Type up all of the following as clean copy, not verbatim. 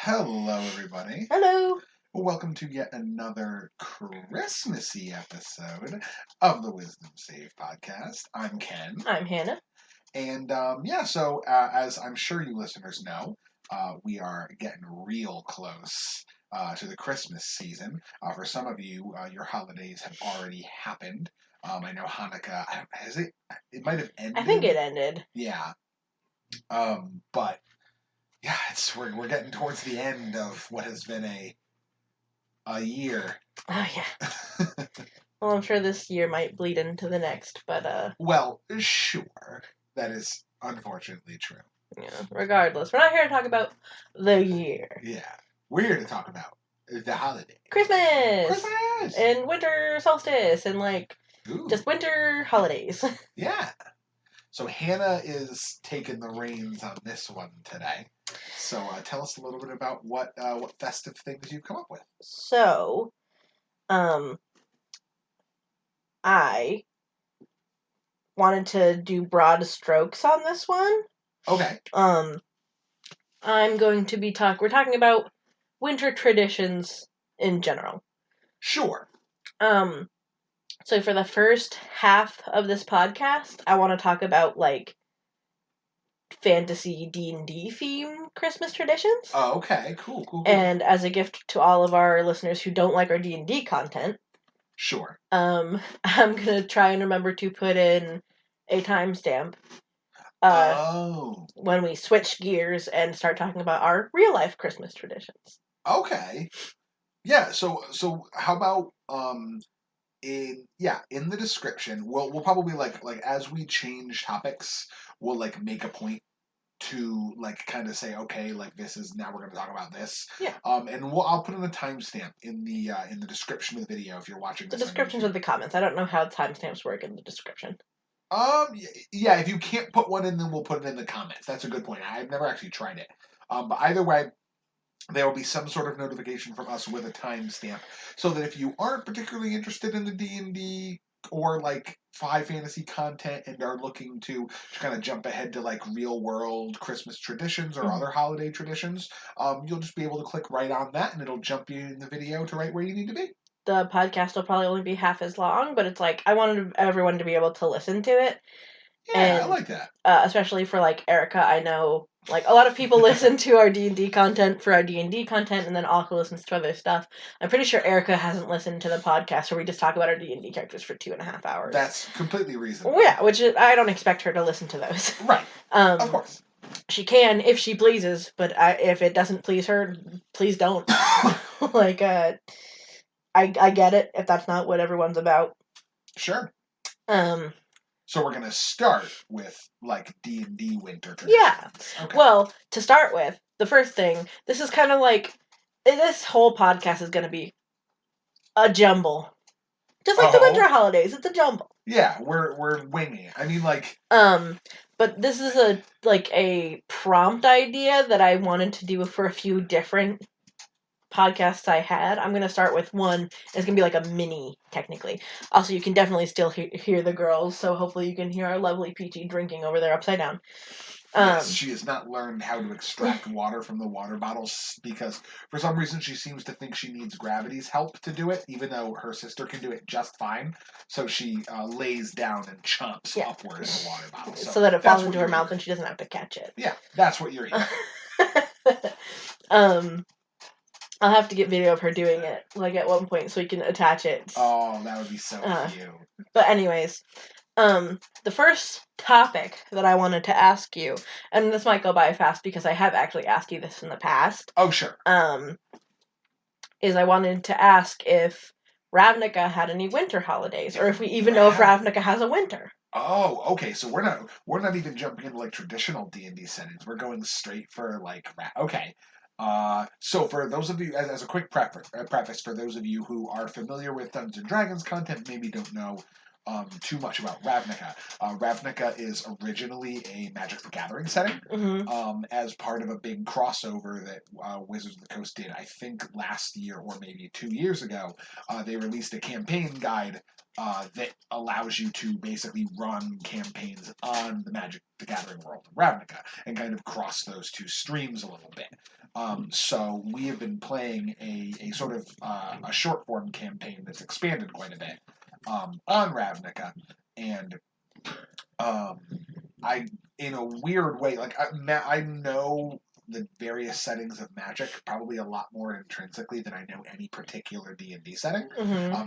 Hello, everybody. Hello. Welcome to yet another Christmassy episode of the Wisdom Save podcast. I'm Ken. I'm Hannah. And as I'm sure you listeners know, we are getting real close to the Christmas season. For some of you, your holidays have already happened. I know Hanukkah, has it? It might have ended. I think it ended. Yeah. But yeah, we're getting towards the end of what has been a year. Oh, yeah. Well, I'm sure this year might bleed into the next, but Well, sure. That is unfortunately true. yeah, regardless. We're not here to talk about the year. Yeah. We're here to talk about the holiday. Christmas! Christmas! And winter solstice and, Ooh. just winter holidays. Yeah. So Hannah is taking the reins on this one today. So tell us a little bit about what festive things you've come up with. So, I wanted to do broad strokes on this one. Okay. I'm going to be we're talking about winter traditions in general. Sure. So for the first half of this podcast, I want to talk about, fantasy D&D theme Christmas traditions. Oh, okay. Cool. And as a gift to all of our listeners who don't like our D&D content, sure. I'm going to try and remember to put in a timestamp when we switch gears and start talking about our real-life Christmas traditions. Okay. Yeah, so how about in the description we'll probably like as we change topics we'll make a point to kind of say, okay, this is now we're going to talk about this. Yeah. And I'll put in a timestamp in the description of the video if you're watching this. The descriptions of the comments. I don't know how timestamps work in the description. Yeah, if you can't put one in, then we'll put it in the comments. That's a good point. I've never actually tried it. But either way, there will be some sort of notification from us with a timestamp, so that if you aren't particularly interested in the D&D or fantasy content and are looking to kind of jump ahead to real world Christmas traditions or other holiday traditions, you'll just be able to click right on that and it'll jump you in the video to right where you need to be. The podcast will probably only be half as long, but it's I wanted everyone to be able to listen to it. Yeah, and, I like that. Especially for Erica, I know a lot of people listen to our D&D content for our D&D content, and then also listens to other stuff. I'm pretty sure Erica hasn't listened to the podcast where we just talk about our D&D characters for 2.5 hours. That's completely reasonable. Yeah, which I don't expect her to listen to those. Right. Of course. She can if she pleases, but if it doesn't please her, please don't. I get it if that's not what everyone's about. Sure. So we're gonna start with D&D winter traditions. Yeah. Okay. Well, to start with, the first thing, this is kind of this whole podcast is gonna be a jumble, just like the winter holidays. It's a jumble. Yeah, we're winging it. I mean, but this is a prompt idea that I wanted to do for a few different podcasts I had. I'm gonna start with one. It's gonna be a mini, technically. Also, you can definitely still hear the girls, so hopefully you can hear our lovely Peachy drinking over there upside down. Yes, she has not learned how to extract water from the water bottles because for some reason she seems to think she needs gravity's help to do it, even though her sister can do it just fine. So she lays down and chomps upwards the water bottle. So that it falls into her mouth and she doesn't have to catch it. Yeah, that's what you're hearing. I'll have to get video of her doing it, at one point, so we can attach it. Oh, that would be so cute. But anyways, the first topic that I wanted to ask you, and this might go by fast because I have actually asked you this in the past. Oh, sure. Is I wanted to ask if Ravnica had any winter holidays, or if we even know if Ravnica has a winter. Oh, okay. So we're not even jumping into traditional D&D settings. We're going straight for okay. So for those of you, as a quick preface, for those of you who are familiar with Dungeons & Dragons content, maybe don't know too much about Ravnica. Ravnica is originally a Magic the Gathering setting, as part of a big crossover that Wizards of the Coast did, I think last year or maybe 2 years ago. They released a campaign guide that allows you to basically run campaigns on the Magic the Gathering world of Ravnica and kind of cross those two streams a little bit. So we have been playing a sort of a short form campaign that's expanded quite a bit on Ravnica, and I, in a weird way, like I know the various settings of Magic probably a lot more intrinsically than I know any particular D&D setting,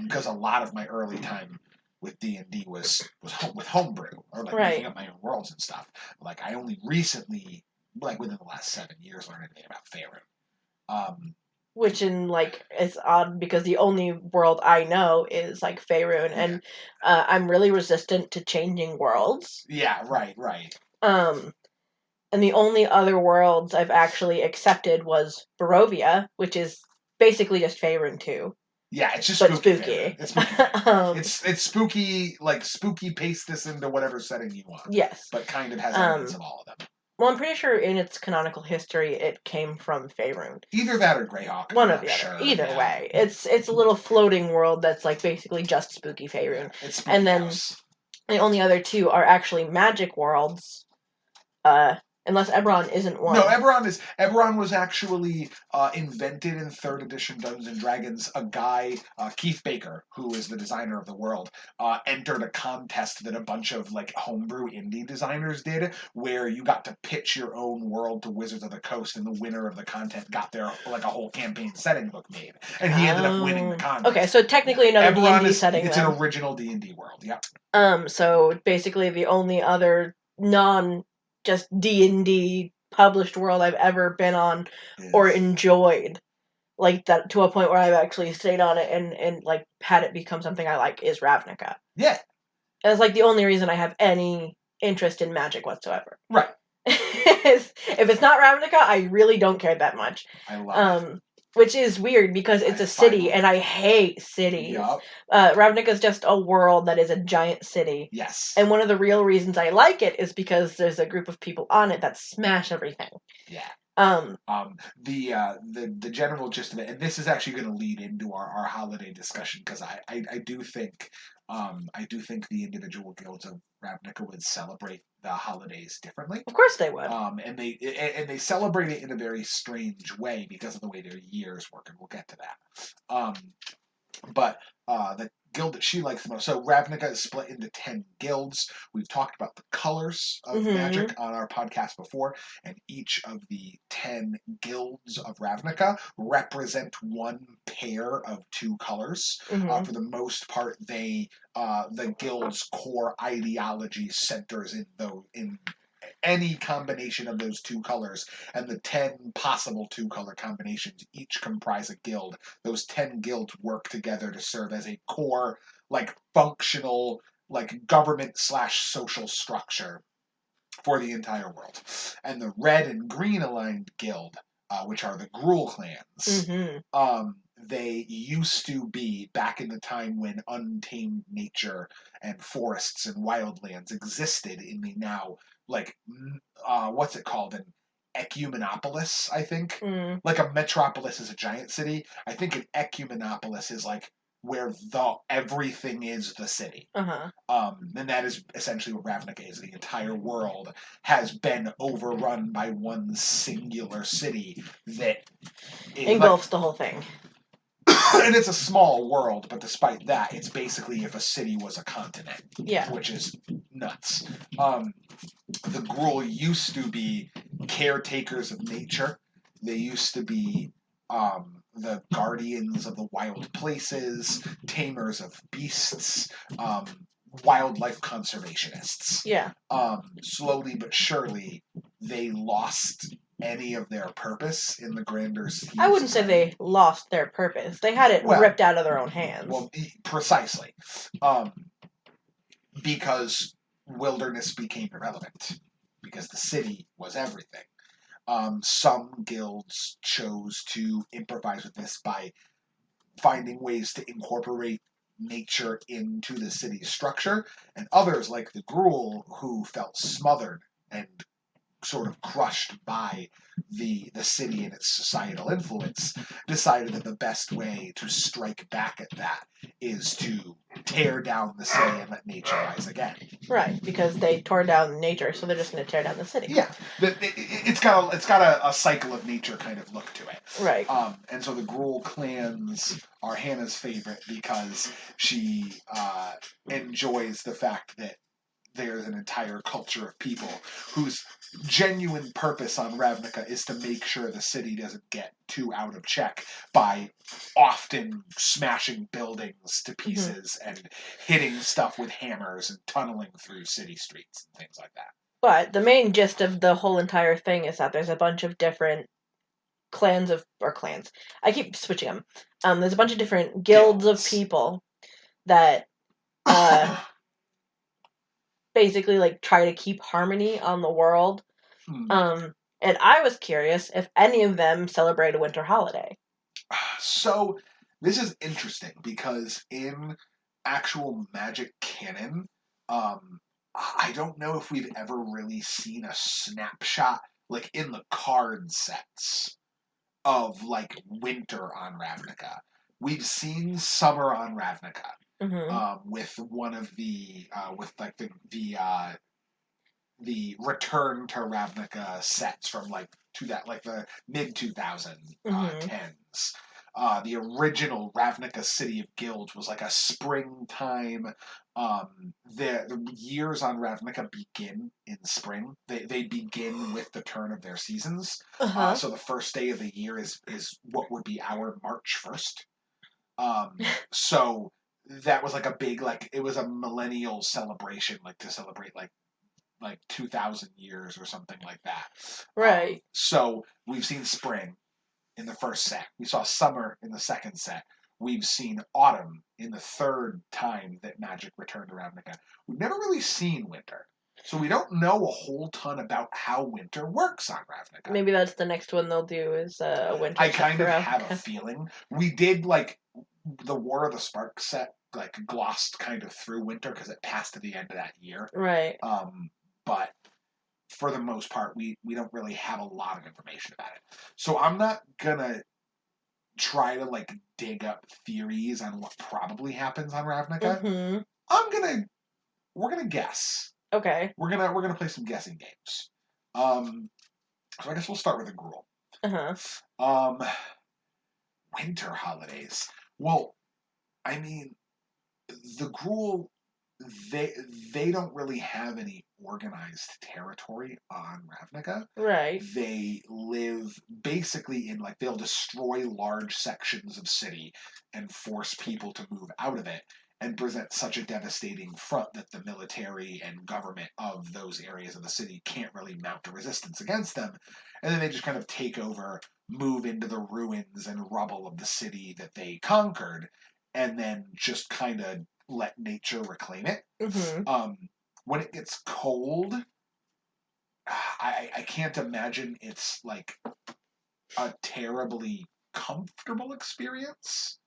because a lot of my early time with D&D was with homebrew or like making up my own worlds and stuff. Like I only recently, like within the last 7 years, learned anything about Faerun. Which it's odd because the only world I know is like Faerun, and I'm really resistant to changing worlds. Yeah, right. And the only other worlds I've actually accepted was Barovia, which is basically just Faerun too. Yeah, it's just spooky. It's spooky. It's spooky, like spooky. Paste this into whatever setting you want. Yes, but kind of has elements of all of them. Well, I'm pretty sure in its canonical history it came from Faerun. Either that or Greyhawk. One or the other. Either way, it's a little floating world that's like basically just spooky Faerun. Yeah, it's spooky and then the only other two are actually magic worlds. Unless Eberron isn't one. No, Eberron was actually invented in 3rd edition Dungeons and Dragons. A guy, Keith Baker, who is the designer of the world, entered a contest that a bunch of like homebrew indie designers did, where you got to pitch your own world to Wizards of the Coast, and the winner of the contest got their like a whole campaign setting book made, and he ended up winning the contest. Okay, so technically another D&D setting. It's an original D&D world. Yeah. So basically the only other just D&D published world I've ever been on or enjoyed like that to a point where I've actually stayed on it and like had it become something I like is Ravnica. Yeah. It's like the only reason I have any interest in Magic whatsoever. Right. If it's not Ravnica, I really don't care that much. I love it. Which is weird because it's a city, and I hate cities. Yep. Ravnica is just a world that is a giant city. Yes. And one of the real reasons I like it is because there's a group of people on it that smash everything. Yeah. The general gist of it, and this is actually going to lead into our holiday discussion, because I do think the individual guilds of Ravnica would celebrate the holidays differently. Of course they would. And they celebrate it in a very strange way because of the way their years work, and we'll get to that. But the guild that she likes the most. So Ravnica is split into 10 guilds. We've talked about the colors of magic on our podcast before, and each of the 10 guilds of Ravnica represent one pair of 2 colors. For the most part, the guild's core ideology centers in any combination of those 2 colors, and the 10 possible 2-color combinations each comprise a guild. Those 10 guilds work together to serve as a core, like, functional, like, government/social structure for the entire world. And the red and green aligned guild, which are the Gruul clans, they used to be, back in the time when untamed nature and forests and wildlands existed in the now, like, what's it called? An ecumenopolis, I think? Like a metropolis is a giant city. I think an ecumenopolis is like where everything is the city. And that is essentially what Ravnica is. The entire world has been overrun by one singular city that engulfs the whole thing. And it's a small world, but despite that, it's basically if a city was a continent. Yeah. Which is nuts. The Gruul used to be caretakers of nature. They used to be the guardians of the wild places, tamers of beasts, wildlife conservationists. Yeah. Slowly but surely, they lost any of their purpose in the grander scheme. I wouldn't say they lost their purpose. They had it ripped out of their own hands. Well, precisely. Because wilderness became irrelevant. Because the city was everything. Some guilds chose to improvise with this by finding ways to incorporate nature into the city's structure, and others, like the Gruul, who felt smothered and sort of crushed by the city and its societal influence, decided that the best way to strike back at that is to tear down the city and let nature rise again. Right, because they tore down nature, so they're just going to tear down the city. Yeah, it's got a cycle of nature kind of look to it. Right. And so the Gruul clans are Hannah's favorite because she enjoys the fact that there's an entire culture of people whose genuine purpose on Ravnica is to make sure the city doesn't get too out of check by often smashing buildings to pieces and hitting stuff with hammers and tunneling through city streets and things like that. But the main gist of the whole entire thing is that there's a bunch of different clans. I keep switching them. There's a bunch of different guilds of people that basically like try to keep harmony on the world. And I was curious if any of them celebrate a winter holiday. So this is interesting because in actual Magic canon, I don't know if we've ever really seen a snapshot like in the card sets of like winter on Ravnica. We've seen summer on Ravnica with one of the with like the Return to Ravnica sets from like the mid 2010s. The original Ravnica City of Guilds was like a springtime. The years on Ravnica begin in spring. They begin with the turn of their seasons. So the first day of the year is what would be our March 1st. So that was like a big it was a millennial celebration, like to celebrate like 2,000 years or something like that. Right. So we've seen spring in the first set. We saw summer in the second set. We've seen autumn in the third time that Magic returned to Ravnica. We've never really seen winter. So we don't know a whole ton about how winter works on Ravnica. Maybe that's the next one they'll do is a winter I set kind for of Ravnica. have a feeling. We did the War of the Spark set glossed kind of through winter because it passed to the end of that year. Right. But for the most part, we don't really have a lot of information about it. So I'm not gonna try to dig up theories on what probably happens on Ravnica. We're gonna guess. Okay. We're gonna play some guessing games. So I guess we'll start with a Gruul. Winter holidays. Well, I mean, the Gruul, they don't really have any organized territory on Ravnica. Right. They live basically in they'll destroy large sections of city and force people to move out of it and present such a devastating front that the military and government of those areas of the city can't really mount a resistance against them. And then they just kind of take over, move into the ruins and rubble of the city that they conquered, and then just kind of let nature reclaim it. When it gets cold, I can't imagine it's a terribly comfortable experience.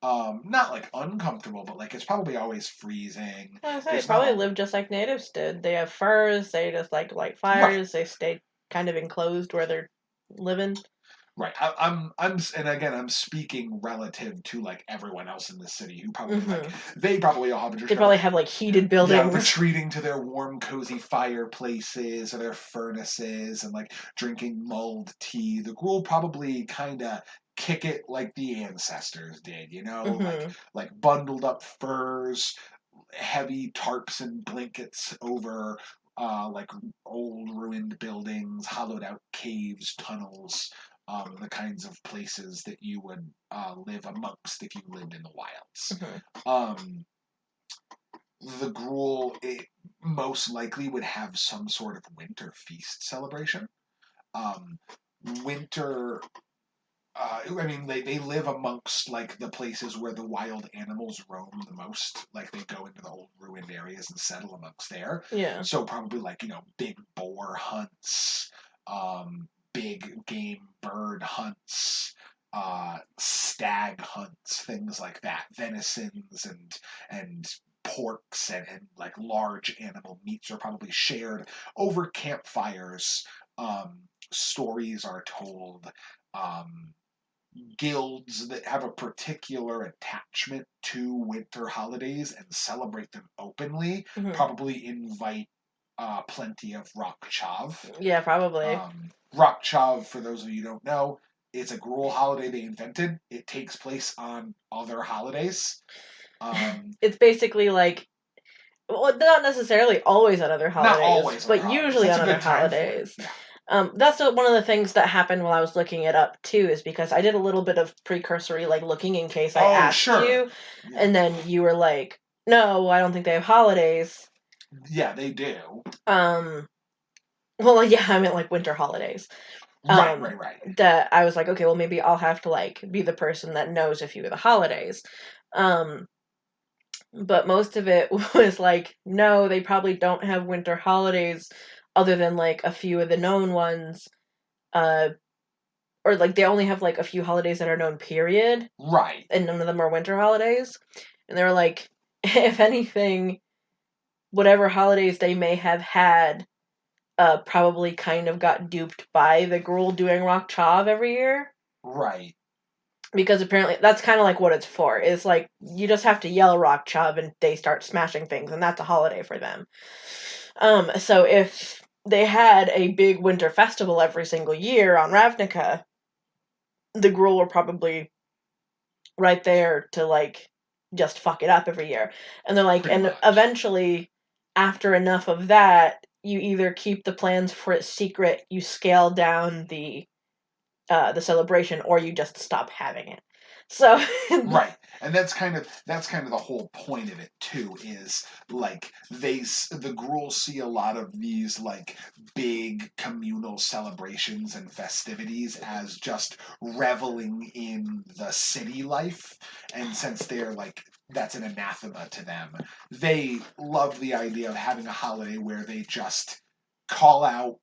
Not uncomfortable, but it's probably always freezing. They probably live just like natives did. They have furs. They just light fires. Right. They stay kind of enclosed where they're living. Right. And again, I'm speaking relative to everyone else in the city who probably they probably all have. They probably have heated buildings. Yeah, retreating to their warm, cozy fireplaces or their furnaces and drinking mulled tea. The Gruul probably kind of kick it like the ancestors did, like bundled up furs, heavy tarps and blankets over old ruined buildings, hollowed out caves, tunnels. The kinds of places that you would live amongst if you lived in the wilds. The Gruul most likely would have some sort of winter feast celebration. Winter, they live amongst the places where the wild animals roam the most. They go into the old ruined areas and settle amongst there. Yeah. So probably big boar hunts, big game bird hunts, stag hunts, things like that, venisons and porks and like large animal meats are probably shared over campfires. Stories are told. Um, Guilds that have a particular attachment to winter holidays and celebrate them openly Mhm. probably invite plenty of rock chav. Yeah, probably. Rock chav, for those of you who don't know, it's a gruel holiday they invented. It takes place on other holidays. It's basically like, well, not necessarily always on other Not holidays, always on but other holidays. usually That's on a other good time for it. holidays. Yeah. That's one of the things that happened while I was looking it up too, is because I did a little bit of precursory like looking in case I Oh, asked sure. you, Yeah. and then you were like, "No, I don't think they have holidays." Yeah, they do. Well, yeah, I meant like winter holidays. Right. That I was like, okay, well, maybe I'll have to like be the person that knows a few of the holidays. Um, but most of it was like, no, they probably don't have winter holidays other than like a few of the known ones. Uh, or like they only have like a few holidays that are known, period, Right. and none of them are winter holidays. And they were like, if anything, whatever holidays they may have had, probably kind of got duped by the Gruul doing Rock Chav every year. Right. Because apparently that's kind of like what it's for. It's like you just have to yell Rock Chav and they start smashing things, and that's a holiday for them. So if they had a big winter festival every single year on Ravnica, the Gruul were probably right there to like just fuck it up every year. And they're like, Pretty and much. eventually, after enough of that, you either keep the plans for it secret, you scale down the celebration, or you just stop having it. So Right, and that's kind of the whole point of it too. Is like the Gruul see a lot of these like big communal celebrations and festivities as just reveling in the city life, and since they're like that's an anathema to them, they love the idea of having a holiday where they just call out,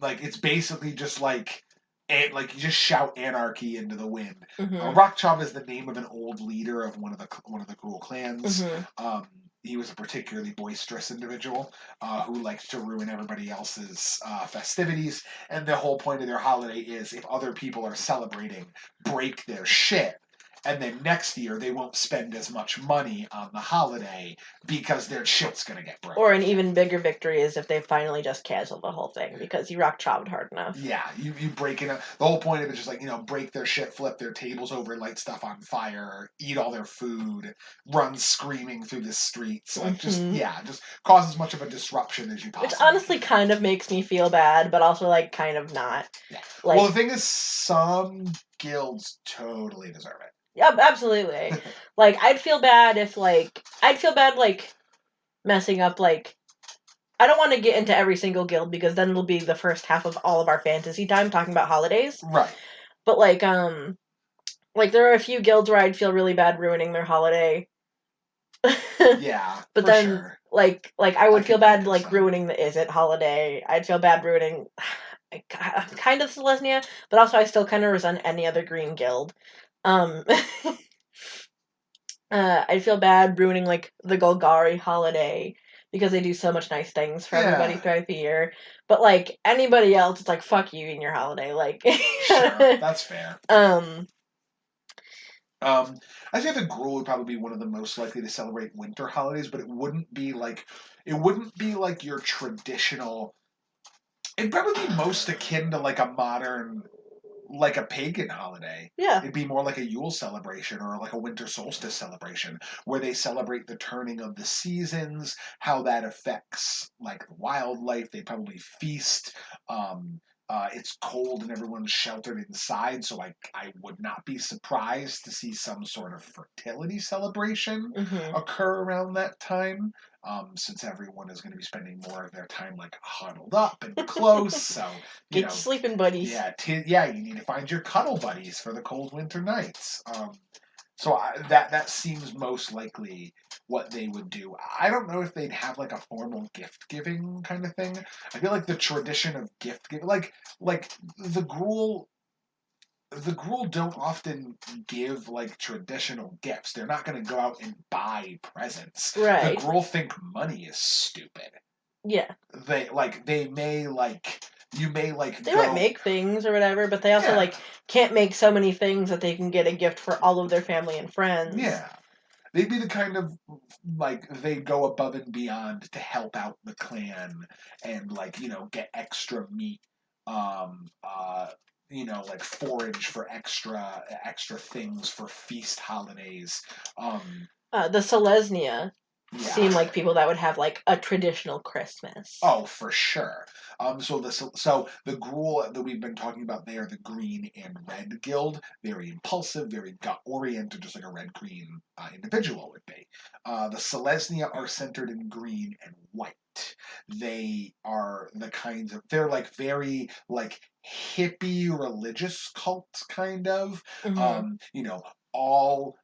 like it's basically just like you just shout anarchy into the wind. Mhm. Rakchav is the name of an old leader of one of the Gruul clans. Mhm. He was a particularly boisterous individual who liked to ruin everybody else's festivities. And the whole point of their holiday is if other people are celebrating, break their shit. And then next year they won't spend as much money on the holiday because their shit's gonna get broken. Or an even bigger victory is if they finally just cancel the whole thing because you rock chaved hard enough. Yeah, you break it up. The whole point of it is just like, break their shit, flip their tables over, light stuff on fire, eat all their food, run screaming through the streets. Like, just cause as much of a disruption as you Which possibly honestly can. kind of makes me feel bad, but also like kind of not. Yeah. Like, Well, the thing is, some guilds totally deserve it. yeah, absolutely. Like, I'd feel bad like messing up like. I don't want to get into every single guild because then it'll be the first half of all of our fantasy time talking about holidays. Right. But like there are a few guilds where I'd feel really bad ruining their holiday. Yeah. But for then sure. like I would feel bad like some. ruining the Is It holiday. I'd feel bad ruining kind of Selesnya, but also I still kind of resent any other green guild. I feel bad ruining like the Golgari holiday because they do so much nice things for everybody throughout the year. But like anybody else, it's like fuck you and your holiday. Like, Sure, that's fair. um, I think the Gruul would probably be one of the most likely to celebrate winter holidays, but it wouldn't be like your traditional. It'd probably be most akin to like a modern, like a pagan holiday. yeah, It'd be more like a Yule celebration or like a winter solstice celebration where they celebrate the turning of the seasons, how that affects like wildlife. They probably feast. It's cold and everyone's sheltered inside, so I would not be surprised to see some sort of fertility celebration mm-hmm. occur around that time. Since everyone is going to be spending more of their time like huddled up and close, so Get your sleeping buddies. yeah, you need to find your cuddle buddies for the cold winter nights. That seems most likely what they would do. I don't know if they'd have like a formal gift giving kind of thing. I feel like the tradition of gift giving, like the Gruul, the Gruul don't often give like traditional gifts. They're not going to go out and buy presents. The Right. Gruul think money is stupid. Yeah. They may like you may like They go might make things or whatever, but they also Yeah. like can't make so many things that they can get a gift for all of their family and friends. Yeah. They'd be the kind of like they go above and beyond to help out the clan and like, get extra meat, like forage for extra things for feast holidays. The Selesnya seem Yeah. like people that would have like a traditional Christmas. Oh, for sure. So the Gruul that we've been talking about, they are the Green and Red Guild. Very impulsive, very gut oriented, just like a red green individual would be. The Selesnya are centered in green and white. They are they're like very like hippie religious cult kind of. All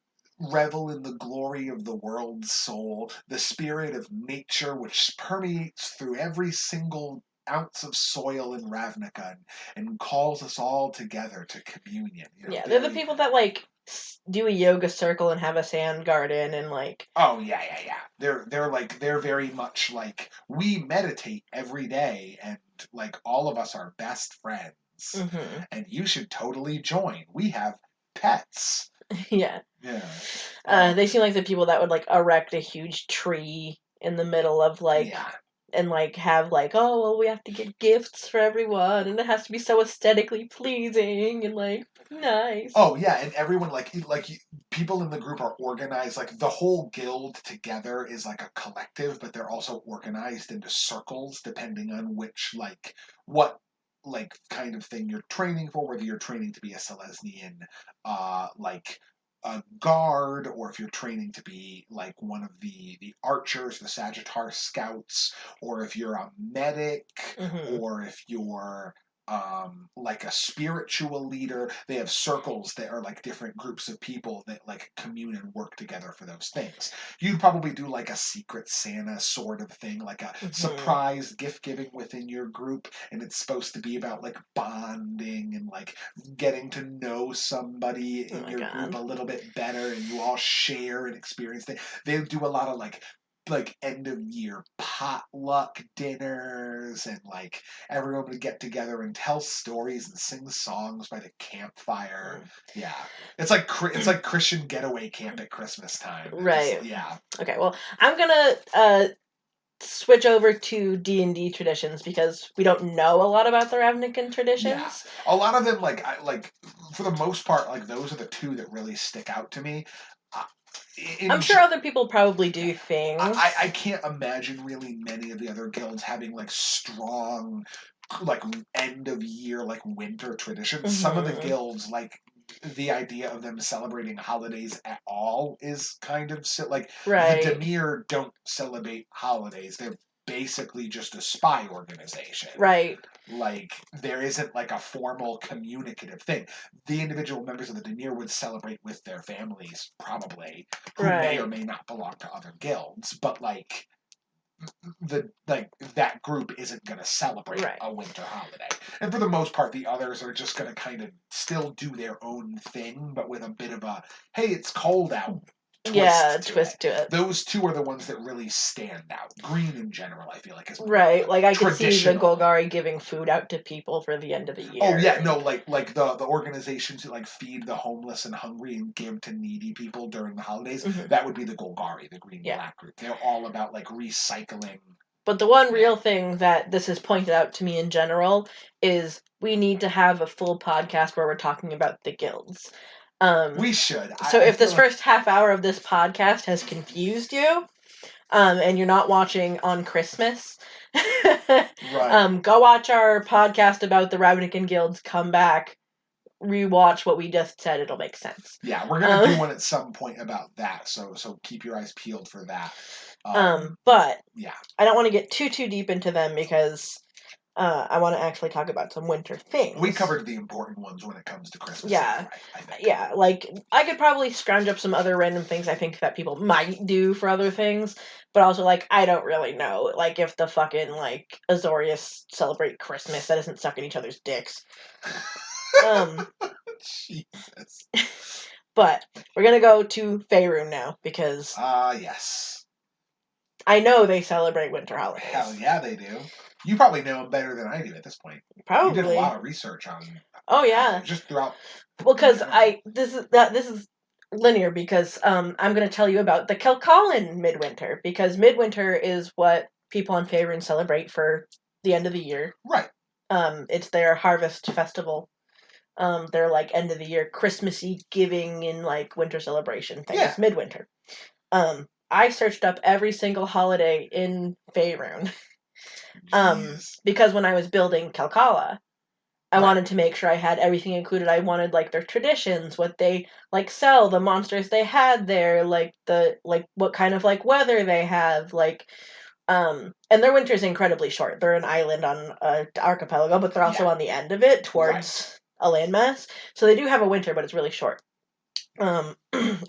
revel in the glory of the world's soul, the spirit of nature which permeates through every single ounce of soil in Ravnica and calls us all together to communion. Yeah, they're the people that like do a yoga circle and have a sand garden and like. Oh yeah. They're very much like we meditate every day and like all of us are best friends. And you should totally join. We have pets. Yeah. Yeah. They seem like the people that would like erect a huge tree in the middle of like. Yeah. And like have like, oh well, we have to get gifts for everyone, and it has to be so aesthetically pleasing and like nice. Oh yeah, and everyone people in the group are organized. Like the whole guild together is like a collective, but they're also organized into circles depending on what kind of thing you're training for. Whether you're training to be a Selesnian, like a guard, or if you're training to be like one of the archers, the Sagittar scouts, or if you're a medic, or if you're like a spiritual leader. They have circles that are like different groups of people that like commune and work together for those things. You'd probably do like a secret Santa sort of thing, like a surprise gift giving within your group, and it's supposed to be about like bonding and like getting to know somebody in your group a little bit better, and you all share and experience things. They do a lot of like end of year potluck dinners, and like everyone would get together and tell stories and sing songs by the campfire. Yeah, it's like Christian getaway camp at Christmas time. Right. Yeah. Okay. Well, I'm gonna switch over to D&D traditions because we don't know a lot about the Ravnican traditions. Yeah, a lot of them for the most part, like those are the two that really stick out to me. I'm sure other people probably do things. I can't imagine really many of the other guilds having like strong like end of year like winter traditions. Some of the guilds like the idea of them celebrating holidays at all is kind of like right. The Dimir don't celebrate holidays. They're basically just a spy organization. Right. Like there isn't like a formal communicative thing. The individual members of the Dimir would celebrate with their families, probably, who may or may not belong to other guilds, but like that group isn't going to celebrate a winter holiday. And for the most part, the others are just going to kind of still do their own thing, but with a bit of a hey, it's cold out. Twist to it. Those two are the ones that really stand out. Green in general, I feel like is right. Like I could see the Golgari giving food out to people for the end of the year. Oh yeah, no, like the organizations that like feed the homeless and hungry and give to needy people during the holidays. That would be the Golgari, the Green Black group. They're all about like recycling. But the one real thing that this has pointed out to me in general is we need to have a full podcast where we're talking about the guilds. We should. So if this first half hour of this podcast has confused you, and you're not watching on Christmas, go watch our podcast about the Ravnican guilds, come back, rewatch what we just said, it'll make sense. Yeah, we're gonna do one at some point about that, so keep your eyes peeled for that. But yeah, I don't want to get too deep into them because I want to actually talk about some winter things. We covered the important ones when it comes to Christmas. Yeah, yeah. Like I could probably scrounge up some other random things I think that people might do for other things, but also like I don't really know. Like if the fucking like Azorius celebrate Christmas, that isn't sucking each other's dicks. But we're going to go to Faerun now, because Yes. I know they celebrate winter holidays. Hell yeah, they do. You probably know them better than I do at this point. Probably. You did a lot of research on. Oh yeah. Just throughout. Well, because this is linear, because I'm going to tell you about the Kilcullen midwinter, because midwinter is what people on Faerun celebrate for the end of the year. Right. It's their harvest festival. Their like end of the year Christmassy giving and like winter celebration thing. Yeah. It's midwinter. I searched up every single holiday in Faerun. Because when I was building Calcala, I wanted to make sure I had everything included. I wanted like their traditions, what they like sell, the monsters they had there, like what kind of like weather they have, like and their winter is incredibly short. They're an island on an archipelago, but they're also on the end of it towards a landmass. So they do have a winter, but it's really short. And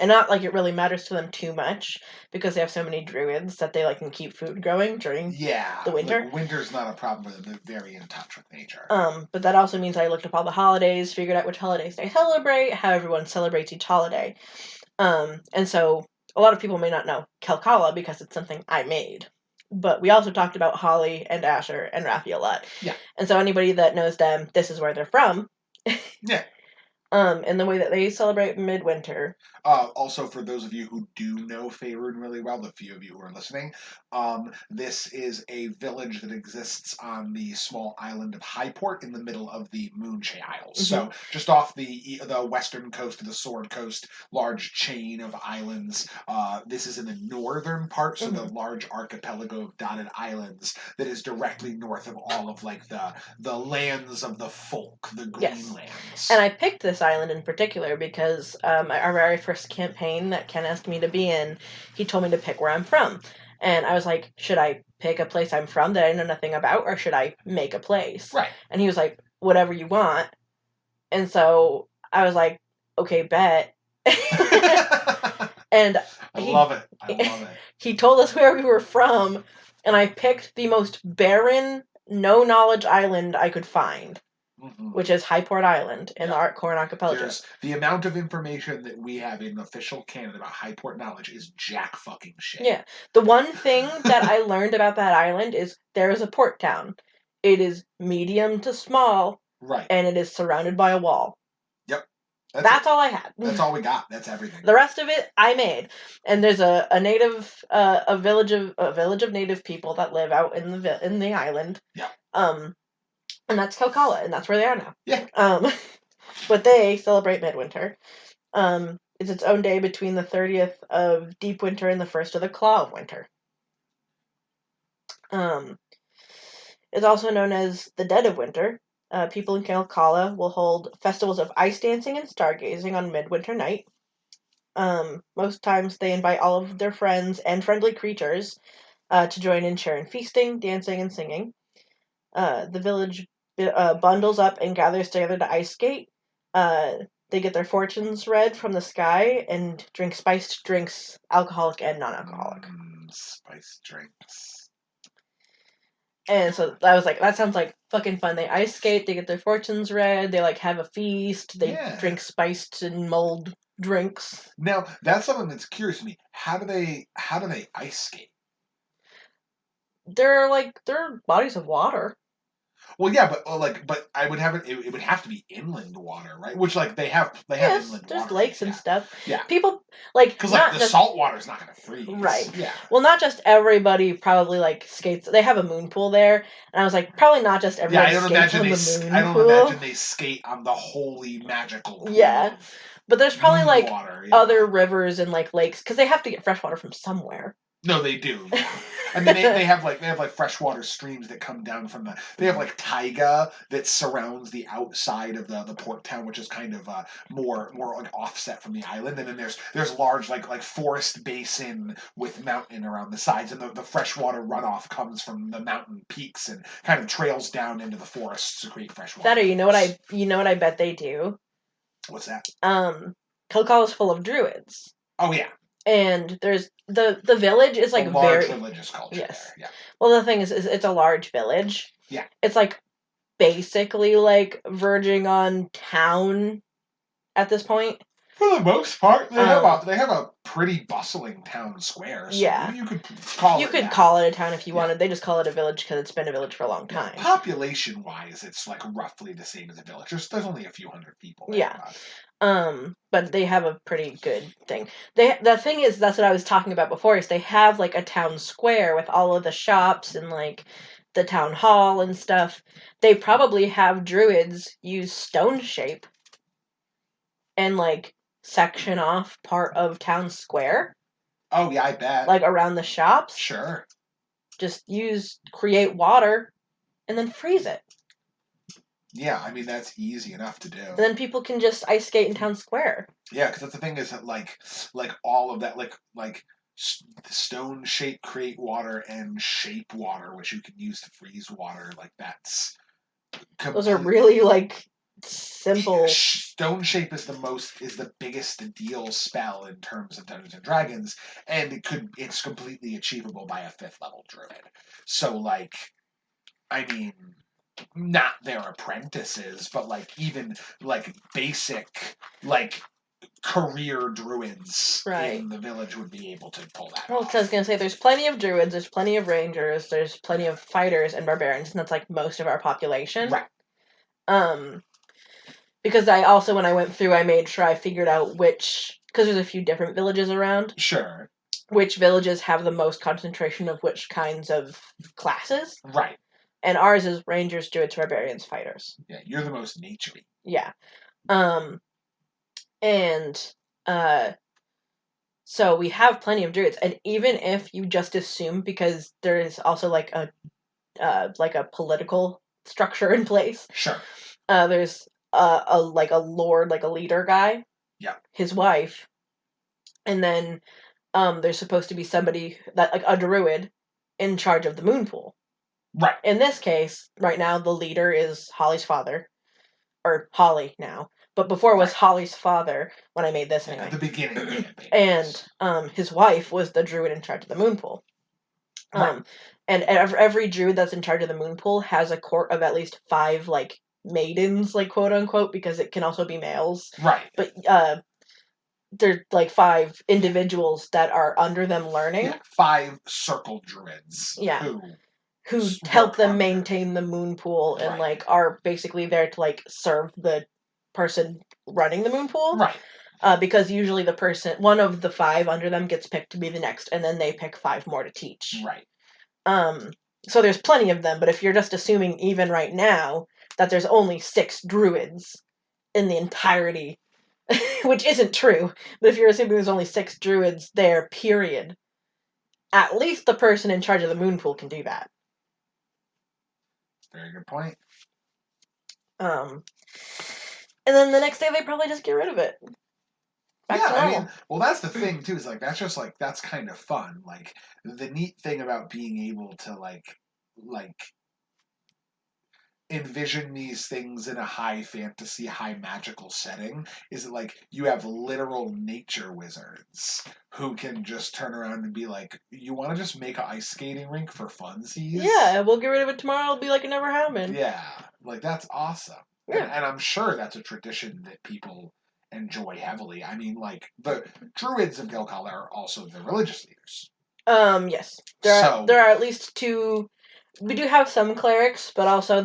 not like it really matters to them too much, because they have so many druids that they like can keep food growing during the winter. Like, winter's not a problem for them. They're very in touch with nature. But that also means I looked up all the holidays, figured out which holidays they celebrate, how everyone celebrates each holiday. And so a lot of people may not know Calcala because it's something I made. But we also talked about Holly and Asher and Raffi a lot. Yeah. And so anybody that knows them, this is where they're from. Yeah. And the way that they celebrate midwinter. Also, for those of you who do know Faerun really well, the few of you who are listening, this is a village that exists on the small island of Highport in the middle of the Moonshay Isles. Mm-hmm. So just off the western coast of the Sword Coast, large chain of islands. This is in the northern part, so the large archipelago of dotted islands that is directly north of all of like the lands of the folk, the green lands. And I picked this island in particular because our very first campaign that Ken asked me to be in, he told me to pick where I'm from. And I was like, should I pick a place I'm from that I know nothing about, or should I make a place? Right. And he was like, whatever you want. And so I was like, okay, bet. And I love it. He told us where we were from, and I picked the most barren, no knowledge island I could find. Mm-hmm. Which is Highport Island in the Corn Archipelago. The amount of information that we have in official canon about Highport knowledge is jack fucking shit. Yeah. The one thing that I learned about that island is there is a port town. It is medium to small. Right. And it is surrounded by a wall. Yep. That's all I had. That's all we got. That's everything. The rest of it I made. And there's a village of native people that live out in the island. Yeah. And that's Calcala, and that's where they are now. Yeah. But they celebrate midwinter. It's its own day between the 30th of Deep Winter and the 1st of the Claw of Winter. It's also known as the Dead of Winter. People in Calcala will hold festivals of ice dancing and stargazing on midwinter night. Most times they invite all of their friends and friendly creatures to join in sharing feasting, dancing, and singing. The village bundles up and gathers together to ice skate. They get their fortunes read from the sky and drink spiced drinks, alcoholic and non-alcoholic. Spiced drinks. And so I was like, that sounds like fucking fun. They ice skate, they get their fortunes read, they like have a feast, they drink spiced and mulled drinks. Now, that's something that's curious to me. How do they ice skate? They're bodies of water. Well, yeah, but I would have it. It would have to be inland water, right? Which they have inland water. There's lakes and stuff. Yeah, people because the salt water is not going to freeze, right? Yeah. Well, not just everybody probably skates. They have a moon pool there, and I was like, probably not just everybody. Yeah, I don't imagine they skate on the holy magical pool. Yeah, but there's probably water, other rivers and lakes because they have to get fresh water from somewhere. No, they do. Yeah. I mean, they have freshwater streams that come down from they have taiga that surrounds the outside of the port town, which is kind of more offset from the island, and then there's large forest basin with mountain around the sides, and the freshwater runoff comes from the mountain peaks and kind of trails down into the forests to create freshwater. That, or you know what I bet they do. What's that? Kilcala is full of druids. Oh yeah. And there's the village is a large religious culture. Yes. There, yeah. Well, the thing is it's a large village. Yeah. It's basically verging on town at this point. For the most part, they have a pretty bustling town square. So Yeah. you could call You it. could call it a town if you wanted. They just call it a village because it's been a village for a long time. Population wise, it's like roughly the same as a village. There's only a few hundred people there. Yeah. But they have a pretty good thing. The thing is, that's what I was talking about before, is they have like a town square with all of the shops and like the town hall and stuff. They probably have druids use stone shape and like section off part of town square. Oh yeah, I bet. Like around the shops. Sure. Just create water and then freeze it. Yeah, I mean that's easy enough to do. And then people can just ice skate in town square. Yeah, because that's the thing is that like all of that like stone shape create water and shape water, which you can use to freeze water. Like that's those are really like simple. Stone shape is the biggest deal spell in terms of Dungeons and Dragons, and it's completely achievable by a 5th level druid. So like, I mean, not their apprentices, but like even like basic like career druids in the village would be able to pull that off. I was gonna say, there's plenty of druids, there's plenty of rangers, there's plenty of fighters and barbarians, and that's like most of our population. Right. Because I also, when I went through, I made sure I figured out because there's a few different villages around. Sure. Which villages have the most concentration of which kinds of classes. Right. And ours is rangers, druids, barbarians, fighters. Yeah, you're the most naturey. Yeah. So we have plenty of druids, and even if you just assume, because there is also like a political structure in place. Sure. There's a lord, like a leader guy. Yeah. His wife, and then there's supposed to be somebody that like a druid in charge of the moon pool. Right. In this case, right now the leader is Holly's father, or Holly now. But before it was Holly's father when I made this anyway. At the beginning. And his wife was the druid in charge of the moon pool. And every druid that's in charge of the moon pool has a court of at least 5 like maidens, like quote unquote, because it can also be males. Right. But there's like 5 individuals that are under them learning. Yeah, 5 circle druids. Yeah. Who help them maintain the moon pool and like are basically there to like serve the person running the moon pool. Right. Because usually one of the 5 under them gets picked to be the next, and then they pick 5 more to teach. Right. So there's plenty of them, but if you're just assuming even right now that there's only 6 druids in the entirety, which isn't true, but if you're assuming there's only 6 druids there, period, at least the person in charge of the moon pool can do that. Very good point. And then the next day they probably just get rid of it. I mean, well, that's the thing too. Is like that's kind of fun. Like the neat thing about being able to like envision these things in a high fantasy, high magical setting is that like you have literal nature wizards who can just turn around and be like, "You want to just make an ice skating rink for funsies? Yeah, we'll get rid of it tomorrow. It'll be like it never happened." Yeah, like that's awesome. Yeah. And I'm sure that's a tradition that people enjoy heavily. I mean, like the druids of Gilgal are also the religious leaders. Yes, there are at least 2. We do have some clerics, but also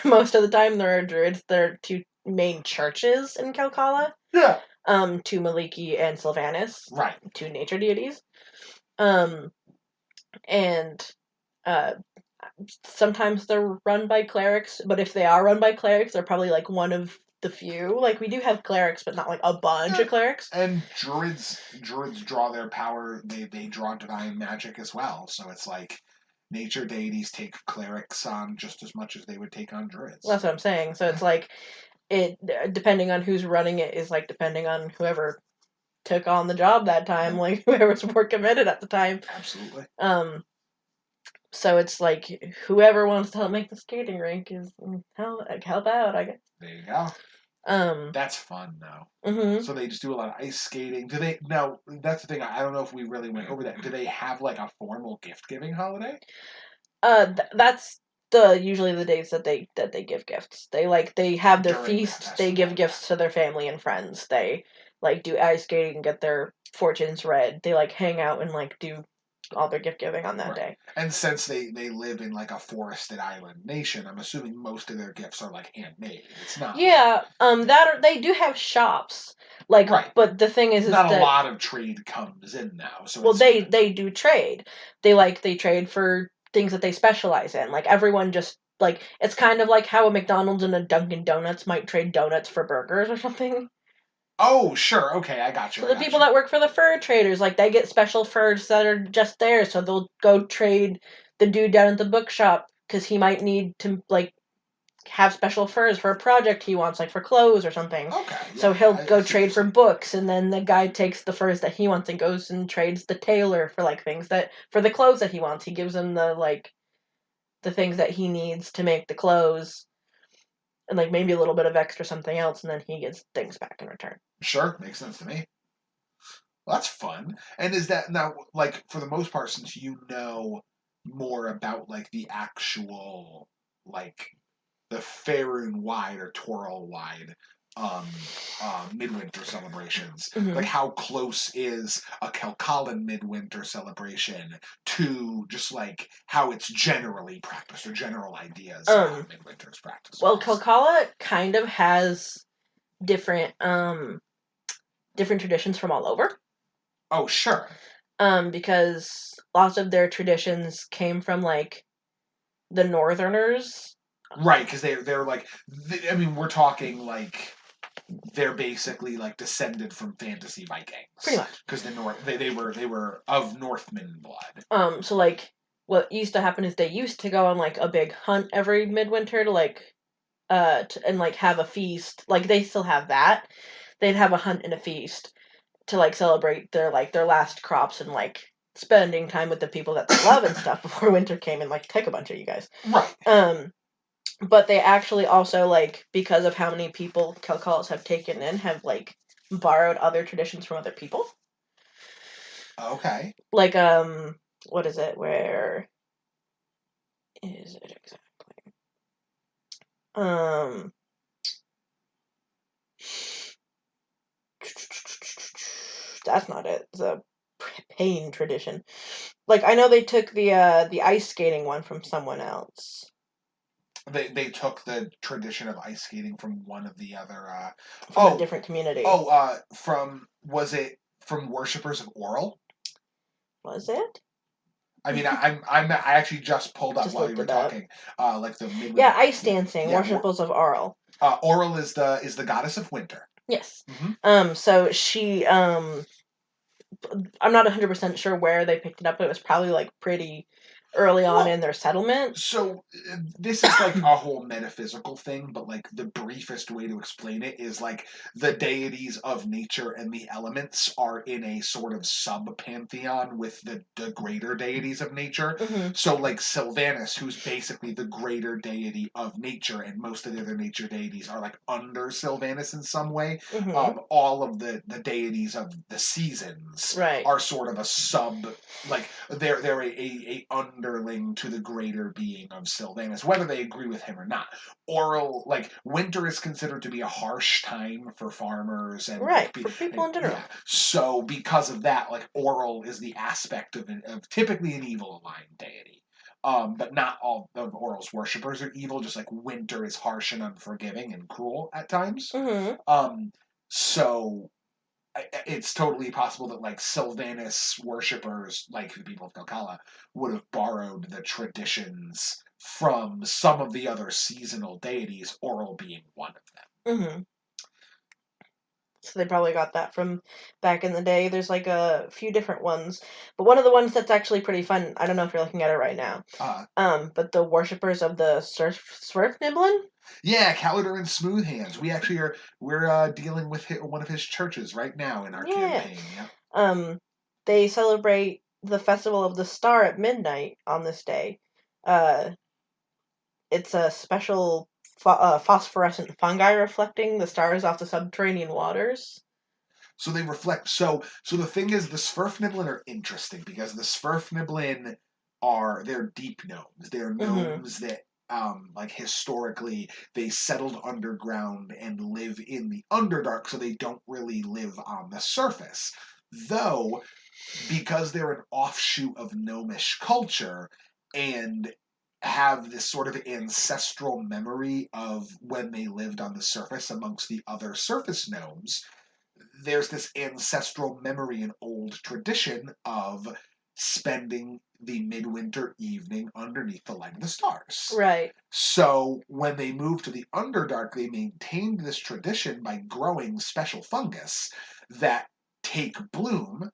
most of the time there are druids. There are 2 main churches in Calcala. Yeah. 2 Maliki and Sylvanas. Right. 2 nature deities. And sometimes they're run by clerics, but if they are run by clerics, they're probably like one of the few. Like we do have clerics, but not like a bunch of clerics. And druids draw their power. They draw divine magic as well. So it's like nature deities take clerics on just as much as they would take on druids. That's what I'm saying. So it's like depending on who's running it is like depending on whoever took on the job that time, like whoever's more committed at the time. Absolutely. So it's like whoever wants to help make the skating rink is help out, I guess. There you go. That's fun though. Mm-hmm. So they just do a lot of ice skating. Do they now? That's the thing. I don't know if we really went over that. Do they have like a formal gift giving holiday? That's usually the days that they give gifts. They have their feast. They give gifts to their family and friends. They like do ice skating and get their fortunes read. They like hang out and like do all their gift giving on that day. And since they live in like a forested island nation, I'm assuming most of their gifts are like handmade. It's not. Yeah, they do have shops, like, right. But the thing is not that a lot of trade comes in now. So well, they do trade. They trade for things that they specialize in. Like everyone just like it's kind of like how a McDonald's and a Dunkin' Donuts might trade donuts for burgers or something. Oh, sure. Okay, I got you. So the people that work for the fur traders, like they get special furs that are just there, so they'll go trade the dude down at the bookshop because he might need to like have special furs for a project he wants, like for clothes or something. Okay. Yeah, so he'll go trade for books, and then the guy takes the furs that he wants and goes and trades the tailor for like things that for the clothes that he wants. He gives him the things that he needs to make the clothes, and like maybe a little bit of extra something else, and then he gets things back in return. Sure, makes sense to me. Well, that's fun. And is that now, like, for the most part, since you know more about like the actual, like, the Faerun wide or Toril wide um, midwinter celebrations, like how close is a Kelkallan midwinter celebration to just like how it's generally practiced or general ideas of how midwinter's practiced? Well, Kelkala kind of has different different traditions from all over. Oh, sure. Because lots of their traditions came from like the Northerners. Right, because they're like, I mean, we're talking like they're basically like descended from fantasy Vikings, pretty much. Because they were of Northman blood. So like what used to happen is they used to go on like a big hunt every midwinter to like and like have a feast. Like they still have that. They'd have a hunt and a feast to like celebrate their last crops and like spending time with the people that they love and stuff before winter came and like take a bunch of you guys. Right. But they actually also like because of how many people Kelkallas have taken in have like borrowed other traditions from other people. Okay. Like what is it? Where is it exactly? That's not it. It's a pain tradition. Like I know they took the ice skating one from someone else. They took the tradition of ice skating from one of the other from a different community. Was it from worshippers of Oral? Was it? I mean, I actually just pulled up while you were talking, like the ice dancing, worshippers of Oral. Oral is the goddess of winter. Yes. Mm-hmm. So she I'm not 100% sure where they picked it up, but it was probably like pretty early on in their settlement. So this is like a whole metaphysical thing, but like the briefest way to explain it is like the deities of nature and the elements are in a sort of sub-pantheon with the greater deities of nature. Mm-hmm. So like Sylvanus, who's basically the greater deity of nature, and most of the other nature deities are like under Sylvanus in some way. Mm-hmm. All of the deities of the seasons are sort of a sub, like they're a underling to the greater being of Sylvanus, whether they agree with him or not. Oral, like winter, is considered to be a harsh time for farmers and for people in general. Yeah. So because of that, like Oral is the aspect of typically an evil aligned deity. But not all of Oral's worshippers are evil. Just like winter is harsh and unforgiving and cruel at times. Mm-hmm. So it's totally possible that like Sylvanus worshippers, like the people of Calcala, would have borrowed the traditions from some of the other seasonal deities, Oral being one of them. Mm-hmm. So they probably got that from back in the day. There's like a few different ones, but one of the ones that's actually pretty fun. I don't know if you're looking at it right now. But the worshippers of the Swerfniblin. Yeah, Calidor and Smooth Hands. We're dealing with one of his churches right now in our campaign. Yeah. They celebrate the festival of the star at midnight on this day. It's a special phosphorescent fungi reflecting the stars off the subterranean waters. So they reflect. So the thing is, the Swerfniblin are interesting because the Swerfniblin they're deep gnomes. They're gnomes that like historically, they settled underground and live in the Underdark, so they don't really live on the surface. Though, because they're an offshoot of gnomish culture and have this sort of ancestral memory of when they lived on the surface amongst the other surface gnomes, there's this ancestral memory and old tradition of spending the midwinter evening underneath the light of the stars. Right. So when they moved to the Underdark, they maintained this tradition by growing special fungus that take bloom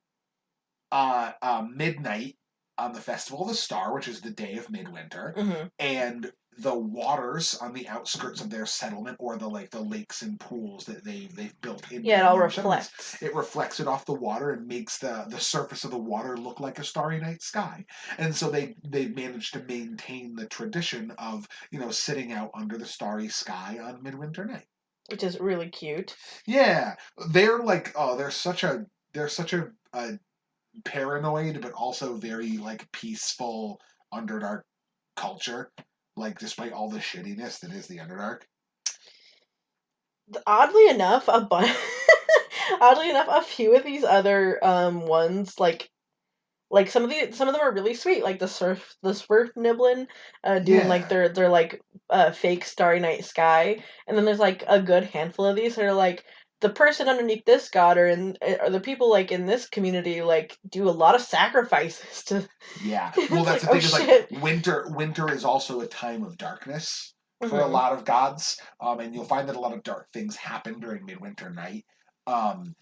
midnight on the Festival of the Star, which is the day of midwinter, Mm-hmm. and the waters on the outskirts of their settlement, or the lakes and pools that they've built in. Yeah, it all reflects. It reflects it off the water and makes the surface of the water look like a starry night sky. And so they managed to maintain the tradition of sitting out under the starry sky on midwinter night, which is really cute. Yeah, they're like they're such a paranoid but also very like peaceful Underdark culture, like despite all the shittiness that is the Underdark. Oddly enough, a few of these other ones like some of them are really sweet, like the Swerf Niblin, doing like Yeah. their like fake Starry Night Sky, and then there's like a good handful of these that are like the person underneath this god or the people like in this community like do a lot of sacrifices to. Yeah. Well, It's that's like, the oh thing is like shit. winter is also a time of darkness for a Hmm. lot of gods, and you'll find that a lot of dark things happen during midwinter night. Um,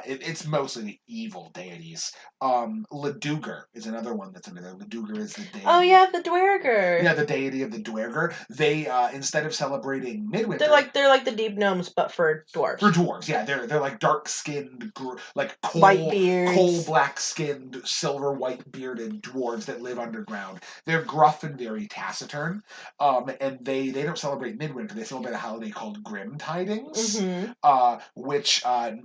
it's mostly evil deities. Laduger is another one that's under there. Laduger is the Oh deity. yeah, the Dwerger. Yeah, the deity of the Dwerger. They instead of celebrating midwinter, They're like the deep gnomes, but for for dwarves. dwarves, yeah, they're like dark skinned, like White coal beards. black skinned, silver white bearded dwarves that live underground. They're gruff and very taciturn, and they don't celebrate midwinter. They celebrate a holiday called Grim Tidings, Mm-hmm. which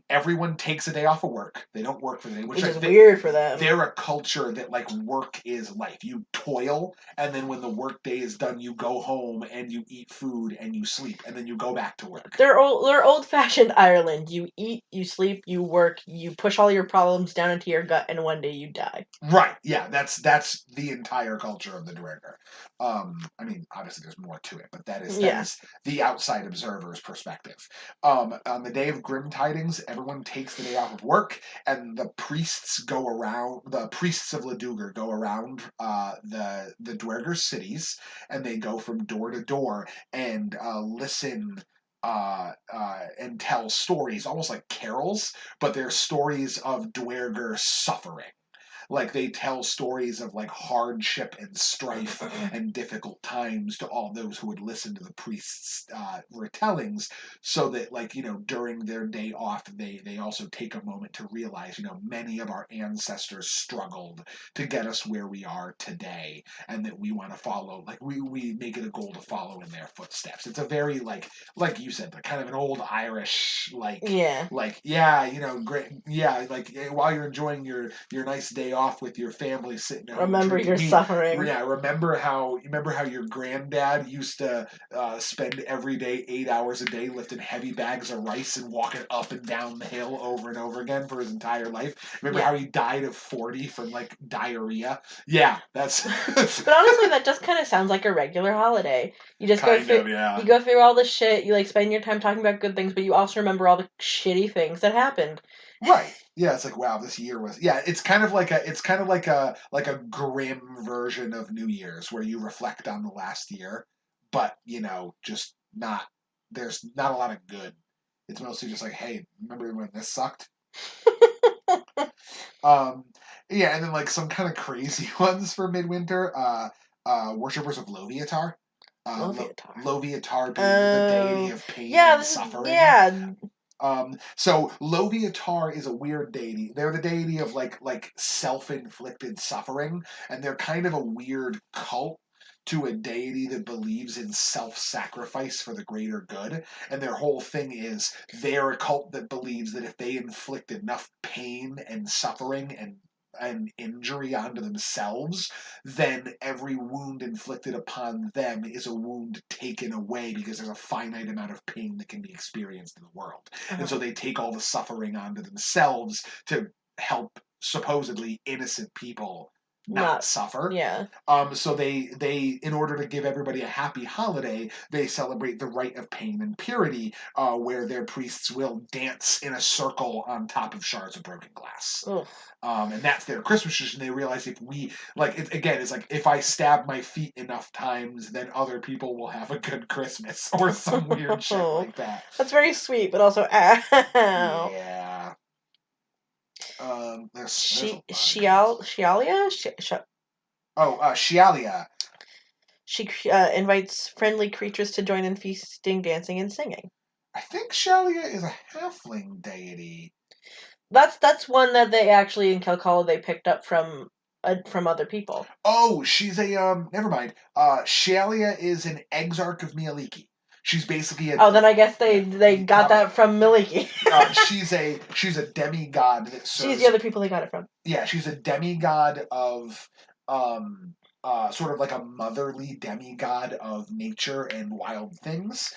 everyone takes a day off of work. They don't work for the day, Which is weird for them. they're a culture that like work is life. You toil, and then when the work day is done, you go home and you eat food and you sleep, and then you go back to work. They're old-fashioned Ireland. You eat, you sleep, you work, you push all your problems down into your gut, and one day you die. Right. Yeah. That's the entire culture of the Dwerger. I mean, obviously there's more to it, but that Yeah. is the outside observer's perspective. On the day of Grim Tidings, everyone takes the day off of work, and the priests go around. The priests of Laduger go around the Dwerger cities, and they go from door to door and listen. And tell stories, almost like carols, but they're stories of Dwerger suffering. Like they tell stories of like hardship and strife and difficult times to all those who would listen to the priests' retellings, so that like during their day off they also take a moment to realize many of our ancestors struggled to get us where we are today, and that we want to follow, like we make it a goal to follow in their footsteps. It's a very like you said, like kind of an old Irish Yeah. yeah, great, yeah, like while you're enjoying your nice day off with your family, sitting at home Remember drinking your mead. suffering. Yeah, remember how your granddad used to spend every day 8 hours a day lifting heavy bags of rice and walking up and down the hill over and over again for his entire life. Remember Yeah. how he died of 40 from like diarrhea? Yeah, that's. But honestly, that just kind of sounds like a regular holiday. You just go kind through, of, yeah. you go through all the shit. You like spend your time talking about good things, but you also remember all the shitty things that happened. Right. Yeah, it's like wow, this year was yeah. It's kind of like a grim version of New Year's where you reflect on the last year, but just not. There's not a lot of good. It's mostly just like, hey, remember when this sucked? Um, yeah, and then like some kind of crazy ones for midwinter. Worshippers of Loviatar. Loviatar. Loviatar being the deity of pain and Yeah, suffering. yeah. So Loviatar is a weird deity. They're the deity of like self-inflicted suffering, and they're kind of a weird cult to a deity that believes in self-sacrifice for the greater good. And their whole thing is they're a cult that believes that if they inflict enough pain and suffering and an injury onto themselves, then every wound inflicted upon them is a wound taken away because there's a finite amount of pain that can be experienced in the world. And so they take all the suffering onto themselves to help supposedly innocent people not suffer. Yeah. So they in order to give everybody a happy holiday, they celebrate the rite of pain and purity, where their priests will dance in a circle on top of shards of broken glass. Ugh. And that's their Christmas tradition. They realize if we it's like if I stab my feet enough times, then other people will have a good Christmas or some weird shit like that. That's very sweet, but also ow. Yeah. There's Shialia? Shialia. She invites friendly creatures to join in feasting, dancing, and singing. I think Shalia is a halfling deity. That's one that they actually in Calcala they picked up from other people. Oh, she's a never mind. Shalia is an exarch of Mialiki. She's basically a. Oh, then I guess they got that from Miliki. she's a demigod that serves. She's the other people they got it from. Yeah, she's a demigod of sort of like a motherly demigod of nature and wild things.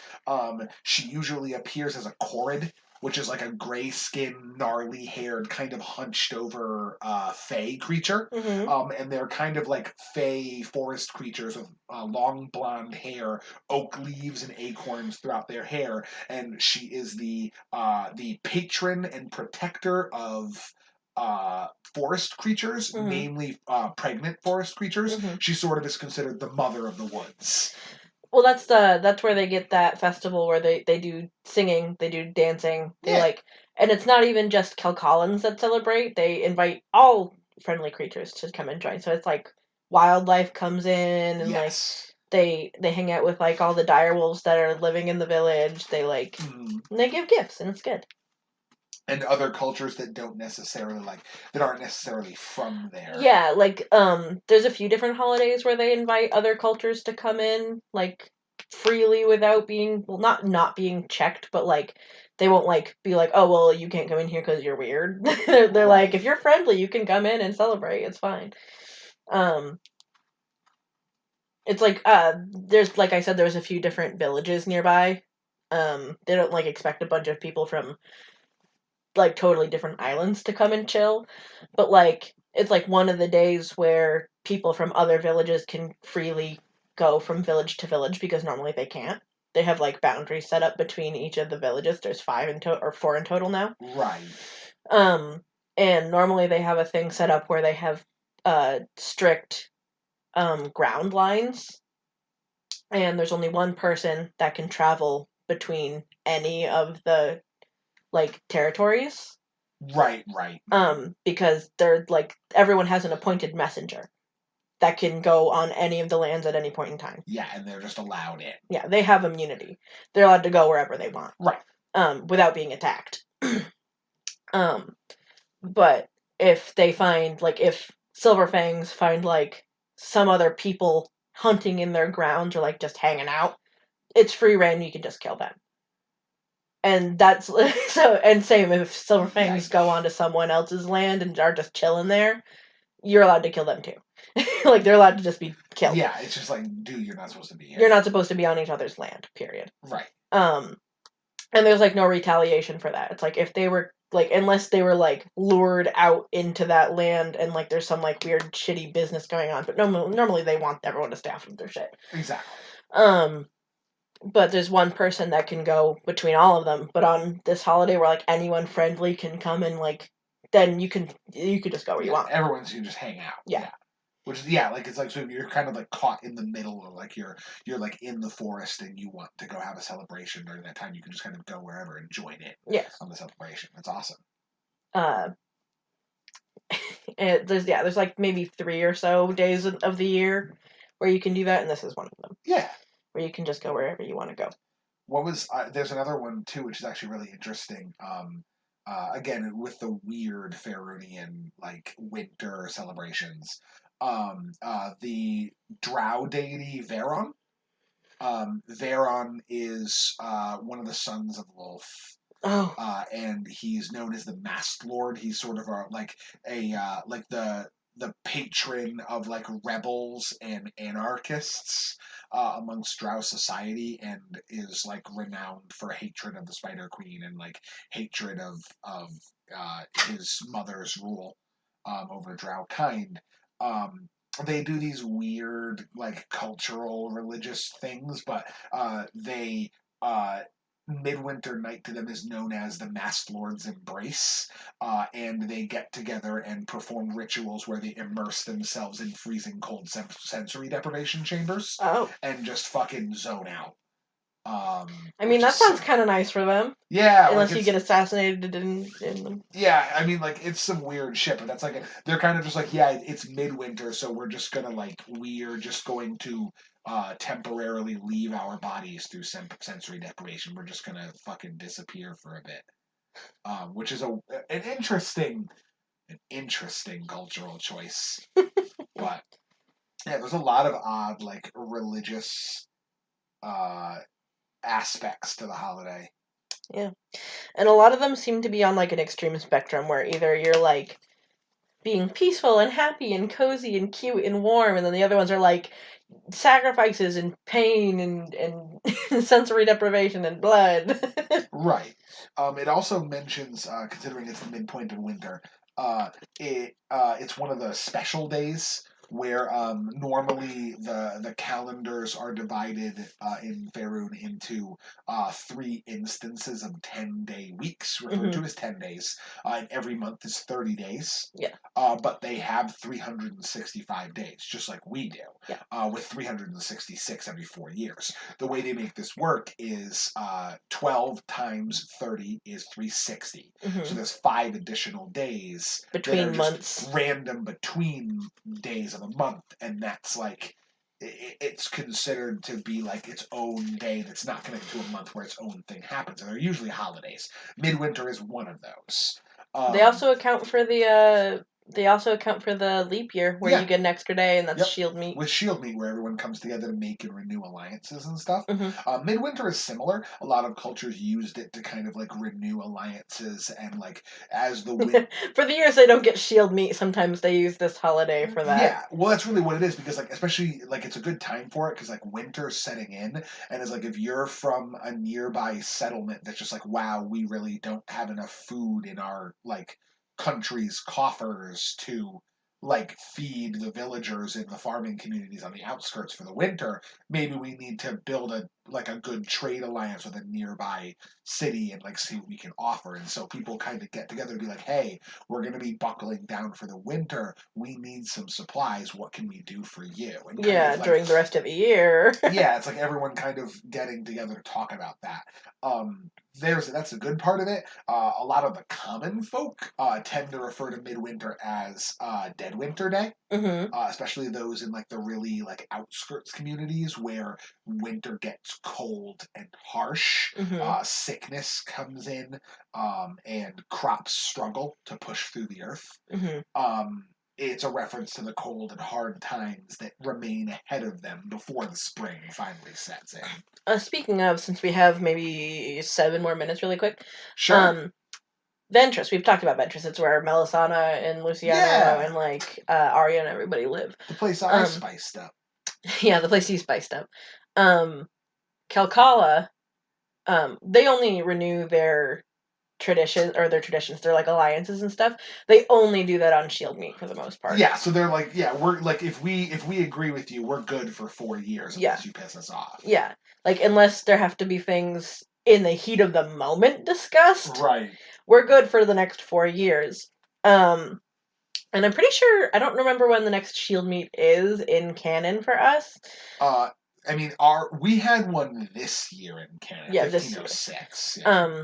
She usually appears as a Korid, which is like a gray skinned, gnarly haired, kind of hunched over fey creature. Mm-hmm. And they're kind of like fey forest creatures with long blonde hair, oak leaves and acorns throughout their hair. And she is the patron and protector of forest creatures, namely pregnant forest creatures. She sort of is considered the mother of the woods. Well, that's where they get that festival where they do singing, they do dancing, and it's not even just Calcallans that celebrate. They invite all friendly creatures to come and join. So it's like wildlife comes in and like they hang out with like all the direwolves that are living in the village. They and they give gifts and it's good. And other cultures that don't necessarily that aren't necessarily from there. Yeah, there's a few different holidays where they invite other cultures to come in, freely without being not being checked, but they won't be like, oh well, you can't come in here because you're weird. they're like, if you're friendly, you can come in and celebrate. It's fine. It's there's like I said, there's a few different villages nearby. They don't expect a bunch of people from totally different islands to come and chill, but it's one of the days where people from other villages can freely go from village to village because normally they can't. They have boundaries set up between each of the villages. There's 4 in total now. Right. And normally they have a thing set up where they have strict ground lines, and there's only one person that can travel between any of the territories. Right. Because they're everyone has an appointed messenger that can go on any of the lands at any point in time. Yeah, and they're just allowed in. Yeah, they have immunity. They're allowed to go wherever they want. Right. Without being attacked. But if they find if Silverfangs find some other people hunting in their grounds or just hanging out, it's free reign. You can just kill them. And that's so. And same if Silverfangs go onto someone else's land and are just chilling there, you're allowed to kill them too. They're allowed to just be killed. Yeah, it's just dude, you're not supposed to be here. You're not supposed to be on each other's land. Period. Right. And there's no retaliation for that. It's if they were unless they were lured out into that land and there's some weird shitty business going on. But normally they want everyone to stay off of their shit. Exactly. But there's one person that can go between all of them. But on this holiday where anyone friendly can come and then you can just go where you want. Everyone's you just hang out. Yeah. Which is it's so you're kind of caught in the middle of you're in the forest and you want to go have a celebration during that time, you can just kind of go wherever and join in. Yes. On the celebration. That's awesome. And there's maybe 3 or so days of the year where you can do that, and this is one of them. Yeah. Where you can just go wherever you want to go. There's another one too, which is actually really interesting. Again, with the weird Faerunian winter celebrations. The drow deity Veron. Veron is one of the sons of Lolth. Oh. And he's known as the Masked Lord. He's sort of like the patron of like rebels and anarchists amongst Drow society, and is like renowned for hatred of the Spider Queen and like hatred of his mother's rule over Drow kind. Um, they do these weird like cultural religious things, but they Midwinter Night to them is known as the Masked Lord's Embrace, and they get together and perform rituals where they immerse themselves in freezing cold sensory deprivation chambers Oh. and just fucking zone out. I mean, Which that is sounds sick. kind of nice for them. Yeah, like Unless you it's get assassinated in them. yeah. I mean, like it's some weird shit, but that's like they're kind of just like yeah, it's midwinter, so we're just gonna like we're just going to temporarily leave our bodies through sensory deprivation. We're just gonna fucking disappear for a bit. Which is an interesting cultural choice. But yeah, there's a lot of odd like religious uh, aspects to the holiday. Yeah. And a lot of them seem to be on like an extreme spectrum where either you're like being peaceful and happy and cozy and cute and warm, and then the other ones are like sacrifices and pain and sensory deprivation and blood. Right. It also mentions, considering it's the midpoint of winter, it's one of the special days where normally the calendars are divided in Faerun into 3 instances of 10-day weeks, referred to as 10 days, and every month is 30 days. Yeah. But they have 365 days, just like we do, Yeah. with 366 every 4 years. The way they make this work is 12 times 30 is 360. So there's 5 additional days between that are months. just random between days of the month, and that's like it's considered to be like its own day that's not connected to a month where its own thing happens. And they're usually holidays. Midwinter is one of those. They also account for the leap year where Yeah. you get an extra day, and that's Yep. shield meet. With Shield Meet, where everyone comes together to make and renew alliances and stuff. Mm-hmm. Midwinter is similar. A lot of cultures used it to kind of like renew alliances and like as the wind. For the years they don't get shield meet, sometimes they use this holiday for that. Yeah, well, that's really what it is because like especially like it's a good time for it because like winter's setting in and it's like if you're from a nearby settlement that's just like wow we really don't have enough food in our like country's coffers to like feed the villagers in the farming communities on the outskirts for the winter, maybe we need to build a good trade alliance with a nearby city and like see what we can offer. And so people kind of get together and be like, hey, we're going to be buckling down for the winter. We need some supplies. What can we do for you? And yeah, like, during the rest of the year. yeah, it's like everyone kind of getting together to talk about that. That's a good part of it. A lot of the common folk tend to refer to midwinter as Dead Winter Day, especially those in like the really like outskirts communities where winter gets cold and harsh. Sickness comes in, and crops struggle to push through the earth. It's a reference to the cold and hard times that remain ahead of them before the spring finally sets in. Speaking of, since we have maybe 7 more minutes really quick. Sure. Ventress, we've talked about Ventress. It's where Melisana and Luciano and like Arya and everybody live. The place I spiced up. Yeah, the place you spiced up. Calcala, they only renew their traditions, they're like alliances and stuff. They only do that on shield meet for the most part. Yeah, so they're like, yeah, we're like if we agree with you, we're good for 4 years unless you piss us off. Yeah. Like unless there have to be things in the heat of the moment discussed. Right. We're good for the next 4 years. And I'm pretty sure I don't remember when the next shield meet is in canon for us. I mean, we had one this year in Canada, yeah, 1506. Yeah.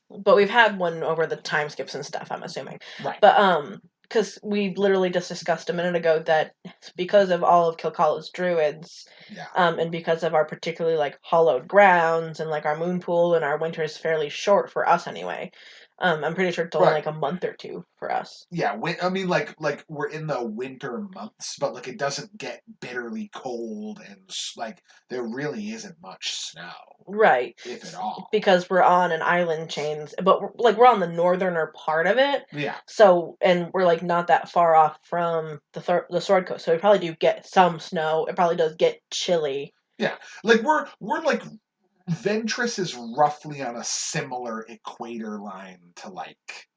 But we've had one over the time skips and stuff, I'm assuming. Right. But because we literally just discussed a minute ago that because of all of Kilcala's druids, and because of our particularly like hollowed grounds and like our moon pool and our winter is fairly short for us anyway, I'm pretty sure it's only Right. like a month or two for us. Yeah, I mean, like we're in the winter months, but like it doesn't get bitterly cold, and like there really isn't much snow, Right. if at all. Because we're on an island chain, but we're on the northerner part of it. Yeah. So, and we're like not that far off from the Sword Coast, so we probably do get some snow. It probably does get chilly. Yeah, like we're like Ventress is roughly on a similar equator line to like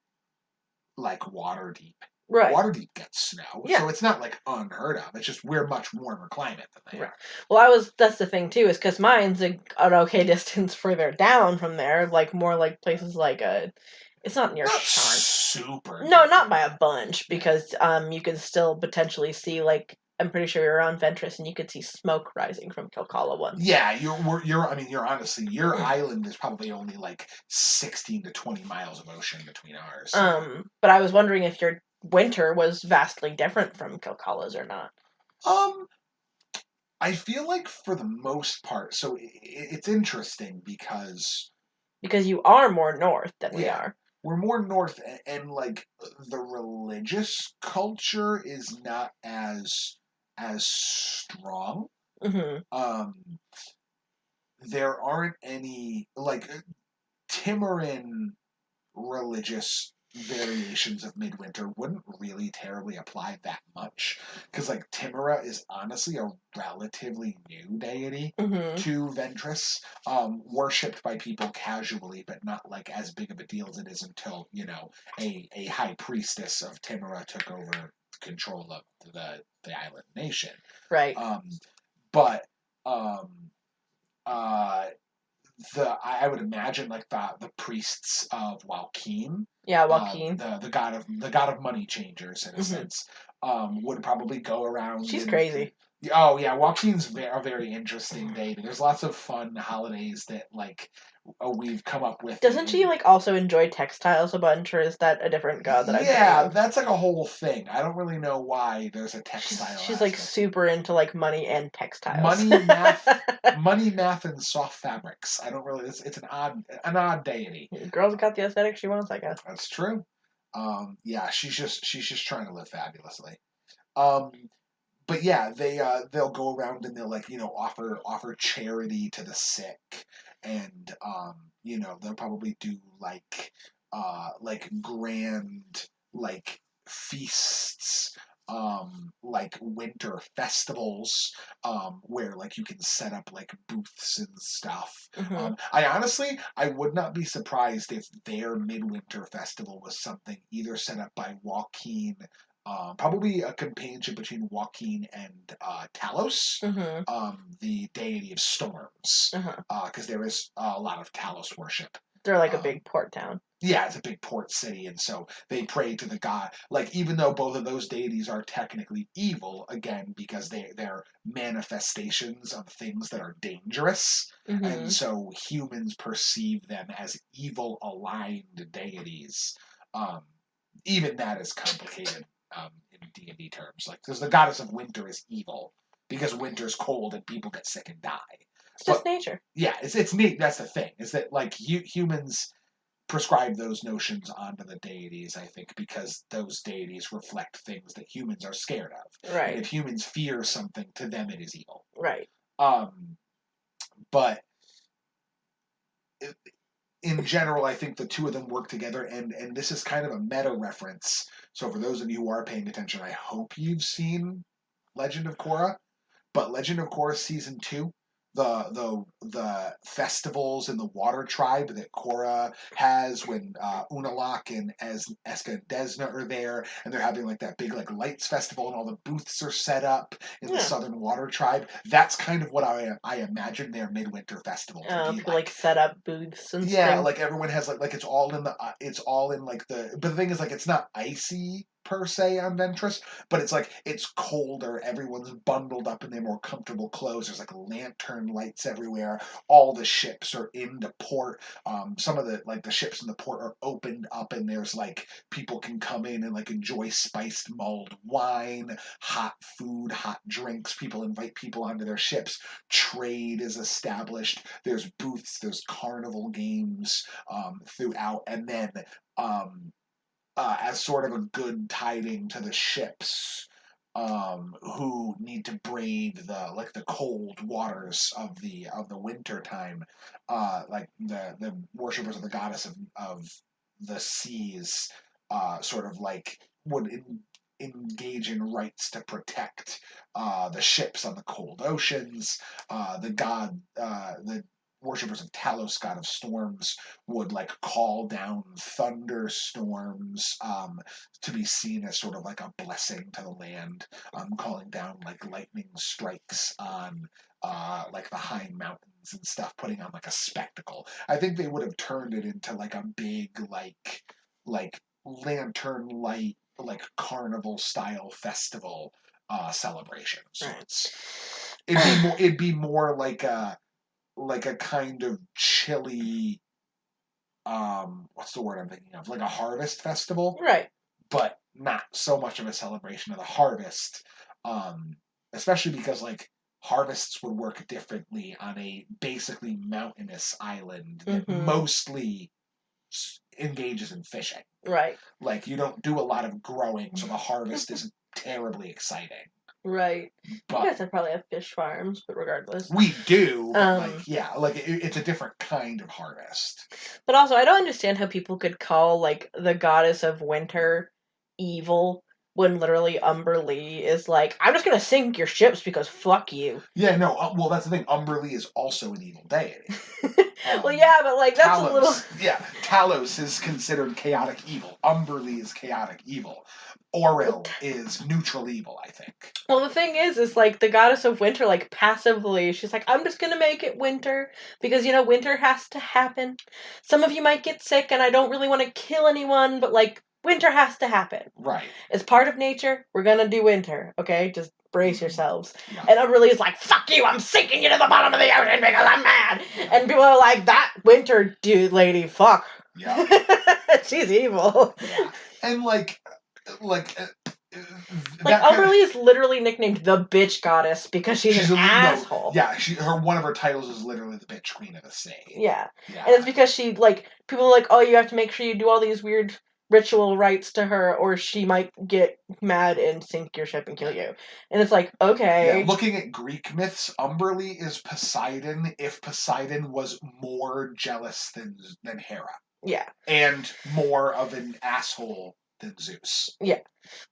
Waterdeep. Right. Waterdeep gets snow, Yeah. so it's not like unheard of. It's just we're much warmer climate than they are. Well, that's the thing too, is because mine's an okay distance further down from there, like more like places like it's not near Not Sharn. super. No, not by a bunch, because you can still potentially see, like, I'm pretty sure you're on Ventress and you could see smoke rising from Kilcala once. Yeah, you're honestly, your island is probably only like 16 to 20 miles of ocean between ours. But I was wondering if your winter was vastly different from Kilcala's or not. I feel like for the most part, so it's interesting because you are more north than we are. We're more north, and like the religious culture is not as strong. Mm-hmm. There aren't any like Timurin religious variations of Midwinter wouldn't really terribly apply that much because like Timura is honestly a relatively new deity to Ventress, worshipped by people casually, but not like as big of a deal as it is until a high priestess of Timura took over control of the island nation. Right. But uh I would imagine like the priests of Joaquin. Yeah, Joaquin. The god of money changers in a sense. Would probably go around. She's crazy. Oh yeah, Joaquin's a very interesting deity. There's lots of fun holidays that like we've come up with. Doesn't she like also enjoy textiles a bunch, or is that a different god that I'm thinking of? That's like a whole thing. I don't really know why there's a textile. She's like super into like money and textiles. Money, math, and soft fabrics. I don't really. It's an odd deity. Girl's got the aesthetic she wants, I guess. That's true. Yeah, she's just trying to live fabulously. But yeah, they'll go around and they'll like offer charity to the sick, and they'll probably do like grand like feasts, like winter festivals, where like you can set up like booths and stuff. I would not be surprised if their midwinter festival was something either set up by Joaquin. Probably a companionship between Joaquin and Talos, the deity of storms, because there is a lot of Talos worship. They're like a big port town. Yeah, it's a big port city, and so they pray to the god. Like, even though both of those deities are technically evil, again, because they're manifestations of things that are dangerous, and so humans perceive them as evil-aligned deities. Even that is complicated in D&D terms. Like, because the goddess of winter is evil, because winter's cold and people get sick and die. It's just nature. Yeah, it's neat. That's the thing, is that, like, humans prescribe those notions onto the deities, I think, because those deities reflect things that humans are scared of. Right. And if humans fear something, to them it is evil. Right. But in general, I think the two of them work together, and this is kind of a meta reference. So for those of you who are paying attention, I hope you've seen Legend of Korra. But Legend of Korra Season 2, the festivals in the Water Tribe that Korra has when Unalak and Eska and Desna are there, and they're having like that big like lights festival, and all the booths are set up in the Southern Water Tribe. That's kind of what I imagine their midwinter festival to be like set up booths and things. Like everyone has like it's all in like the. But the thing is, like, it's not icy per se on Ventress, but it's like it's colder. Everyone's bundled up in their more comfortable clothes. There's like lantern lights everywhere. All the ships are into port. Some of the ships in the port are opened up, and there's like people can come in and like enjoy spiced mulled wine, hot food, hot drinks. People invite people onto their ships. Trade is established. There's booths. There's carnival games throughout, and then as sort of a good tiding to the ships who need to brave the cold waters of the winter time, like the worshippers of the goddess of the seas, sort of like would engage in rites to protect the ships on the cold oceans. The worshippers of Talos, god of storms, would like call down thunderstorms to be seen as sort of like a blessing to the land, calling down like lightning strikes on like the high mountains and stuff, putting on like a spectacle. I think they would have turned it into like a big like lantern light like carnival style festival celebration. So Right. it'd be more like a kind of chilly what's the word I'm thinking of? Like a harvest festival, Right. but not so much of a celebration of the harvest. Especially because like harvests would work differently on a basically mountainous island that mostly engages in fishing. Right. Like you don't do a lot of growing, so the harvest isn't terribly exciting. Right. But you guys would probably have fish farms, but regardless. We do, but it's a different kind of harvest. But also, I don't understand how people could call, like, the goddess of winter evil when literally Umberlee is like, I'm just gonna sink your ships because fuck you. Yeah, no, well, that's the thing. Umberlee is also an evil deity. Well, yeah, but, like, that's Talos, a little... Yeah, Talos is considered chaotic evil. Umberlee is chaotic evil. Auril is neutral evil, I think. Well, the thing is like, the goddess of winter, like, passively, she's like, I'm just gonna make it winter, because, winter has to happen. Some of you might get sick, and I don't really want to kill anyone, but, like, winter has to happen. Right. It's part of nature. We're gonna do winter, okay? Just brace yourselves. Yeah. And Umberlee is like, fuck you, I'm sinking you to the bottom of the ocean because I'm mad. Yeah. And people are like, that winter dude lady, fuck. Yeah. She's evil. Yeah. And like Umberlee is literally nicknamed the bitch goddess because she's an asshole. Yeah, one of her titles is literally the bitch queen of the sea. Yeah. And it's because she, like, people are like, oh, you have to make sure you do all these weird ritual rites to her, or she might get mad and sink your ship and kill you. And it's like, okay. Yeah, looking at Greek myths, Umberlee is Poseidon if Poseidon was more jealous than Hera. Yeah. And more of an asshole than Zeus. Yeah.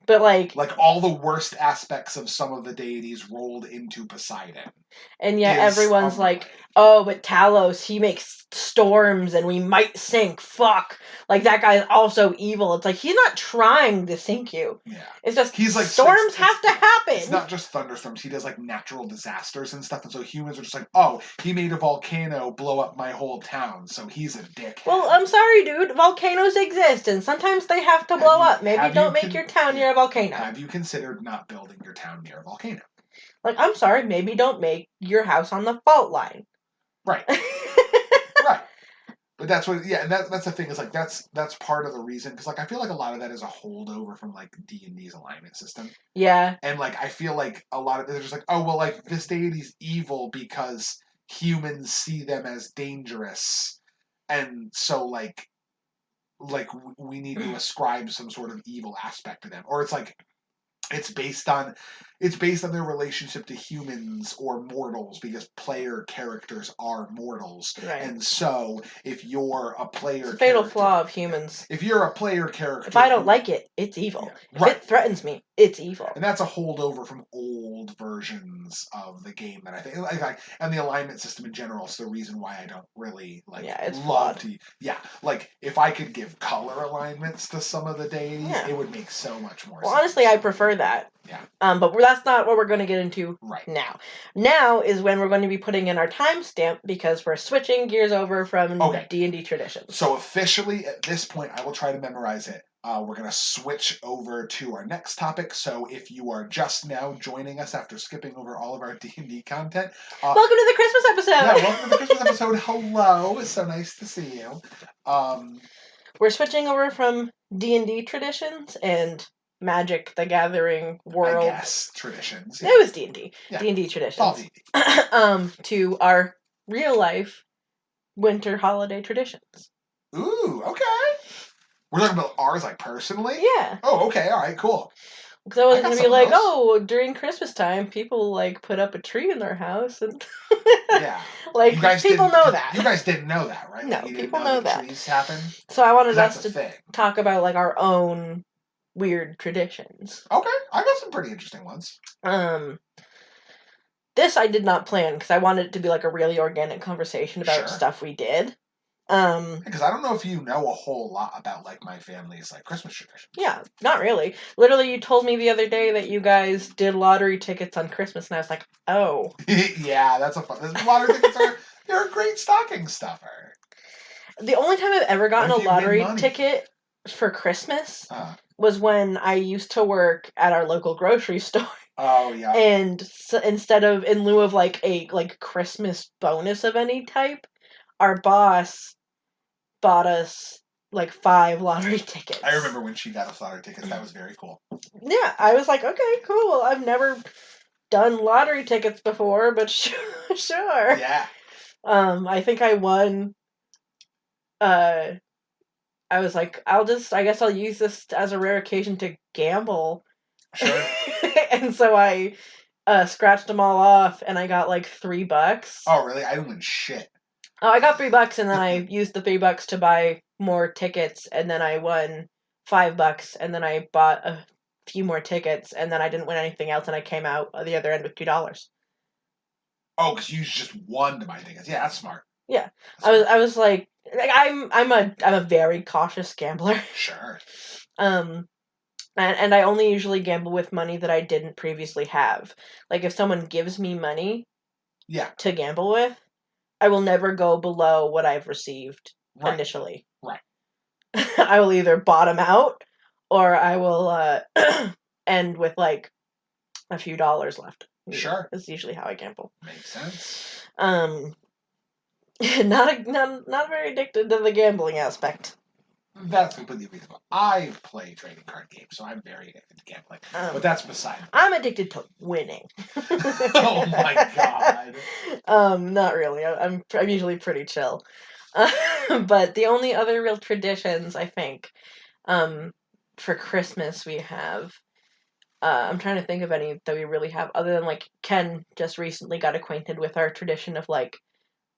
But like all the worst aspects of some of the deities rolled into Poseidon. And yet everyone's like, oh, but Talos, he makes storms and we might sink. Fuck. Like, that guy's also evil. It's like, he's not trying to sink you. Yeah. It's just, storms have to happen. It's not just thunderstorms. He does, like, natural disasters and stuff. And so humans are just like, oh, he made a volcano blow up my whole town. So he's a dick. Well, I'm sorry, dude. Volcanoes exist. And sometimes they have to blow up. Maybe don't make your town near a volcano. Have you considered not building your town near a volcano? Like, I'm sorry, maybe don't make your house on the fault line. Right. Right. But that's what, yeah, and that's the thing, is like, that's part of the reason, because, like, I feel like a lot of that is a holdover from, like, D&D's alignment system. Yeah. And, like, I feel like a lot of it is just like, oh, well, like, this deity's evil because humans see them as dangerous, and so, like we need to ascribe some sort of evil aspect to them. Or it's like, it's based on their relationship to humans or mortals, because player characters are mortals. Right. And so if you're a player, it's a fatal flaw of humans. If you're a player character, if I don't like it, it's evil. Yeah, if it threatens me, it's evil. And that's a holdover from old versions of the game that I think, and the alignment system in general is the reason why I don't really it's love to. Yeah, like, if I could give color alignments to some of the deities, it would make so much more sense. Well, honestly, I prefer that. Yeah. But that's not what we're going to get into now. Now is when we're going to be putting in our timestamp, because we're switching gears over from D&D traditions. So officially, at this point, I will try to memorize it. We're going to switch over to our next topic. So if you are just now joining us after skipping over all of our D&D content, welcome to the Christmas episode. Yeah, welcome to the Christmas episode. Hello, it's so nice to see you. We're switching over from D&D traditions and Magic the Gathering world. I guess traditions. Yeah. It was D&D. Yeah. D&D traditions. All D&D. To our real life winter holiday traditions. Ooh, okay. We're talking about ours, like, personally? Yeah. Oh, okay, all right, cool. Because I wasn't going to be like, oh, during Christmas time, people, like, put up a tree in their house. And yeah. Like, people know that. You guys didn't know that, right? No, like, you people didn't know that. Trees happen? So I wanted us to talk about, like, our own weird traditions. Okay, I got some pretty interesting ones. This I did not plan, because I wanted it to be, like, a really organic conversation about stuff we did. Because I don't know if you know a whole lot about, like, my family's, like, Christmas traditions. Yeah, not really. Literally, you told me the other day that you guys did lottery tickets on Christmas, and I was like, oh. Yeah, that's a fun. Lottery tickets they're a great stocking stuffer. The only time I've ever gotten a lottery ticket for Christmas was when I used to work at our local grocery store. Oh, yeah. And so instead of, in lieu of, like, a, like, Christmas bonus of any type, our boss bought us, like, 5 lottery tickets. I remember when she got us lottery tickets. That was very cool. Yeah, I was like, okay, cool. I've never done lottery tickets before, but sure. Yeah. I think I won. I was like, I guess I'll use this as a rare occasion to gamble. Sure. And so I scratched them all off, and I got like $3. Oh, really? I didn't win shit. Oh, I got $3, and then I used the $3 to buy more tickets, and then I won $5, and then I bought a few more tickets, and then I didn't win anything else, and I came out the other end with $2. Oh, because you just won to buy tickets. Yeah, that's smart. Yeah, I was like I'm a very cautious gambler. Sure. And I only usually gamble with money that I didn't previously have. Like, if someone gives me money to gamble with, I will never go below what I've received initially. Right. I will either bottom out, or I will end with, like, a few dollars left. Sure. That's usually how I gamble. Makes sense. Not very addicted to the gambling aspect. That's completely reasonable. I play trading card games, so I'm very addicted to gambling. But that's beside me. I'm addicted to winning. Oh my god. Not really. I'm usually pretty chill. But the only other real traditions, I think, for Christmas we have. I'm trying to think of any that we really have, other than, like, Ken just recently got acquainted with our tradition of, like,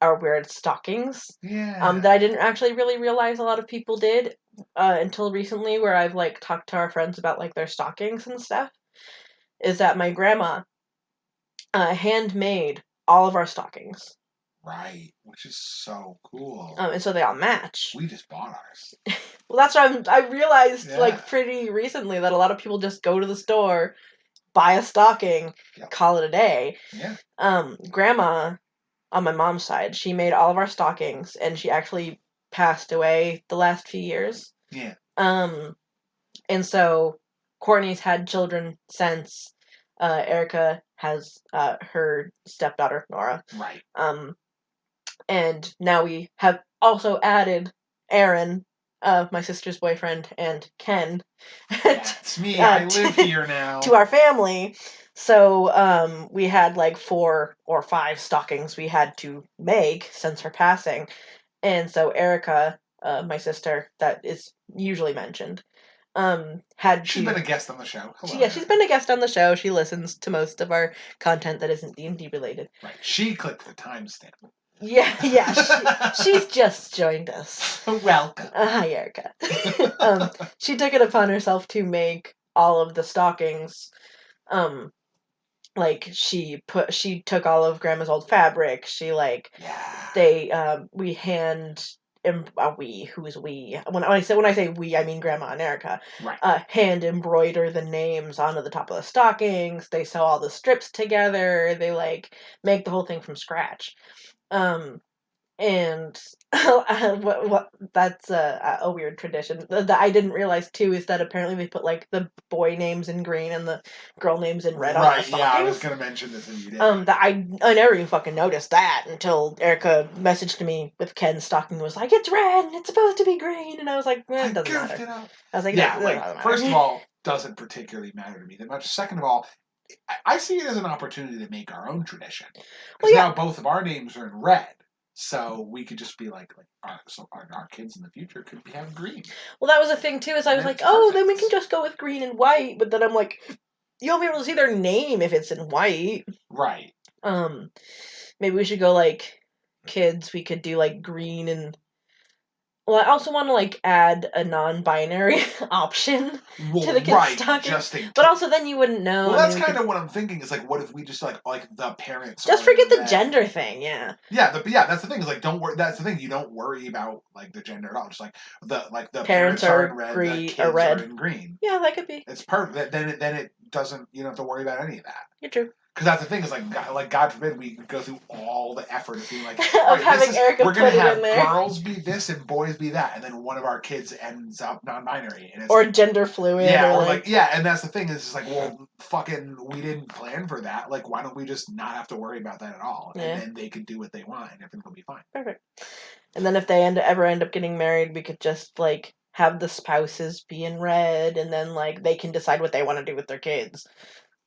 our weird stockings. Yeah. That I didn't actually really realize a lot of people did until recently, where I've, like, talked to our friends about, like, their stockings and stuff, is that my grandma handmade all of our stockings. Right, which is so cool. And so they all match. We just bought ours. Well, that's what I realized, like, pretty recently, that a lot of people just go to the store, buy a stocking, call it a day. Yeah. Grandma, on my mom's side, she made all of our stockings, and she actually passed away the last few years. Yeah. And so Courtney's had children since. Erica has her stepdaughter, Nora. Right. And now we have also added Aaron, my sister's boyfriend, and Ken. That's me. I live here now. To our family. So we had like 4 or 5 stockings we had to make since her passing. And so Erica, my sister, that is usually mentioned, She's been a guest on the show. Hello, she's been a guest on the show. She listens to most of our content that isn't D&D related. Right. She clicked the timestamp. Yeah. She's just joined us. Welcome. Hi, Erica. She took it upon herself to make all of the stockings. Like, she took all of Grandma's old fabric. She, like, we hand. Who's we? When I say we, I mean Grandma and Erica. Right. Hand embroider the names onto the top of the stockings. They sew all the strips together. They, like, make the whole thing from scratch. And that's a weird tradition that I didn't realize too is that apparently they put like the boy names in green and the girl names in red on the Right, yeah, I was stockings. gonna mention this and you did. That I never even fucking noticed that until Erica messaged me with Ken's stocking and was like, it's red and it's supposed to be green, and I was like, it doesn't matter. I was like, yeah, it like doesn't matter. first of all, doesn't particularly matter to me that much. Second of all, I see it as an opportunity to make our own tradition because now both of our names are in red, so we could just be like our kids in the future could have green. Well, that was the thing too. Is I was like, oh, then we can just go with green and white. But then I'm like, you won't be able to see their name if it's in white. Right. Maybe we should go like kids. We could do like green and. Well, I also want to like add a non-binary option to the kids' stocking, but also then you wouldn't know. Well, that's kind of what I'm thinking. Is like, what if we just like the parents just forget the gender thing? Yeah. Yeah, that's the thing. Is like, don't worry. That's the thing. You don't worry about like the gender at all. Just like the parents are in red, the kids are in green. Yeah, that could be. It's perfect. Then it doesn't. You don't have to worry about any of that. You're true. Because that's the thing is like God forbid we go through all the effort of being like we're gonna have girls be this and boys be that, and then one of our kids ends up non-binary and it's or gender fluid. Yeah, or like yeah, and that's the thing is it's like well fucking we didn't plan for that. Like why don't we just not have to worry about that at all, and then they can do what they want and everything will be fine. Perfect. And then if they ever end up getting married, we could just like have the spouses be in red, and then like they can decide what they want to do with their kids.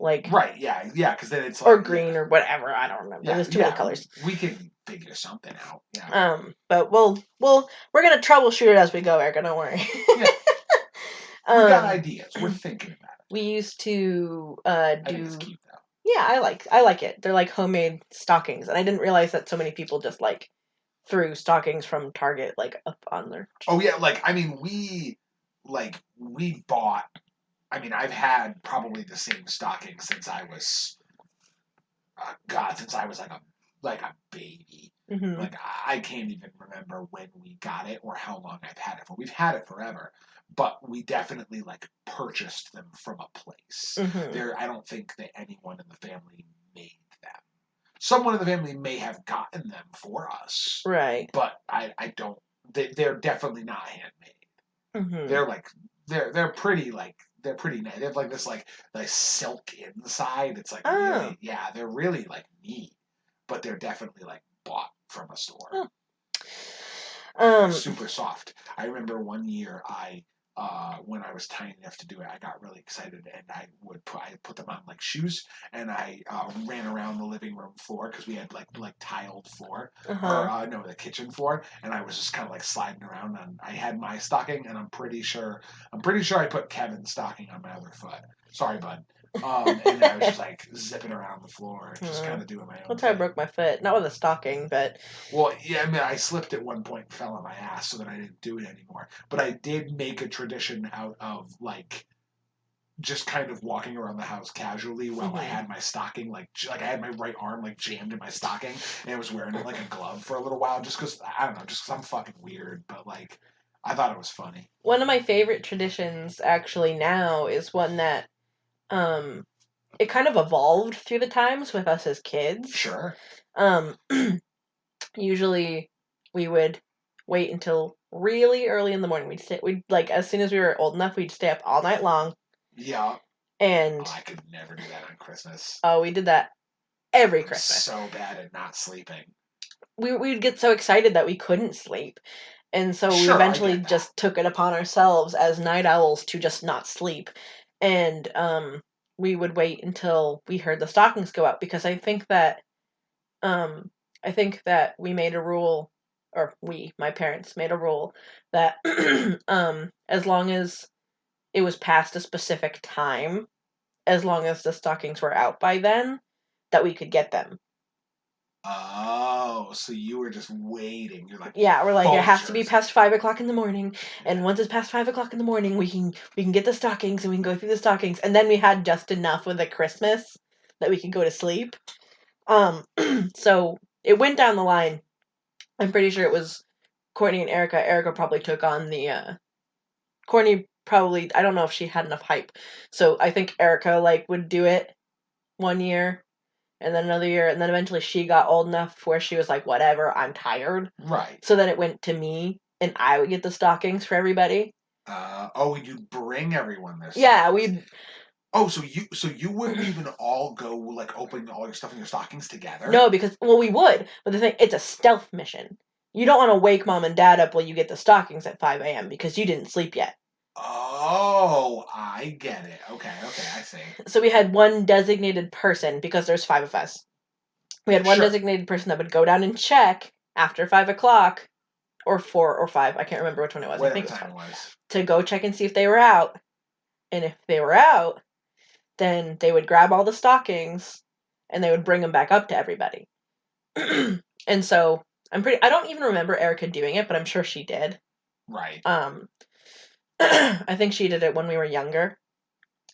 Like right, yeah, because then it's like, or green or whatever. I don't remember. There's too many colors. We can figure something out. Yeah. But we're gonna troubleshoot it as we go, Erica. Don't worry. Yeah. We got ideas. We're thinking about it. We used to do. I think it's cute though. Yeah, I like it. They're like homemade stockings, and I didn't realize that so many people just like threw stockings from Target like up on their. Oh yeah, like I mean we bought. I mean, I've had probably the same stocking since I was, since I was like a baby. Mm-hmm. Like I can't even remember when we got it or how long I've had it for. We've had it forever, but we definitely like purchased them from a place. Mm-hmm. I don't think that anyone in the family made them. Someone in the family may have gotten them for us, right? But I don't. They're definitely not handmade. Mm-hmm. They're like they're pretty like. They're pretty nice. They have like this like silk inside. It's like really, yeah, they're really like neat, but they're definitely like bought from a store. They're super soft. I remember one year when I was tiny enough to do it, I got really excited and I put them on like shoes and I ran around the living room floor because we had like tiled floor or the kitchen floor, and I was just kind of like sliding around and I had my stocking and I'm pretty sure I put Kevin's stocking on my other foot. Sorry, bud. And I was just like zipping around the floor and just kind of doing my own That's how I broke my foot. Not with a stocking, but... Well, yeah, I mean, I slipped at one point and fell on my ass, so that I didn't do it anymore. But I did make a tradition out of, like, just kind of walking around the house casually while I had my stocking, like I had my right arm, like, jammed in my stocking, and I was wearing it like a glove for a little while, just because, I don't know, just because I'm fucking weird, but, like, I thought it was funny. One of my favorite traditions, actually, now, is one that, it kind of evolved through the times with us as kids. Sure. Usually we would wait until really early in the morning. We'd like as soon as we were old enough, we'd stay up all night long. Yeah. And I could never do that on Christmas. Oh, we did that every Christmas. So bad at not sleeping. We'd get so excited that we couldn't sleep. And so we eventually just took it upon ourselves as night owls to just not sleep. And we would wait until we heard the stockings go up, because I think that we made a rule, or my parents made a rule that as long as it was past a specific time, as long as the stockings were out by then, that we could get them. Oh, so you were just waiting. You're like, yeah, we're like, vultures. It has to be past 5 o'clock in the morning, and once it's past 5 o'clock in the morning, we can get the stockings and we can go through the stockings, and then we had just enough with the Christmas that we could go to sleep. So it went down the line. I'm pretty sure it was Courtney and Erica. Erica probably took on the Courtney probably, I don't know if she had enough hype, so I think Erica like would do it one year. and then another year, and then eventually she got old enough where she was like, whatever, I'm tired. Right. So then it went to me, and I would get the stockings for everybody. You'd bring everyone this. Yeah, we. Oh, so you wouldn't even all go like open all your stuff in your stockings together? No, because we would, but the thing, it's a stealth mission. You don't want to wake mom and dad up while you get the stockings at 5 a.m. because you didn't sleep yet. Oh, I get it. Okay, I see. So we had one designated person because there's 5 of us. We had one Sure. designated person that would go down and check after 5 o'clock, or 4 or 5. I can't remember which one it was. Whatever I think time it it was. to go check and see if they were out. And if they were out, then they would grab all the stockings and they would bring them back up to everybody. And so I don't even remember Erica doing it, but I'm sure she did. Right. I think she did it when we were younger.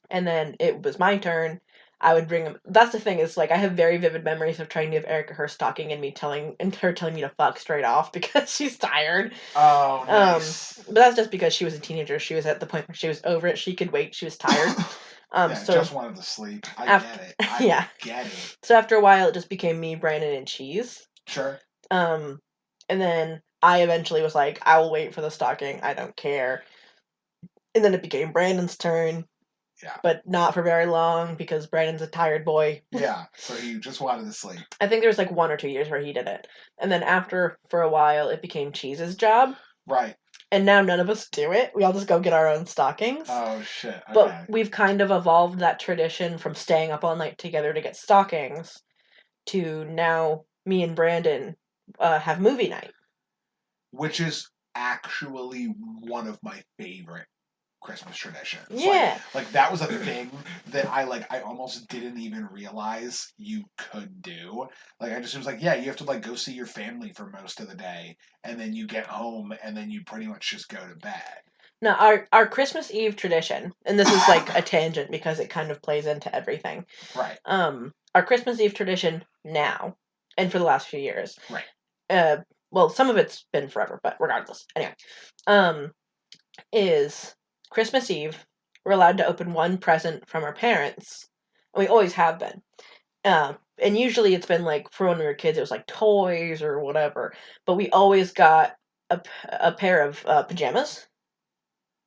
And then it was my turn. I would bring them. That's the thing, is like I have very vivid memories of trying to give Erica her stocking and her telling me to fuck straight off because she's tired. Oh, nice. But that's just because she was a teenager. She was at the point where she was over it. She could wait. She was tired. So just wanted to sleep. Get it. I get it. So after a while, it just became me, Brandon, and Cheese. Sure. And then I eventually was like, I will wait for the stocking. I don't care. And then it became Brandon's turn. Yeah. But not for very long because Brandon's a tired boy. Yeah, so he just wanted to sleep. I think there was like 1 or 2 years where he did it. And then after, for a while, it became Cheese's job. Right. And now none of us do it. We all just go get our own stockings. Oh, shit. Okay. But we've kind of evolved that tradition from staying up all night together to get stockings to now me and Brandon have movie night. Which is actually one of my favorite Christmas traditions. Yeah. Like that was a thing that I almost didn't even realize you could do. Like I just was like, yeah, you have to like go see your family for most of the day and then you get home and then you pretty much just go to bed. Now our Christmas Eve tradition, and this is like a tangent because it kind of plays into everything. Right. Our Christmas Eve tradition now, and for the last few years. Right. Well, some of it's been forever, but regardless. Anyway. Is Christmas Eve, we're allowed to open one present from our parents. And we always have been. And usually it's been like, for when we were kids, it was like toys or whatever. But we always got a pair of pajamas.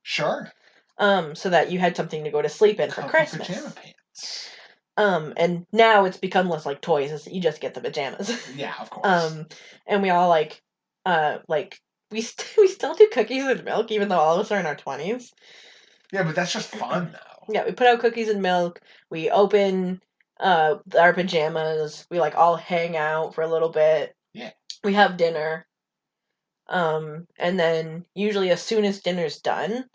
Sure. So that you had something to go to sleep in for Christmas. Pajama pants. And now it's become less like toys. You just get the pajamas. Yeah, of course. And we all we still do cookies and milk, even though all of us are in our 20s. Yeah, but that's just fun, though. Yeah, we put out cookies and milk. We open our pajamas. We like all hang out for a little bit. Yeah. We have dinner. And then usually as soon as dinner's done,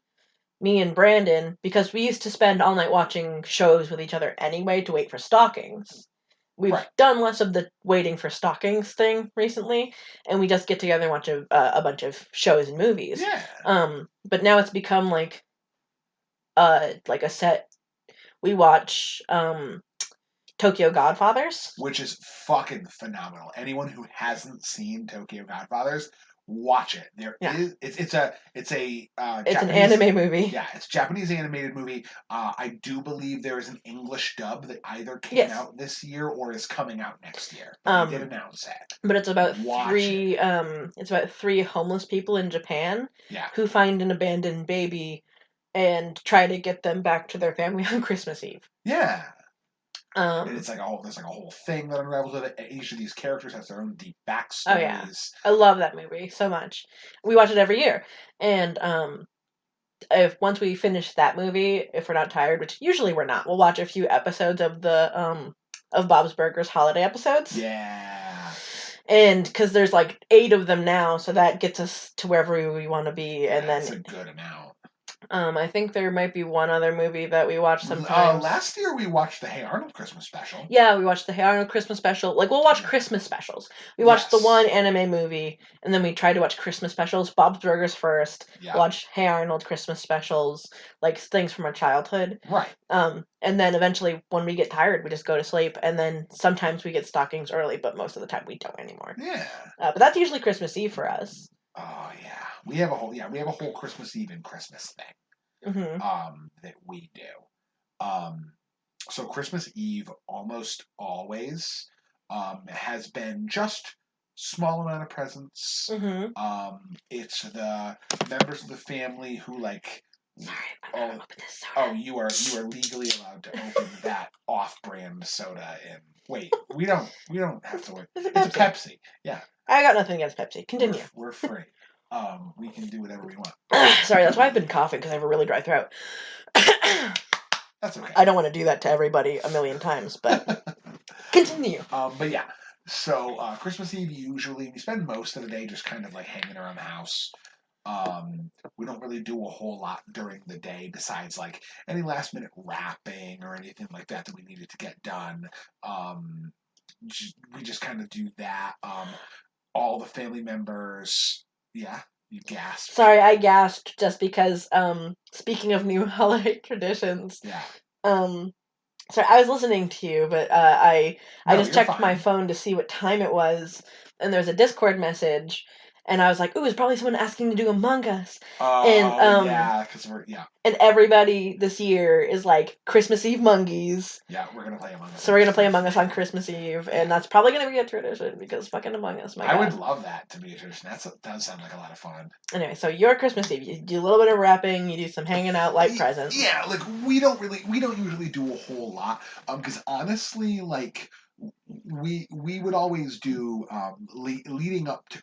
me and Brandon, because we used to spend all night watching shows with each other anyway to wait for stockings. We've done less of the waiting for stockings thing recently, and we just get together and watch a bunch of shows and movies. Yeah. But now it's become like a set. We watch Tokyo Godfathers, which is fucking phenomenal. Anyone who hasn't seen Tokyo Godfathers, watch it. It's an anime movie. Yeah, it's a Japanese animated movie. I do believe there is an English dub that either came out this year or is coming out next year. They did announce it. But it's about three homeless people in Japan who find an abandoned baby and try to get them back to their family on Christmas Eve. Yeah. And it's like there's like a whole thing that unravels with it. Each of these characters has their own deep backstories. Oh yeah, I love that movie so much. We watch it every year, and if once we finish that movie, if we're not tired, which usually we're not, we'll watch a few episodes of the of Bob's Burgers holiday episodes. Yeah. And because there's like 8 of them now, so that gets us to wherever we want to be, and then that's a good amount. I think there might be one other movie that we watch sometimes. Last year we watched the Hey Arnold Christmas special. Yeah, we watched the Hey Arnold Christmas special. Like, we'll watch Christmas specials. We watched the one anime movie, and then we try to watch Christmas specials. Bob's Burgers first. Yeah. Watch Hey Arnold Christmas specials, like things from our childhood. Right. And then eventually, when we get tired, we just go to sleep. And then sometimes we get stockings early, but most of the time we don't anymore. Yeah. But that's usually Christmas Eve for us. Oh yeah, we have a whole Christmas Eve and Christmas thing. Mm-hmm. That we do. So Christmas Eve almost always has been just small amount of presents. Mm-hmm. It's the members of the family who like. Sorry, I'm Oh, gonna open this soda. oh, you are legally allowed to open that off-brand soda. And wait, we don't have to wait. It's a It's a Pepsi. Pepsi. Yeah, I got nothing against Pepsi. Continue. we're free. We can do whatever we want. Sorry, that's why I've been coughing, because I have a really dry throat. That's okay. I don't want to do that to everybody a million times, but continue. But yeah, so Christmas Eve usually we spend most of the day just kind of like hanging around the house. We don't really do a whole lot during the day besides like any last minute wrapping or anything like that that we needed to get done. We just kind of do that. All the family members, yeah, you gasp. Sorry, I gasped just because, speaking of new holiday traditions, Yeah. sorry, I was listening to you, but I No, just you're checked my fine. phone to see what time it was, and there's a Discord message, and I was like, "Ooh, it's probably someone asking to do Among Us," and Oh yeah, because and everybody this year is like Christmas Eve mongies. yeah, we're gonna play Among Us. So we're gonna play for Among Us on sure. Christmas Eve, Yeah. and that's probably gonna be a tradition because fucking Among Us, my I god. would love that to be a tradition. That does sound like a lot of fun. Anyway, so your Christmas Eve, you do a little bit of wrapping, you do some hanging out, light presents. Yeah, like we don't usually do a whole lot. Because honestly, like we would always do leading up to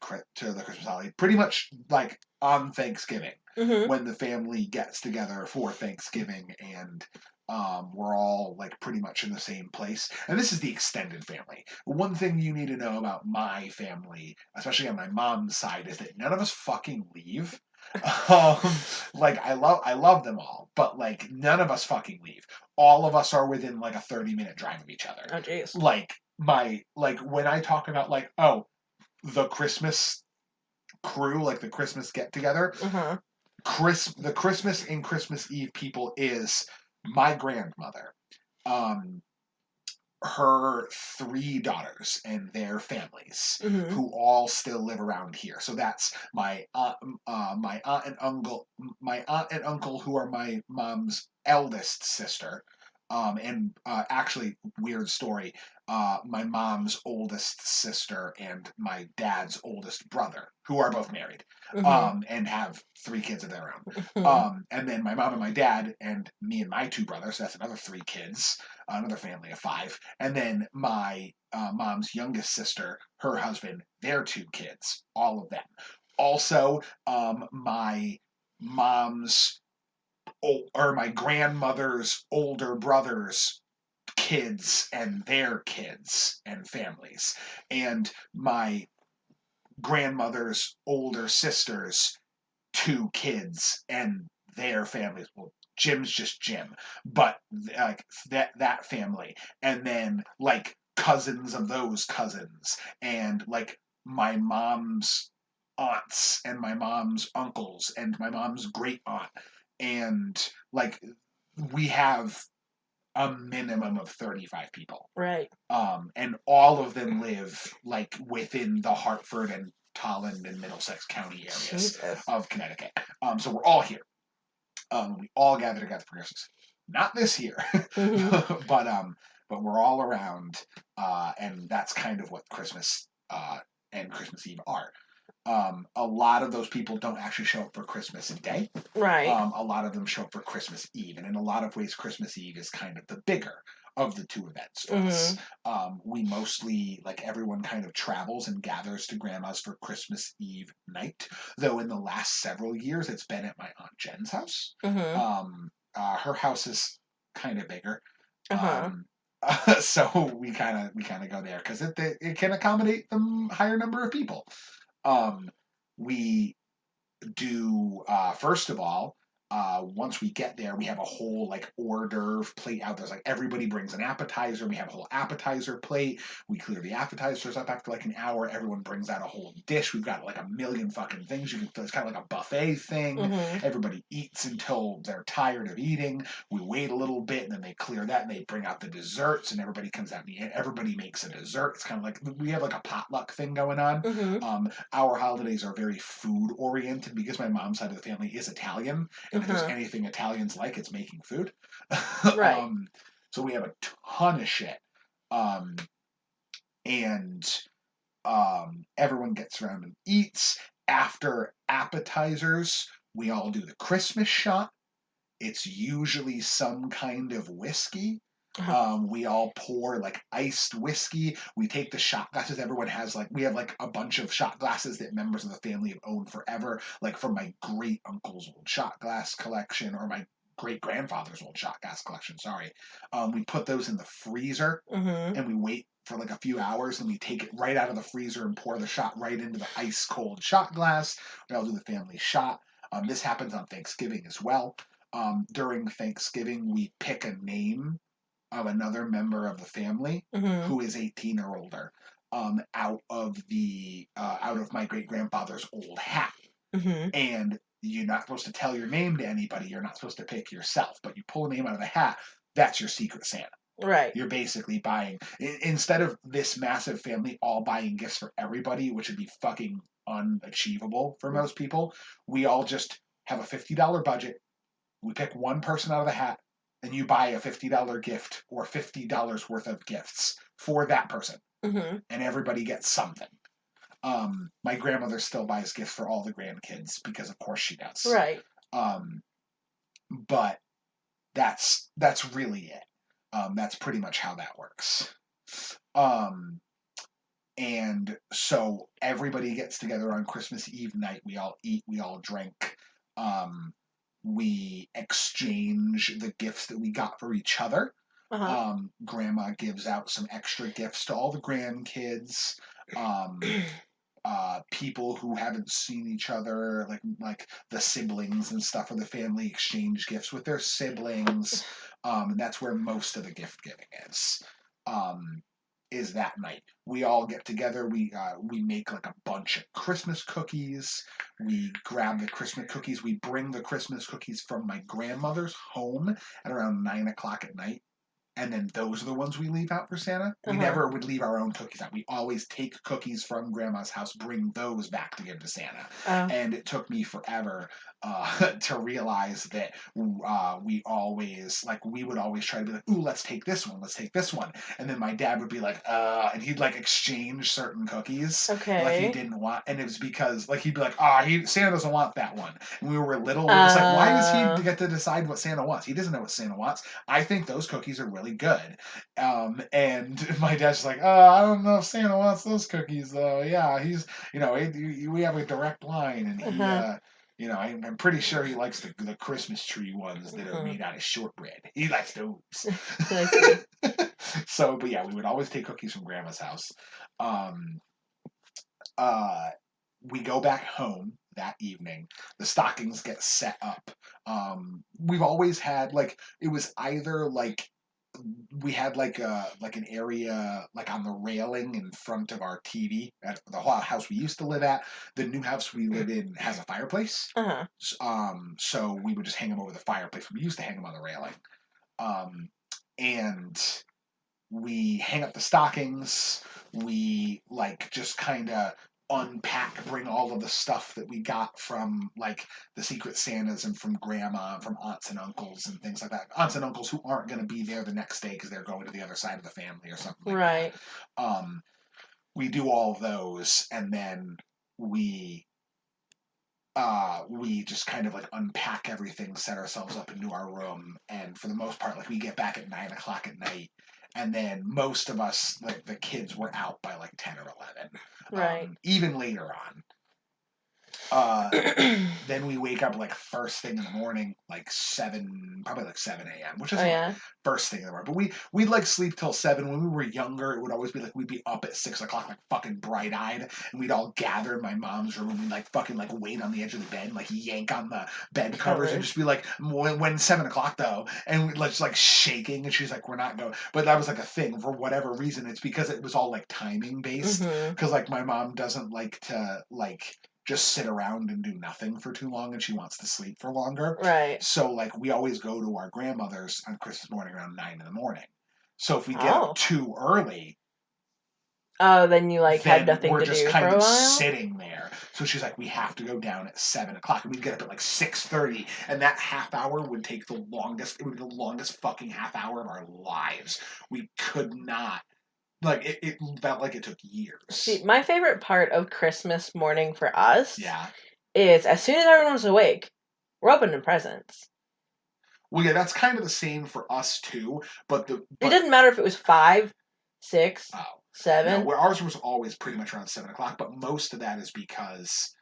the Christmas holiday, pretty much like on Thanksgiving Mm-hmm. when the family gets together for Thanksgiving and. We're all like pretty much in the same place, and this is the extended family. One thing you need to know about my family, especially on my mom's side, is that none of us fucking leave. Um, like I love them all, but like none of us fucking leave. All of us are within like a 30-minute drive of each other. Oh, jeez. Like when I talk about like the Christmas crew, like the Christmas get together, Uh-huh. the Christmas and Christmas Eve people is my grandmother, um, her three daughters and their families Mm-hmm. who all still live around here. So that's my aunt and uncle who are my mom's eldest sister. And actually, weird story. My mom's oldest sister and my dad's oldest brother, who are both married, Mm-hmm. and have three kids of their own. Mm-hmm. And then my mom and my dad and me and my two brothers. So that's another three kids, another family of five. And then my mom's youngest sister, her husband, their two kids, all of them. Also, my mom's or my grandmother's older brothers kids and their kids and families, and my grandmother's older sisters two kids and their families. Well, Jim's just Jim, but like that family, and then like cousins of those cousins, and like my mom's aunts and my mom's uncles and my mom's great aunt, and like we have a minimum of 35 people. Right. And all of them live like within the Hartford and Tolland and Middlesex County areas Jesus. of Connecticut. So we're all here. We all gather together for Christmas. Not this year, Mm-hmm. but we're all around, and that's kind of what Christmas and Christmas Eve are. A lot of those people don't actually show up for Christmas Day. Right. A lot of them show up for Christmas Eve, and in a lot of ways, Christmas Eve is kind of the bigger of the two events for us. We mostly, like everyone kind of travels and gathers to grandma's for Christmas Eve night, though in the last several years it's been at my Aunt Jen's house. Mm-hmm. Her house is kind of bigger. Uh-huh. So we kind of go there because it can accommodate the higher number of people. We do first of all, once we get there, we have a whole like hors d'oeuvre plate out. There's like everybody brings an appetizer. We have a whole appetizer plate. We clear the appetizers up after like an hour. Everyone brings out a whole dish. We've got like a million fucking things. It's kind of like a buffet thing. Mm-hmm. Everybody eats until they're tired of eating. We wait a little bit, and then they clear that, and they bring out the desserts, and everybody comes out and everybody makes a dessert. It's kind of like we have like a potluck thing going on. Mm-hmm. Our holidays are very food oriented because my mom's side of the family is Italian, and if there's anything Italians like, it's making food. Right. So we have a ton of shit. And everyone gets around and eats. After appetizers, we all do the Christmas shot. It's usually some kind of whiskey. We all pour like iced whiskey. We take the shot glasses. Everyone has we have like a bunch of shot glasses that members of the family have owned forever, like from my great uncle's old shot glass collection or my great grandfather's old shot glass collection. Sorry. We put those in the freezer and we wait for like a few hours and we take it right out of the freezer and pour the shot right into the ice cold shot glass. We all do the family shot. This happens on Thanksgiving as well. During Thanksgiving, we pick a name of another member of the family who is 18 or older out of my great grandfather's old hat. And you're not supposed to tell your name to anybody. You're not supposed to pick yourself, but you pull a name out of the hat. That's your secret Santa. Right. You're basically buying, instead of this massive family all buying gifts for everybody, which would be fucking unachievable for most people, we all just have a $50 budget. We pick one person out of the hat, and you buy a $50 gift or $50 worth of gifts for that person. And everybody gets something. My grandmother still buys gifts for all the grandkids because, of course, she does. Right. But that's really it. That's pretty much how that works. And so everybody gets together on Christmas Eve night. We all eat, we all drink. We exchange the gifts that we got for each other. Grandma gives out some extra gifts to all the grandkids. People who haven't seen each other, like the siblings and stuff of the family, exchange gifts with their siblings. And that's where most of the gift giving is that night. We all get together. We make like a bunch of Christmas cookies. We grab the Christmas cookies. We bring the Christmas cookies from my grandmother's home at around 9 o'clock at night. And then those are the ones we leave out for Santa. We never would leave our own cookies out. We always take cookies from Grandma's house, bring those back to give to Santa. And it took me forever to realize that we would always try to be like, ooh, let's take this one, let's take this one. And then my dad would be like, and he'd like exchange certain cookies. Like he didn't want, and it was because like he'd be like, Santa doesn't want that one. And we were little, we were just like, why does he get to decide what Santa wants? He doesn't know what Santa wants. I think those cookies are really good. And my dad's just like, I don't know if Santa wants those cookies though. Yeah, he's, we have a direct line, and he, I'm pretty sure he likes the Christmas tree ones that are made out of shortbread. He likes those. So, but yeah, we would always take cookies from Grandma's house. We go back home that evening. The stockings get set up. We've always had it was either we had an area on the railing in front of our TV at the house we used to live at. The new house we live in has a fireplace. So we would just hang them over the fireplace. We used to hang them on the railing. And we hang up the stockings. We just kind of bring all of the stuff that we got from the Secret Santas and from Grandma, and from aunts and uncles and things like that. Aunts and uncles who aren't going to be there the next day because they're going to the other side of the family or something like that. We do all of those, and then we just kind of unpack everything, set ourselves up into our room, and for the most part, we get back at 9 o'clock at night, and then most of us, the kids, were out by 10 or 11, even later on. Then we wake up first thing in the morning, 7 a.m., which is first thing in the morning. But we'd sleep till 7. When we were younger, it would always be we'd be up at 6 o'clock, fucking bright eyed, and we'd all gather in my mom's room and we'd fucking wait on the edge of the bed, and yank on the bed covers and just be like, when 7 o'clock though, and we'd just shaking, and she's like, we're not going. But that was a thing for whatever reason. It's because it was all timing based, because my mom doesn't like to just sit around and do nothing for too long, and she wants to sleep for longer. So we always go to our grandmother's on Christmas morning around 9 in the morning. So if we get up too early, Oh, then you like had then nothing we're to just do for kind a of while. sitting there. So she's like, we have to go down at 7 o'clock, and we'd get up at like 6:30, and that half hour would take the longest. It would be the longest fucking half hour of our lives. We could not. Like it felt like it took years. See, my favorite part of Christmas morning for us Yeah. is as soon as everyone was awake, we're opening presents. Well, yeah, that's kind of the same for us too. It didn't matter if it was 5, 6, no, 7. ours was always pretty much around 7 o'clock. But most of that is because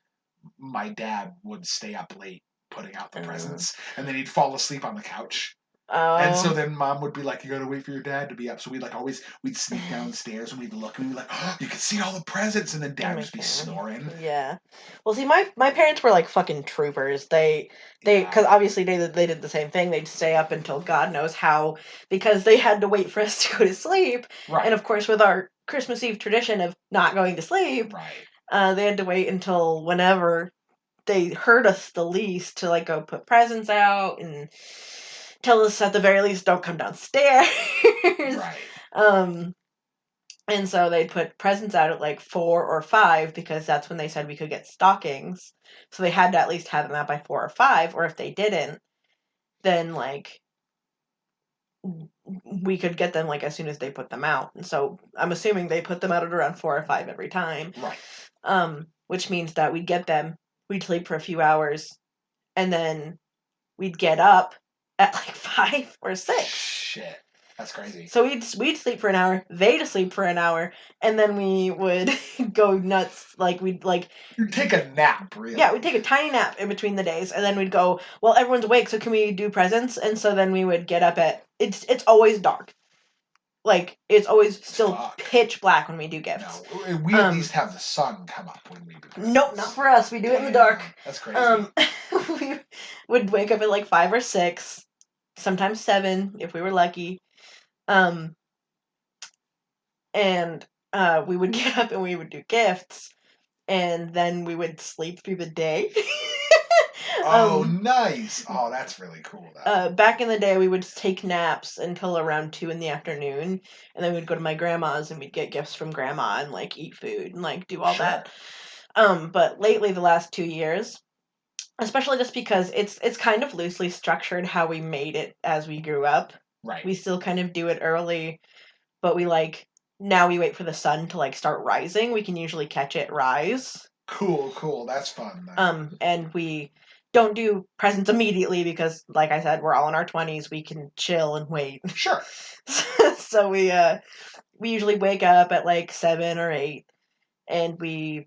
my dad would stay up late putting out the presents, and then he'd fall asleep on the couch. And so Oh, then mom would be like, "You gotta wait for your dad to be up." So we'd like always we'd sneak downstairs and we'd look and we'd be like, "Oh, you can see all the presents," and then dad oh would my just be God. snoring. Yeah. Well, see, my parents were like fucking troopers. They Yeah. because obviously they did the same thing. They'd stay up until God knows how because they had to wait for us to go to sleep. Right. And of course, with our Christmas Eve tradition of not going to sleep, Right. they had to wait until whenever they heard us the least to like go put presents out and tell us at the very least don't come downstairs. Right. Um, and so they'd put presents out at like 4 or 5 because that's when they said we could get stockings. So they had to at least have them out by 4 or 5, or if they didn't, then like we could get them like as soon as they put them out. And so I'm assuming they put them out at around 4 or 5 every time. Right. Which means that we'd get them, we'd sleep for a few hours, and then we'd get up at like 5 or 6. Shit. That's crazy. So we'd sleep for an hour, they'd sleep for an hour, and then we would go nuts. Like we'd like You'd take a nap, really. yeah, we'd take a tiny nap in between the days, and then we'd go. Well, everyone's awake, so can we do presents? And so then we would get up at it's always dark. Like it's always still pitch black when we do gifts. No, we at least have the sun come up when we do presents. Nope, not for us. We do it in the dark. That's crazy. We would wake up at like 5 or 6, sometimes 7 if we were lucky. And we would get up and we would do gifts, and then we would sleep through the day. Oh, nice! Oh, that's really cool. Back in the day, we would take naps until around 2 in the afternoon, and then we'd go to my grandma's and we'd get gifts from grandma and like eat food and like do all that. But lately, the last 2 years, especially just because it's kind of loosely structured how we made it as we grew up. Right. We still kind of do it early, but we like now we wait for the sun to like start rising. We can usually catch it rise. Cool. That's fun. And we don't do presents immediately because, like I said, we're all in our 20s. We can chill and wait. Sure. So we usually wake up at like 7 or 8, and we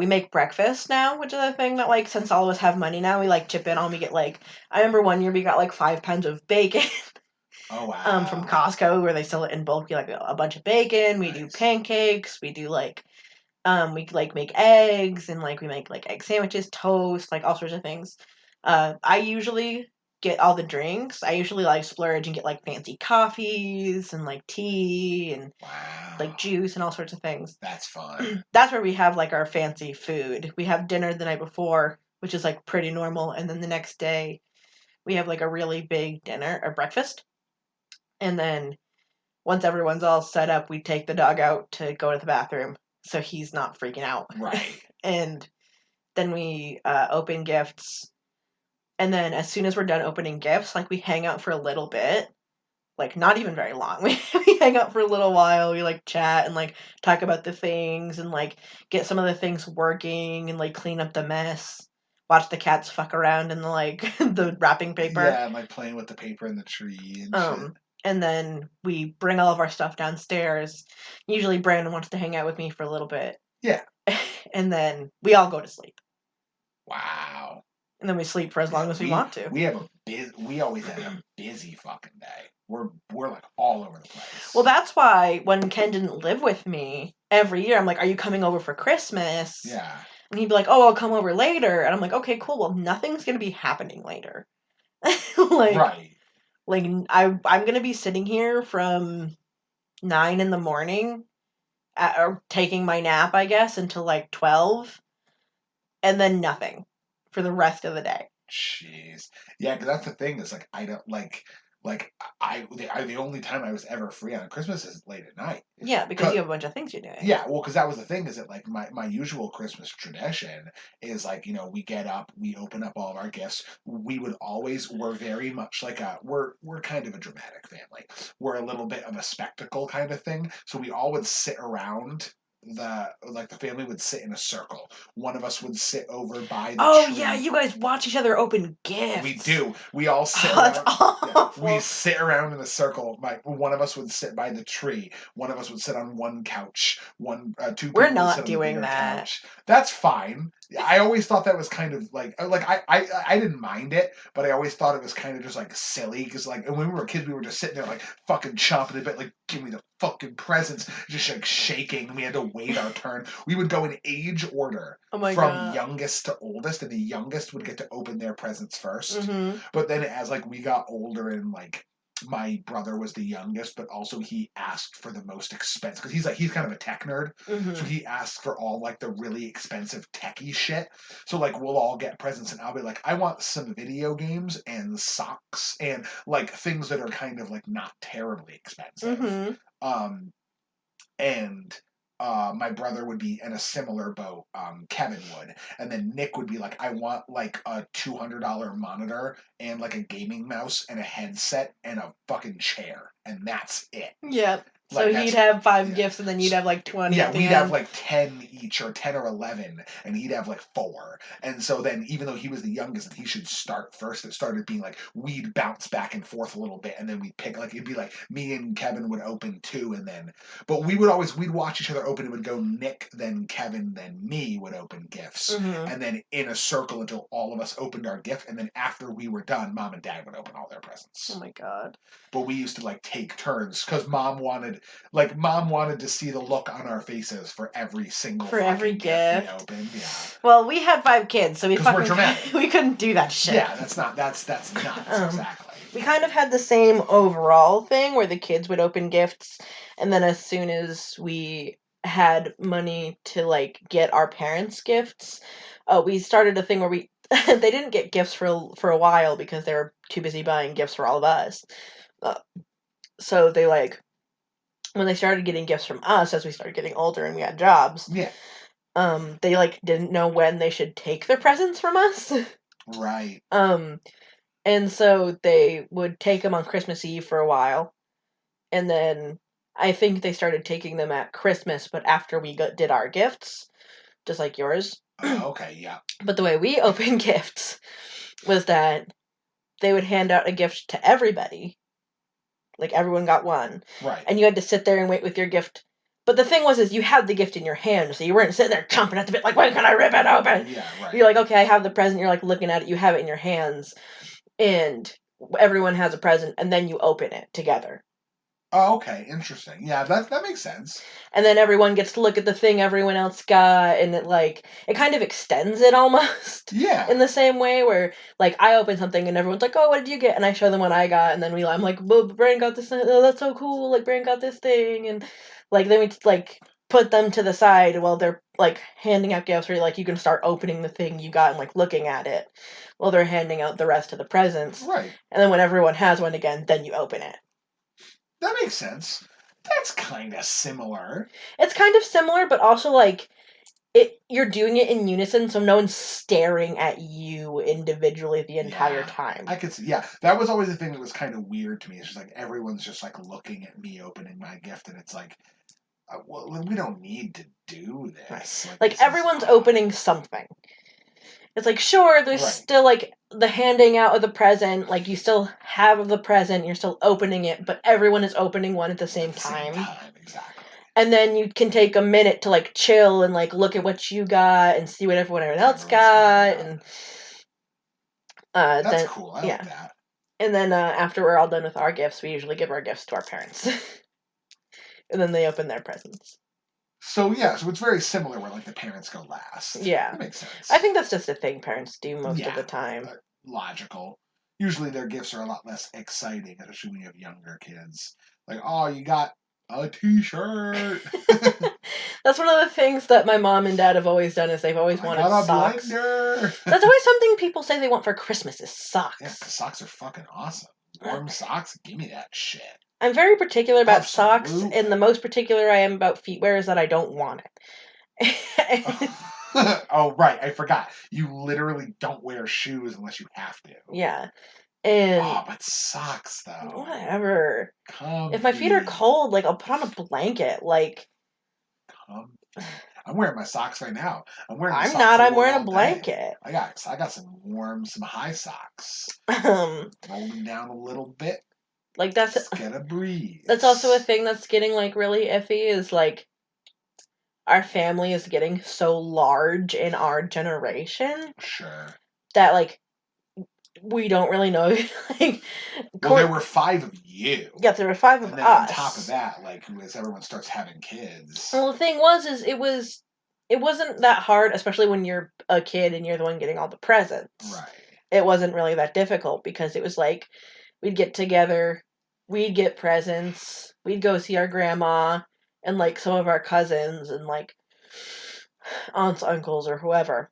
make breakfast now, which is a thing that like since all of us have money now, we like chip in on. We get like I remember one year we got like 5 pounds of bacon. Oh wow. From Costco where they sell it in bulk. We like a bunch of bacon. We do pancakes. We do like we like make eggs and like we make like egg sandwiches, toast, like all sorts of things. I usually get all the drinks. I usually like splurge and get like fancy coffees and like tea and like juice and all sorts of things. That's fun. That's where we have like our fancy food. We have dinner the night before, which is like pretty normal, and then the next day we have like a really big dinner or breakfast. And then once everyone's all set up, we take the dog out to go to the bathroom so he's not freaking out. Right. And then we open gifts. And then as soon as we're done opening gifts, like we hang out for a little bit. Like not even very long. We hang out for a little while. We like chat and like talk about the things and like get some of the things working and like clean up the mess. Watch the cats fuck around in the like the wrapping paper. Yeah, like playing with the paper in the tree and shit. And then we bring all of our stuff downstairs. Usually Brandon wants to hang out with me for a little bit. Yeah. And then we all go to sleep. Wow. And then we sleep for as long as we want to. We always have a busy fucking day. We're like all over the place. Well, that's why when Ken didn't live with me, every year I'm like, "Are you coming over for Christmas?" Yeah. And he'd be like, "Oh, I'll come over later." And I'm like, "Okay, cool. Well, nothing's going to be happening later." Like, right. Like I'm gonna be sitting here from 9 in the morning, or taking my nap, I guess, until like 12, and then nothing for the rest of the day. Jeez. Yeah, because that's the thing is like I don't like Like the only time I was ever free on Christmas is late at night. Yeah, because you have a bunch of things you're doing. Yeah, well, because that was the thing is that like my usual Christmas tradition is like we get up, we open up all of our gifts. We're very much like we're kind of a dramatic family. We're a little bit of a spectacle kind of thing. So we all would sit around the family would sit in a circle. One of us would sit over by the Oh, tree. yeah, you guys watch each other open gifts. We do. We all sit That's around. awful. We sit around in a circle. One of us would sit by the tree. One of us would sit on one couch. Two people We're would not sit on doing the bigger that. couch. That's fine. I always thought that was kind of I didn't mind it, but I always thought it was kind of just like silly because like when we were kids we were just sitting there like fucking chomping a bit like give me the fucking presents, just like shaking. We had to wait our turn. We would go in age order Oh my from God. youngest to oldest, and the youngest would get to open their presents 1st. Mm-hmm. But then as like we got older and like my brother was the youngest, but also he asked for the most expensive because he's kind of a tech nerd, so he asked for all like the really expensive techie shit. So like we'll all get presents, and I'll be like, I want some video games and socks and like things that are kind of like not terribly expensive. And my brother would be in a similar boat. Kevin would, and then Nick would be like, "I want like a $200 monitor and like a gaming mouse and a headset and a fucking chair, and that's it." Yep. Like, so he'd have 5 gifts, and then you'd have like 20. Yeah, at the we'd end. have like 10 each, or 10 or 11, and he'd have like 4. And so then, even though he was the youngest and he should start first, it started being like we'd bounce back and forth a little bit, and then we'd pick, like, it'd be like me and Kevin would open 2, and then, but we'd watch each other open. It would go Nick, then Kevin, then me would open gifts, and then in a circle until all of us opened our gift, and then after we were done, Mom and Dad would open all their presents. Oh my God. But we used to like take turns because Mom wanted to see the look on our faces for every single gift we opened. Yeah. Well, we had 5 kids, so we're dramatic. we couldn't do that shit. Yeah, that's nuts. Exactly. We kind of had the same overall thing where the kids would open gifts, and then as soon as we had money to like get our parents gifts, we started a thing where we they didn't get gifts for a while because they were too busy buying gifts for all of us. So they like when they started getting gifts from us as we started getting older and we had jobs. Yeah. They like didn't know when they should take their presents from us. Right. And so they would take them on Christmas Eve for a while, and then I think they started taking them at Christmas, but after we did our gifts, just like yours. Okay, yeah. But the way we opened gifts was that they would hand out a gift to everybody. Like, everyone got one. Right. And you had to sit there and wait with your gift. But the thing is you had the gift in your hand, so you weren't sitting there chomping at the bit like, when can I rip it open? Yeah, right. You're like, okay, I have the present. You're like looking at it. You have it in your hands. And everyone has a present, and then you open it together. Oh, okay, interesting. Yeah, that makes sense. And then everyone gets to look at the thing everyone else got, and it kind of extends it almost. Yeah. In the same way where, like, I open something and everyone's like, oh, what did you get? And I show them what I got, and then I'm like, well, Brandon got this thing. Oh, that's so cool. Like, Brandon got this thing. And, like, then we, like, put them to the side while they're, like, handing out gifts where, like, you can start opening the thing you got and, like, looking at it while they're handing out the rest of the presents. Right. And then when everyone has one again, then you open it. That makes sense. That's kind of similar. It's kind of similar, but also, like, you're doing it in unison, so no one's staring at you individually the entire time. I could see. Yeah, that was always the thing that was kind of weird to me. It's just like everyone's just like looking at me opening my gift, and it's like, well, we don't need to do this. Right. Like everyone's opening something. It's like, sure, there's still, like, the handing out of the present, like, you still have the present, you're still opening it, but everyone is opening one at the same time. Exactly. And then you can take a minute to, like, chill and, like, look at what you got and see what everyone else got. And that's cool. I like that. And then after we're all done with our gifts, we usually give our gifts to our parents. And then they open their presents. So it's very similar where, like, the parents go last. Yeah. That makes sense. I think that's just a thing parents do most of the time. Logical. Usually their gifts are a lot less exciting, especially when you have younger kids. Like, oh, you got a t-shirt. That's one of the things that my mom and dad have always done is they've always wanted socks. Blender. That's always something people say they want for Christmas is socks. Yeah, because socks are fucking awesome. Warm socks? Give me that shit. I'm very particular about socks, Absolutely. and the most particular I am about feetwear is that I don't want it. Oh, right. I forgot. You literally don't wear shoes unless you have to. Yeah. And Oh, but socks, though. whatever. Comfy. If my feet are cold, like I'll put on a blanket. Like Comfy. I'm wearing my socks right now. I'm wearing the I'm socks not. I I'm wore wearing a all day. blanket. I got some high socks. Roll them down a little bit. Like Just get a breeze. that's also a thing that's getting like really iffy. Is like our family is getting so large in our generation. Sure. That like we don't really know. Like, well, there were 5 of you. Yeah, there were 5 of us. And then on top of that, like as everyone starts having kids. Well, the thing was, it wasn't that hard, especially when you're a kid and you're the one getting all the presents. Right. It wasn't really that difficult because it was like we'd get together, we'd get presents, we'd go see our grandma and like some of our cousins and like aunts, uncles, or whoever.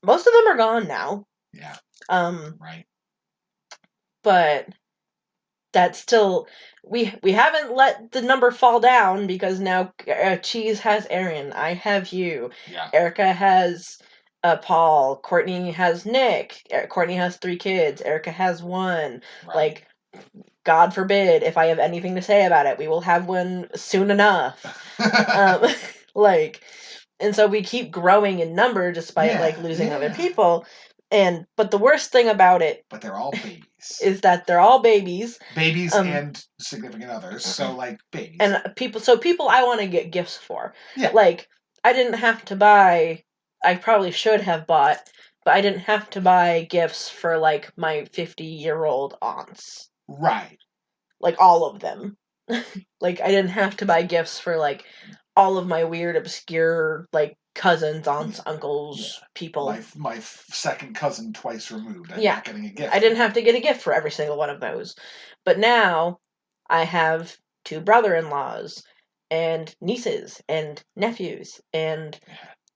Most of them are gone now. Yeah. Right. But that's still we haven't let the number fall down because now Cheese has Aaron, I have you, yeah. Erica has Paul, Courtney has Nick, Courtney has 3 kids, Erica has 1. Right. Like, God forbid if I have anything to say about it, we will have one soon enough. Like, and so we keep growing in number despite like losing other people. But the worst thing about it, but they're all babies, is that they're all babies. Babies and significant others, so like babies. And people I want to get gifts for. Yeah. Like, I didn't have to buy, I probably should have bought, but I didn't have to buy gifts for like my 50-year-old aunts. Right. Like all of them. Like I didn't have to buy gifts for like all of my weird, obscure, like cousins, aunts, uncles, people. My second cousin twice removed. I'm not getting a gift. I didn't have to get a gift for every single one of those. But now I have 2 brother-in-laws and nieces and nephews and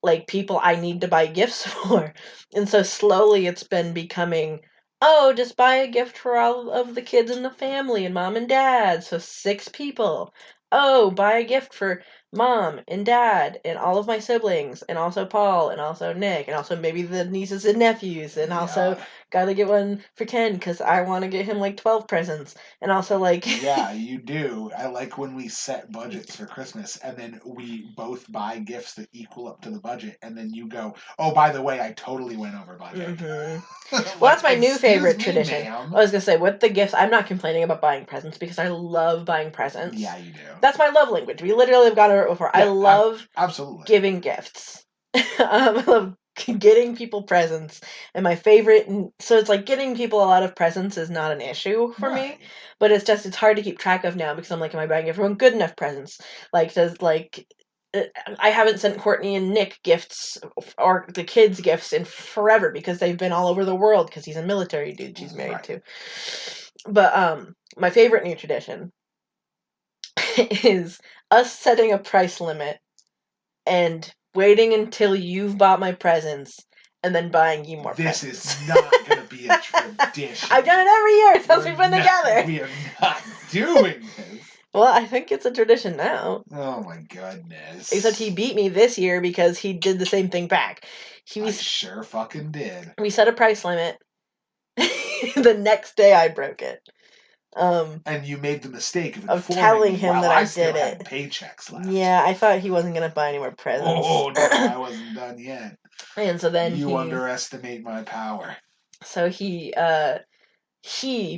like people I need to buy gifts for. And so slowly it's been becoming, oh, just buy a gift for all of the kids in the family and mom and dad. So 6 people. Oh, buy a gift for mom and dad and all of my siblings and also Paul and also Nick and also maybe the nieces and nephews and also gotta get one for Ken because I want to get him like 12 presents and also like yeah, you do. I like when we set budgets for Christmas and then we both buy gifts that equal up to the budget and then you go, oh, by the way, I totally went over budget. Well, that's my new favorite tradition. Ma'am. I was gonna say, with the gifts, I'm not complaining about buying presents because I love buying presents. Yeah, you do. That's my love language. We literally have gone over it before. Yeah, I love absolutely giving gifts. I love getting people presents, and my favorite. So it's like getting people a lot of presents is not an issue for me, but it's hard to keep track of now because I'm like, am I buying everyone good enough presents? Like, does like. I haven't sent Courtney and Nick gifts or the kids gifts in forever because they've been all over the world because he's a military dude she's married to. But my favorite new tradition is us setting a price limit and waiting until you've bought my presents and then buying you more presents. This is not going to be a tradition. I've done it every year since we've been together. We are not doing this. Well, I think it's a tradition now. Oh my goodness. Except he beat me this year because he did the same thing back. I sure fucking did. We set a price limit. The next day I broke it. And you made the mistake of telling him that I did it. Paychecks left. Yeah, I thought he wasn't going to buy any more presents. Oh, no, I wasn't done yet. And so then you underestimate my power. So he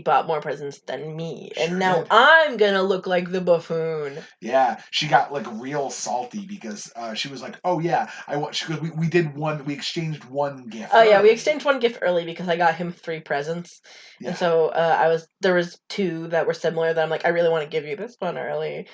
bought more presents than me, sure and now did. I'm gonna look like the buffoon. Yeah, she got like real salty because she was like, "Oh yeah, I want." Because we exchanged one gift. Oh yeah, we exchanged one gift early because I got him 3 presents, and so there was 2 that were similar. That I'm like, I really want to give you this one early.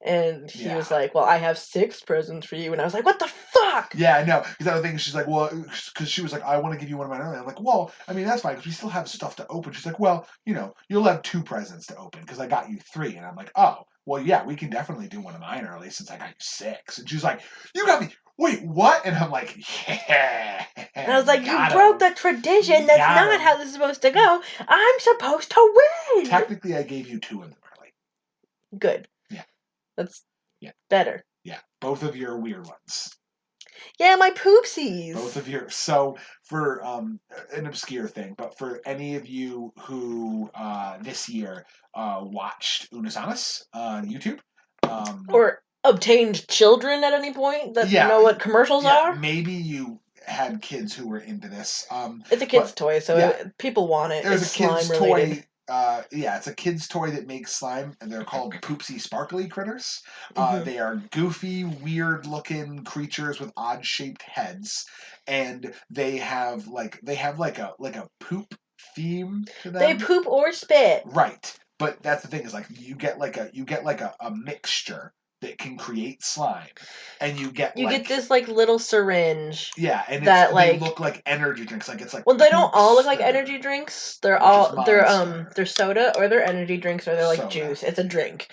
And he was like, well, I have 6 presents for you. And I was like, what the fuck? Yeah, I know. Because the other thing, she's like, well, because she was like, I want to give you one of mine early. I'm like, well, I mean, that's fine because we still have stuff to open. She's like, well, you'll have 2 presents to open because I got you 3. And I'm like, oh, well, yeah, we can definitely do one of mine early since I got you 6. And she's like, you got me wait, what? And I'm like, yeah. And I was like, you got broke him. the tradition. That's Got not him. how this is supposed to go. I'm supposed to win. Technically, I gave you 2 of them early. Good. Yeah. That's Yeah. better. Yeah. Both of your weird ones. Yeah, my poopsies. Both of your. So, for an obscure thing, but for any of you who this year watched Unasanas on YouTube, Or obtained children at any point that yeah, know what commercials are. maybe you had kids who were into this. It's a kid's toy, so yeah, people want it. there's It's a kid's slime related. toy. It's a kid's toy that makes slime, and they're called Poopsy Sparkly Critters. Mhm. They are goofy, weird-looking creatures with odd-shaped heads, and they have like a poop theme to them. They poop or spit. Right, but that's the thing is like you get like a mixture that can create slime, and you get this like little syringe. yeah, and that they like look like energy drinks. Like it's like well, they don't all look like Poopster, energy drinks. They're which is all they're Monster. they're soda or they're energy drinks or they're like Soda. juice. It's a drink.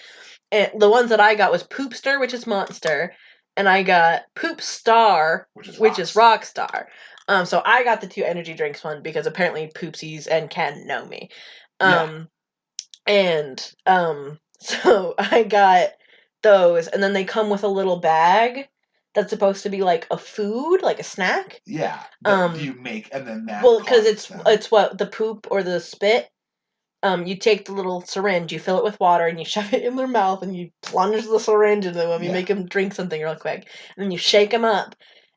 And the ones that I got was Poopster, which is Monster, and I got Poop Star, which is Rockstar. So I got the 2 energy drinks one because apparently Poopsies and Ken know me. And so I got those, and then they come with a little bag that's supposed to be like a food, like a snack. Yeah. That you make, and then that. Well, because it's what the poop or the spit. You take the little syringe, you fill it with water, and you shove it in their mouth, and you plunge the syringe into them. You make them drink something real quick, and then you shake them up,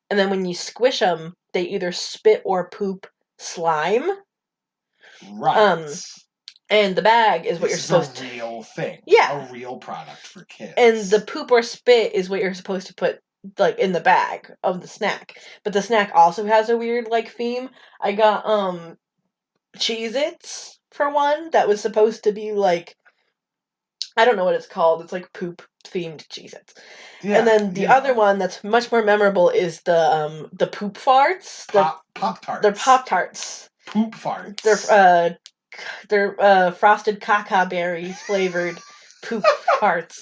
and then when you squish them, they either spit or poop slime. Right. And the bag is what you're supposed to. This is a real thing. Yeah. A real product for kids. And the poop or spit is what you're supposed to put like in the bag of the snack. But the snack also has a weird like theme. I got Cheez-Its for one that was supposed to be like I don't know what it's called. It's like poop themed Cheez-Its. Yeah, and then the other one that's much more memorable is the poop farts. Pop-Tarts. They're Pop-Tarts. Poop farts. They're frosted caca berries flavored poop farts.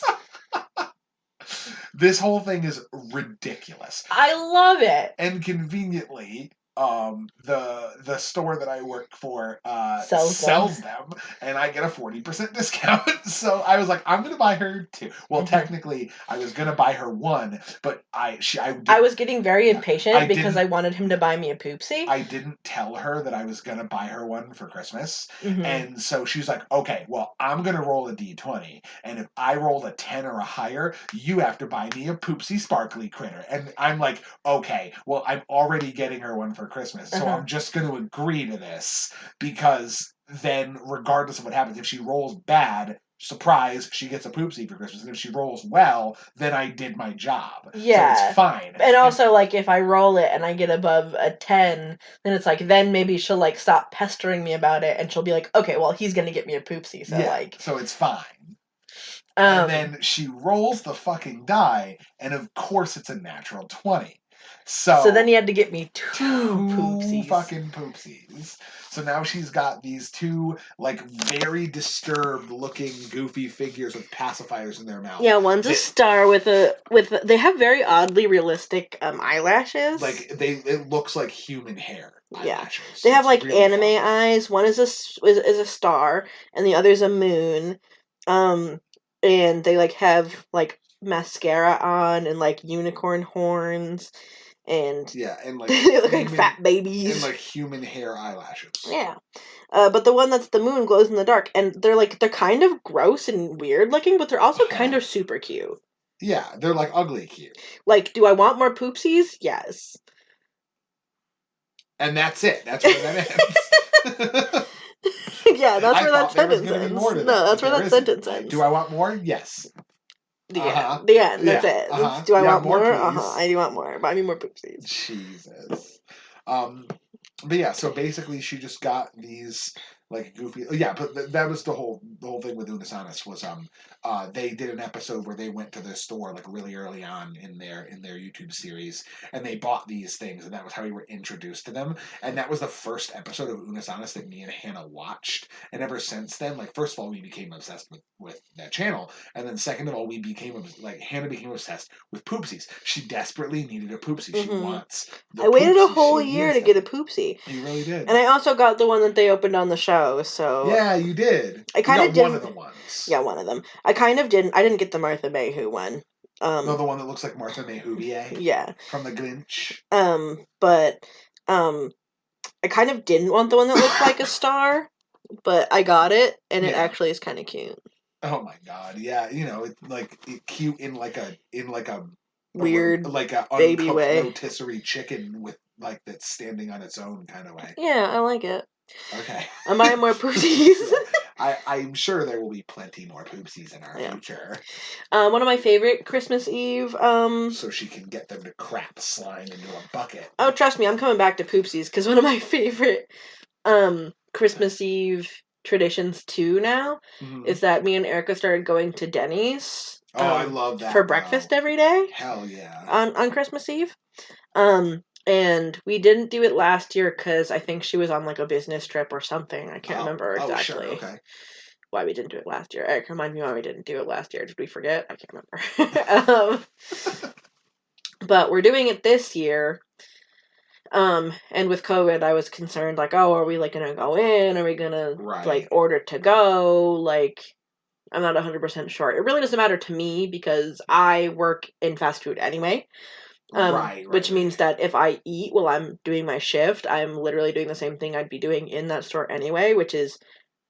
This whole thing is ridiculous. I love it. And conveniently, the store that I work for sells them, and I get a 40% discount. So I was like, I'm gonna buy her 2. Well, technically, I was gonna buy her 1, but I was getting very impatient because I wanted him to buy me a Poopsie. I didn't tell her that I was gonna buy her 1 for Christmas, and so she's like, okay, well, I'm gonna roll a d20, and if I roll a 10 or a higher, you have to buy me a Poopsie Sparkly Critter. And I'm like, okay, well, I'm already getting her 1 for Christmas, so I'm just going to agree to this, because then regardless of what happens, if she rolls bad, surprise, she gets a Poopsie for Christmas, and if she rolls well, then I did my job. Yeah. So it's fine. And also, like, if I roll it and I get above a 10, then it's like, then maybe she'll, like, stop pestering me about it, and she'll be like, okay, well, he's going to get me a Poopsie, so, so it's fine. And then she rolls the fucking die, and of course it's a natural 20. So then he had to get me 2 Poopsies. Fucking Poopsies. So now she's got these 2, like, very disturbed looking goofy figures with pacifiers in their mouth. Yeah, one's a star with they have very oddly realistic eyelashes. Like it looks like human hair. Eyelashes. Yeah. They have like really anime eyes. One is a star and the other's a moon. And they like have like mascara on and like unicorn horns. And like they look like fat babies. And like human hair eyelashes. Yeah. But the one that's the moon glows in the dark, and they're kind of gross and weird looking, but they're also kind of super cute. Yeah, they're like ugly cute. Like, do I want more Poopsies? Yes. And that's it. That's where that ends. Yeah, that's where that sentence ends. No, that's where that sentence ends. Do I want more? Yes. The end. The end. That's it. Do I want more? I do want more. Buy me more Poopsies. Jesus. But yeah, so basically she just got these like goofy. Yeah, but that was the whole whole thing with Unisonis was they did an episode where they went to the store like really early on in their YouTube series, and they bought these things, and that was how we were introduced to them. And that was the first episode of Unisonis that me and Hannah watched. And ever since then, like, first of all, we became obsessed with that channel, and then second of all, we became like, Hannah became obsessed with Poopsies. She desperately needed a Poopsie. She wants the I waited a Poopsie. whole She year needs to get a them. Poopsie. You really did. And I also got the one that they opened on the show, so... Yeah, you did. I kind of didn't. One didn't... of the ones. Yeah, one of them. I didn't get the Martha Mayhew one. No, the one that looks like Martha Mayhubier. Yeah. From the Grinch. But, I kind of didn't want the one that looked like a star, but I got it, and it actually is kind of cute. Oh my god, yeah, it's like cute in like a weird like a baby uncooked way. rotisserie chicken with like that's standing on its own kind of way. Yeah, I like it. Okay. I'm buying more Poopsies. I'm sure there will be plenty more Poopsies in our future. One of my favorite Christmas Eve, so she can get them to crap slime into a bucket. Oh, trust me, I'm coming back to Poopsies, because one of my favorite, Christmas Eve traditions, too, now, is that me and Erica started going to Denny's. I love that. For breakfast every day. Hell yeah. On Christmas Eve. And we didn't do it last year because I think she was on like a business trip or something. I can't remember exactly. Oh, sure, okay. Why we didn't do it last year. Eric, remind me why we didn't do it last year. Did we forget? I can't remember. But we're doing it this year. And with COVID, I was concerned, like, oh, are we like gonna go in? Are we gonna like order to go? Like, I'm not 100% sure. It really doesn't matter to me because I work in fast food anyway. Which means that if I eat while I'm doing my shift, I'm literally doing the same thing I'd be doing in that store anyway, which is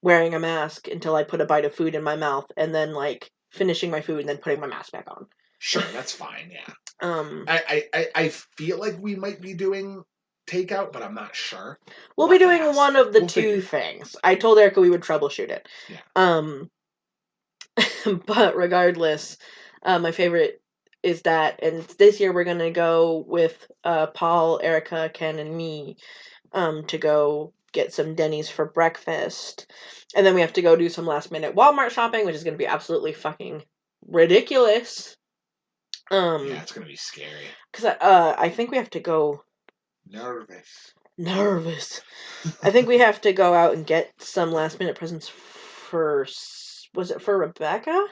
wearing a mask until I put a bite of food in my mouth and then like finishing my food and then putting my mask back on. Sure, that's fine, yeah. I feel like we might be doing takeout, but I'm not sure. We'll be doing one of the two things. I told Erica we would troubleshoot it. Yeah. But regardless, my favorite is that, and this year we're gonna go with Paul, Erica, Ken, and me to go get some Denny's for breakfast, and then we have to go do some last minute Walmart shopping, which is gonna be absolutely fucking ridiculous. Yeah, it's gonna be scary. Because I think we have to go. Nervous. I think we have to go out and get some last minute presents for. Was it for Rebecca,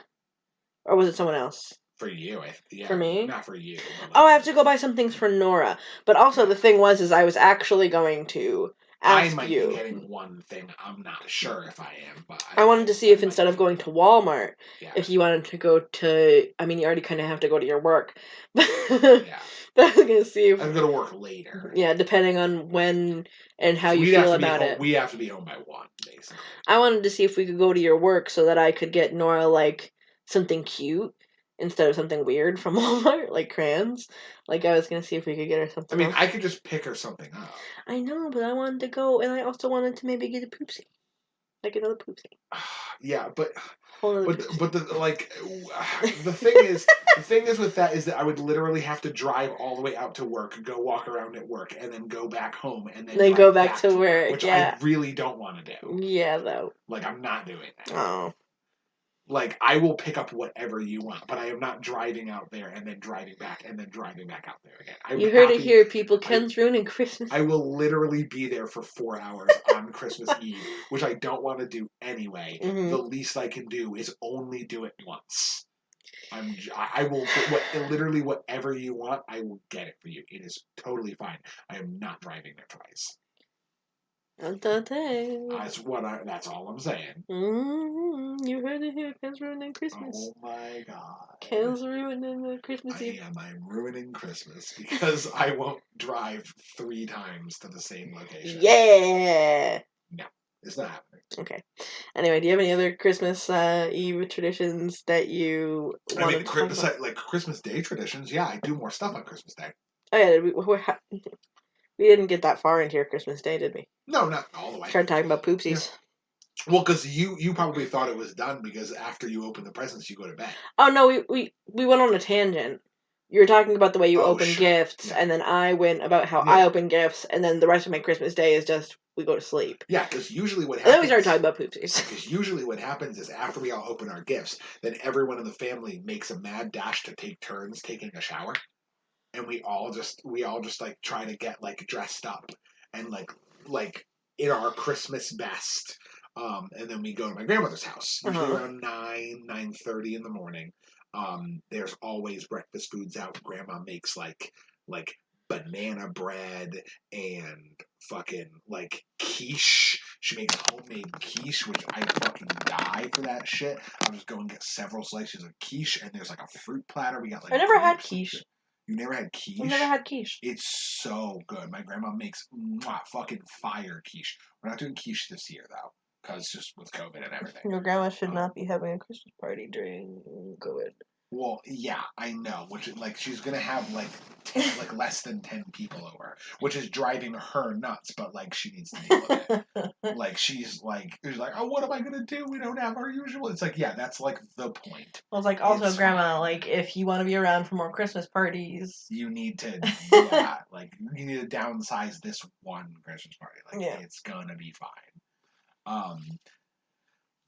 or was it someone else? For you, for me? Not for you. Oh, I have to go buy some things for Nora. But also, the thing is I was actually going to ask I might you. be getting one thing. I'm not sure if I am, but I wanted to see if instead of going to Walmart, if you wanted to go to. I mean, you already kind of have to go to your work. Yeah. But I was gonna see if I'm gonna work later. Yeah, depending on when and how you feel about it. We have to be home by 1, basically. I wanted to see if we could go to your work so that I could get Nora like something cute instead of something weird from Walmart, like crayons. Like, I was gonna see if we could get her something. I mean, I could just pick her something up. I know, but I wanted to go, and I also wanted to maybe get a Poopsie, like another Poopsie. Yeah, but the thing is with that is that I would literally have to drive all the way out to work, go walk around at work, and then go back home, and then go back to work, which I really don't want to do. Yeah, though. Like, I'm not doing that. Oh. Like, I will pick up whatever you want, but I am not driving out there and then driving back and then driving back out there again. You heard it here, people. Ken's ruining Christmas. I will literally be there for 4 hours on Christmas Eve, which I don't want to do anyway. Mm-hmm. The least I can do is only do it once. I will, literally whatever you want, I will get it for you. It is totally fine. I am not driving there twice. That's all I'm saying. Mm-hmm. You heard it here. Ken's ruining Christmas. Oh my god. Ken's ruining the Christmas Eve. I'm ruining Christmas because I won't drive 3 times to the same location. Yeah. No, it's not happening. Okay. Anyway, do you have any other Christmas Eve traditions that you want to talk about? Like Christmas Day traditions? Yeah, I do more stuff on Christmas Day. Oh yeah, we didn't get that far into your Christmas Day, did we? No, not all the way. Started talking about Poopsies. Yeah. Well, because you probably thought it was done because after you open the presents, you go to bed. Oh no, we went on a tangent. You're talking about the way you Oh, open sure. gifts, Yeah. and then I went about how Yeah. I open gifts, and then the rest of my Christmas day is just we go to sleep. Yeah, because usually what And then happens. we started talking about poopsies. Because usually what happens is after we all open our gifts, then everyone in the family makes a mad dash to take turns taking a shower, and we all just like try to get like dressed up and like in our Christmas best. And then we go to my grandmother's house, usually around 9:30 in the morning. There's always breakfast foods out. Grandma makes like banana bread and fucking like quiche. She makes homemade quiche, which I fucking die for that shit. I'll just go and get several slices of quiche, and there's like a fruit platter. We got like I never had grapes. quiche. You never had quiche? I've never had quiche. It's so good. My grandma makes fucking fire quiche. We're not doing quiche this year though, because just with COVID and everything. Your grandma should not be having a Christmas party during COVID. Well, yeah, I know. Which like she's gonna have like 10, like less than 10 people over, which is driving her nuts. But like she needs to deal with it. Like she's like, oh, what am I gonna do? We don't have our usual. It's like, yeah, that's like the point. Well, it's like also, It's Grandma, fine. like if you want to be around for more Christmas parties, You need to, yeah, like you need to downsize this one Christmas party. Like yeah. it's gonna be fine.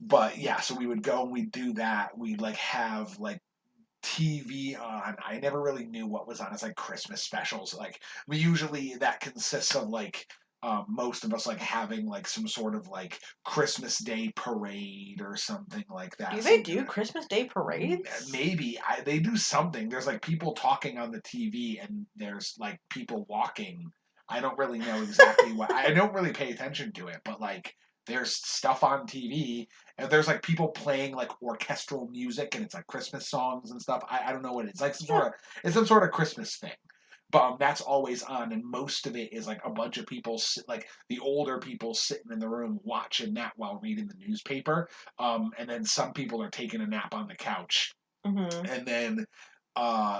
But yeah, so we would go and we'd do that. We'd like have like TV on. I never really knew what was on. It's like Christmas specials. Like we usually that consists of like most of us like having like some sort of like Christmas Day parade or something like that. Do they do Christmas Day parades? Maybe they do something. There's like people talking on the TV and there's like people walking. I don't really know exactly what. I don't really pay attention to it, but like there's stuff on TV and there's like people playing like orchestral music and it's like Christmas songs and stuff. I don't know what it is. Like some sort of Christmas thing. But that's always on, and most of it is like a bunch of people, like the older people sitting in the room watching that while reading the newspaper. And then some people are taking a nap on the couch. Mm-hmm. And then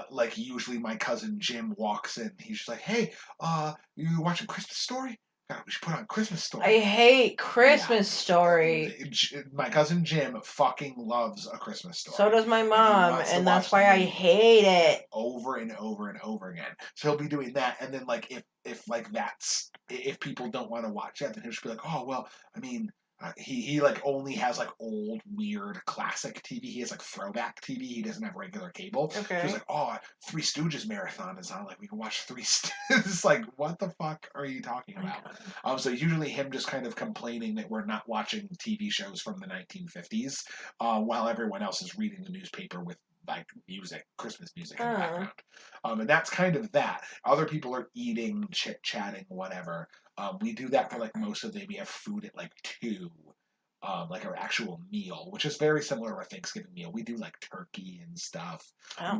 like usually my cousin Jim walks in. He's just like, "Hey, you watching Christmas Story? God, we should put on Christmas Story." I hate Christmas Story. My cousin Jim fucking loves A Christmas Story. So does my mom, and that's why I movie hate it. over and over and over again. So he'll be doing that, and then like if like that's if people don't want to watch that, then he'll just be like, "Oh well, I mean." He like only has like old weird classic TV. He has like throwback TV. He doesn't have regular cable. Okay. So he's like, "Oh, Three Stooges marathon is on. Like we can watch Three Stooges." It's like, what the fuck are you talking about? So usually him just kind of complaining that we're not watching TV shows from the 1950s, while everyone else is reading the newspaper with like music, Christmas music in the background. And that's kind of that. Other people are eating, chit chatting, whatever. We do that for like most of the day. We have food at like 2, like our actual meal, which is very similar to our Thanksgiving meal. We do like turkey and stuff.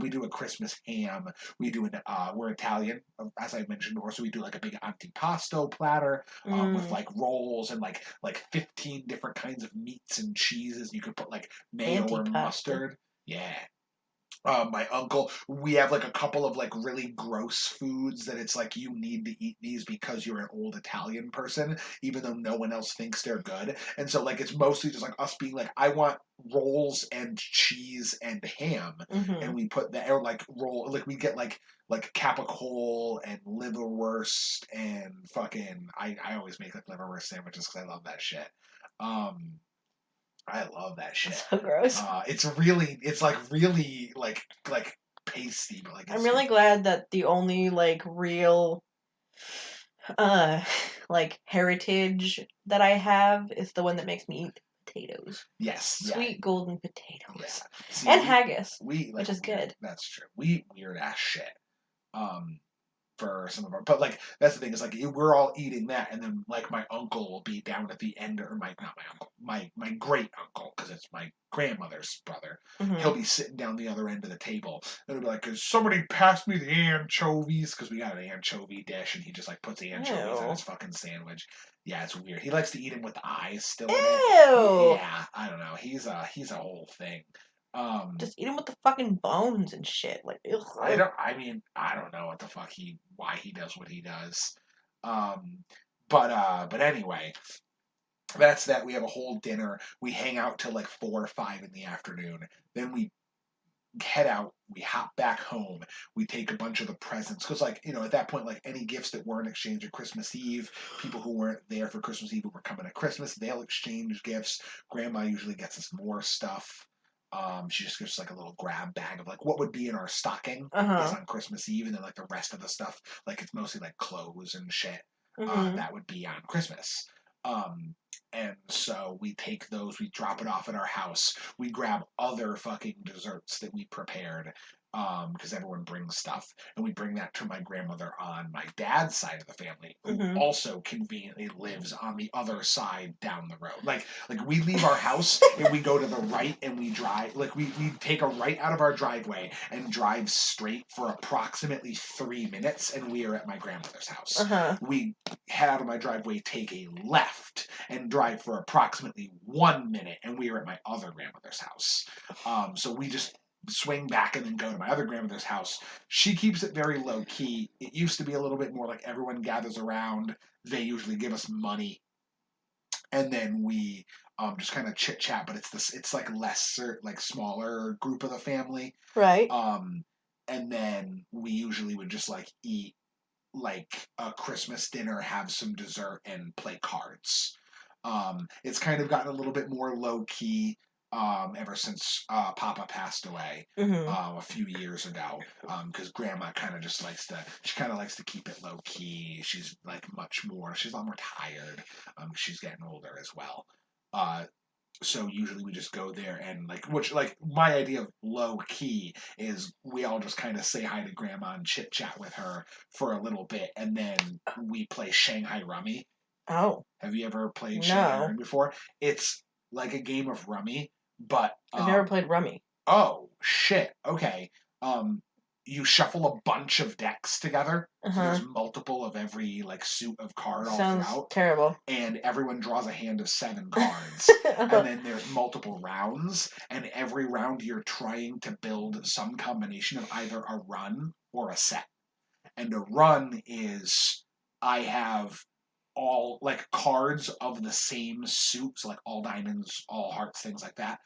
We do a Christmas ham. We do we're Italian, as I mentioned before, so we do like a big antipasto platter with like rolls and like 15 different kinds of meats and cheeses. You could put like mayo or mustard. Yeah. My uncle, we have like a couple of like really gross foods that it's like you need to eat these because you're an old Italian person, even though no one else thinks they're good. And so like it's mostly just like us being like, I want rolls and cheese and ham, and we put that or like roll like we get like capicola and liverwurst and fucking I always make like liverwurst sandwiches because I love that shit. I love that shit. So gross. It's like really like pasty, but like. I'm really glad that the only like real, like heritage that I have is the one that makes me eat potatoes. Yes. Sweet golden potatoes. Yeah. See, and haggis, which is good. That's true. We eat weird ass shit. For some of our, but like that's the thing is like we're all eating that, and then like my uncle will be down at the end, or not my uncle, my great uncle, because it's my grandmother's brother. He'll be sitting down the other end of the table, and he'll be like, "Could somebody pass me the anchovies?" Because we got an anchovy dish, and he just like puts the anchovies in his fucking sandwich. Yeah, it's weird. He likes to eat them with the eyes still in it. Yeah, I don't know. He's a whole thing. Just eat him with the fucking bones and shit. Like, ugh. I don't know what the fuck why he does what he does. But anyway, that's that. We have a whole dinner. We hang out till like 4 or 5 in the afternoon. Then we head out, we hop back home, we take a bunch of the presents, because like, at that point, like any gifts that weren't exchanged at Christmas Eve, people who weren't there for Christmas Eve who were coming at Christmas, they'll exchange gifts. Grandma usually gets us more stuff. She just gives us like a little grab bag of like what would be in our stocking is on Christmas Eve, and then like the rest of the stuff, like it's mostly like clothes and shit, that would be on Christmas. Um, and so we take those, we drop it off at our house. We grab other fucking desserts that we prepared, because everyone brings stuff, and we bring that to my grandmother on my dad's side of the family, who also conveniently lives on the other side down the road. Like we leave our house and we go to the right and we drive. Like we take a right out of our driveway and drive straight for approximately 3 minutes, and we are at my grandmother's house. We head out of my driveway, take a left, and drive for approximately 1 minute, and we are at my other grandmother's house. So we just swing back and then go to my other grandmother's house. She keeps it very low key. It used to be a little bit more like everyone gathers around. They usually give us money, and then we just kind of chit chat. But it's like lesser, like smaller group of the family. Right. And then we usually would just like eat like a Christmas dinner, have some dessert, and play cards. It's kind of gotten a little bit more low key ever since Papa passed away a few years ago. Because Grandma kind of just likes to keep it low key. She's like she's a lot more tired. She's getting older as well. So usually we just go there and my idea of low key is we all just kind of say hi to Grandma and chit chat with her for a little bit, and then we play Shanghai Rummy. Oh. Have you ever played Shanghai Rummy before? It's like a game of Rummy, but I've never played Rummy. Oh shit. Okay. You shuffle a bunch of decks together. So there's multiple of every like suit of card all Sounds throughout. Terrible. And everyone draws a hand of 7 cards. And then there's multiple rounds, and every round you're trying to build some combination of either a run or a set. And a run is I have all like cards of the same suits, like all diamonds, all hearts, things like that,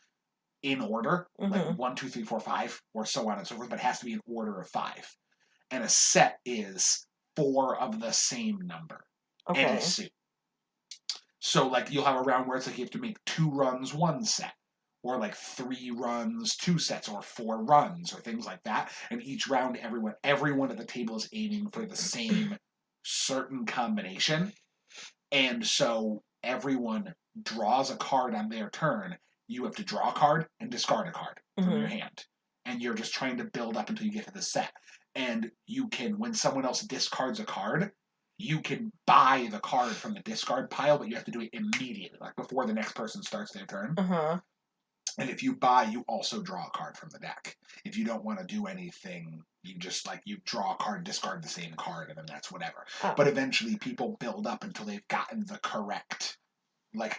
in order, like 1, 2, 3, 4, 5, or so on and so forth, but it has to be in order of 5. And a set is 4 of the same number. Okay. Any suit. So like you'll have a round where it's like you have to make 2 runs, 1 set, or like 3 runs, 2 sets, or 4 runs, or things like that. And each round, everyone at the table is aiming for the same certain combination. And so everyone draws a card on their turn. You have to draw a card and discard a card from your hand. And you're just trying to build up until you get to the set. And you can, when someone else discards a card, you can buy the card from the discard pile, but you have to do it immediately, like before the next person starts their turn. And if you buy, you also draw a card from the deck. If you don't want to do anything, you just you draw a card, discard the same card, and then that's whatever. Oh. But eventually people build up until they've gotten the correct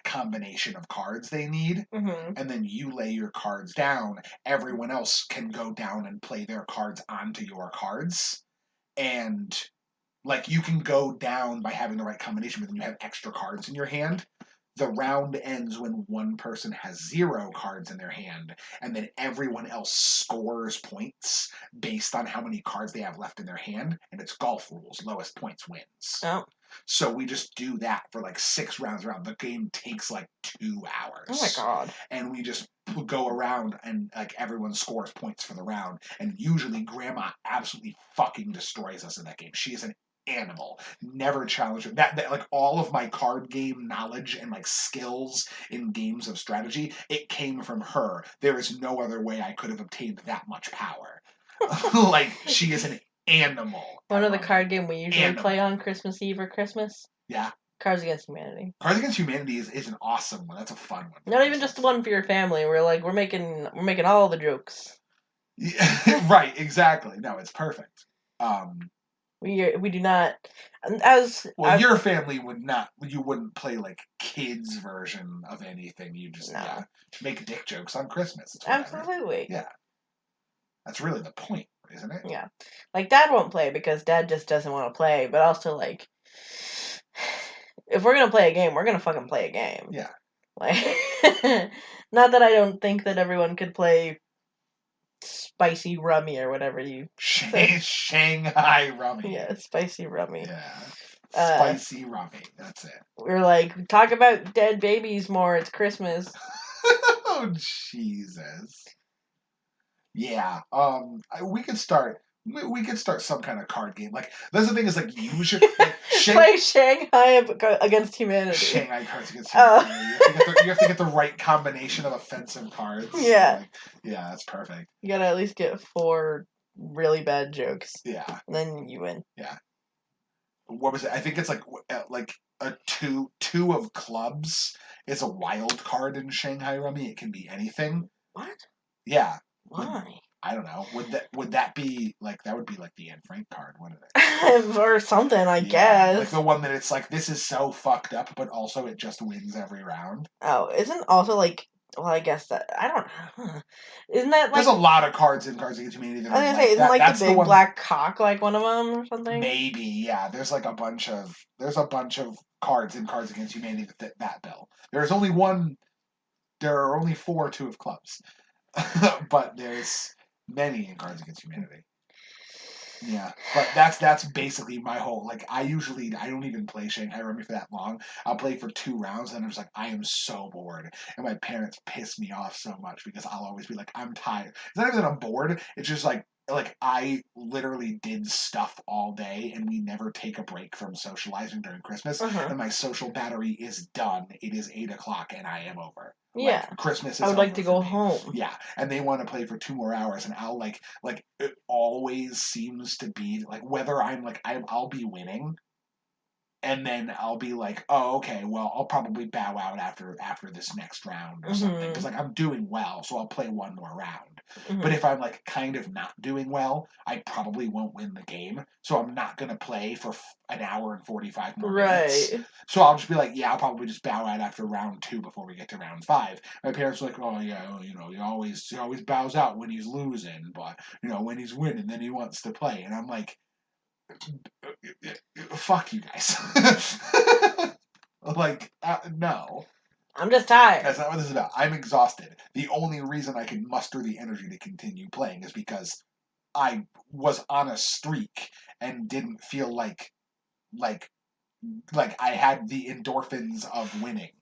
combination of cards they need, and then you lay your cards down. Everyone else can go down and play their cards onto your cards, and you can go down by having the right combination, but then you have extra cards in your hand. The round ends when one person has 0 cards in their hand, and then everyone else scores points based on how many cards they have left in their hand, and it's golf rules. Lowest points wins. Oh. So we just do that for 6 rounds around. The game takes 2 hours. Oh my god. And we just go around and everyone scores points for the round, and usually Grandma absolutely fucking destroys us in that game. She is an animal. Never challenge her. That all of my card game knowledge and skills in games of strategy, it came from her. There is no other way I could have obtained that much power. She is an animal. One of the card game we usually play on Christmas Eve or Christmas. Yeah. Cards Against Humanity. Cards Against Humanity is an awesome one. That's a fun one. Not even just one for your family. We're making all the jokes. Yeah, right. Exactly. No, it's perfect. We do not, your family would not. You wouldn't play kids version of anything. You just make dick jokes on Christmas. Absolutely. Yeah, that's really the point, isn't it? Yeah, Dad won't play because Dad just doesn't want to play. But also if we're gonna play a game, we're gonna fucking play a game. Yeah. Not that I don't think that everyone could play spicy rummy or whatever you said. Shanghai rummy. Yeah, spicy rummy. Yeah. Uh, Spicy rummy. That's it. We're like, talk about dead babies more. It's Christmas. Oh, Jesus. Yeah. We could start. We could start some kind of card game. Like that's the thing is like usually like Play Shanghai against humanity. Shanghai cards against humanity. You have to get the right combination of offensive cards. Yeah. Yeah, that's perfect. You gotta at least get 4 really bad jokes. Yeah. And then you win. Yeah. What was it? I think it's like a two of clubs is a wild card in Shanghai Rummy. It can be anything. What? Yeah. Why? I don't know. Would that be like that would be like the Anne Frank card, wouldn't it? Or something, I guess. Like the one that it's like this is so fucked up, but also it just wins every round. Oh, isn't also like I guess that I don't know. Isn't that like there's a lot of cards in Cards Against Humanity that I was are gonna say, isn't that. like That's the big one, black cock like one of them or something? Maybe, yeah. There's a bunch of cards in Cards Against Humanity that fit that bill. There's only one. There are only 4 Two of Clubs, but there's many in Cards Against Humanity. Yeah, but that's basically my whole like. I don't even play Shanghai Rummy for that long. I'll play for 2 rounds, and I'm just like I am so bored, and my parents piss me off so much because I'll always be like I'm tired. It's not even that I'm bored. It's just like I literally did stuff all day, and we never take a break from socializing during Christmas, and my social battery is done. It is 8 o'clock, and I am over. Yeah, like, Christmas is I would over like to go for me. home. Yeah, and they want to play for 2 more hours, and I'll like it always seems to be like whether I'll be winning, and then I'll be like, oh okay, well I'll probably bow out after this next round or something because like I'm doing well, so I'll play 1 more round. But if I'm like kind of not doing well, I probably won't win the game, so I'm not gonna play for an hour and 45 more minutes. So I'll just be like, yeah, I'll probably just bow out after round 2 before we get to round 5. My parents are like, oh yeah, well, he always bows out when he's losing, but when he's winning, then he wants to play, and I'm like, fuck you guys. No. I'm just tired. That's not what this is about. I'm exhausted. The only reason I can muster the energy to continue playing is because I was on a streak and didn't feel like I had the endorphins of winning.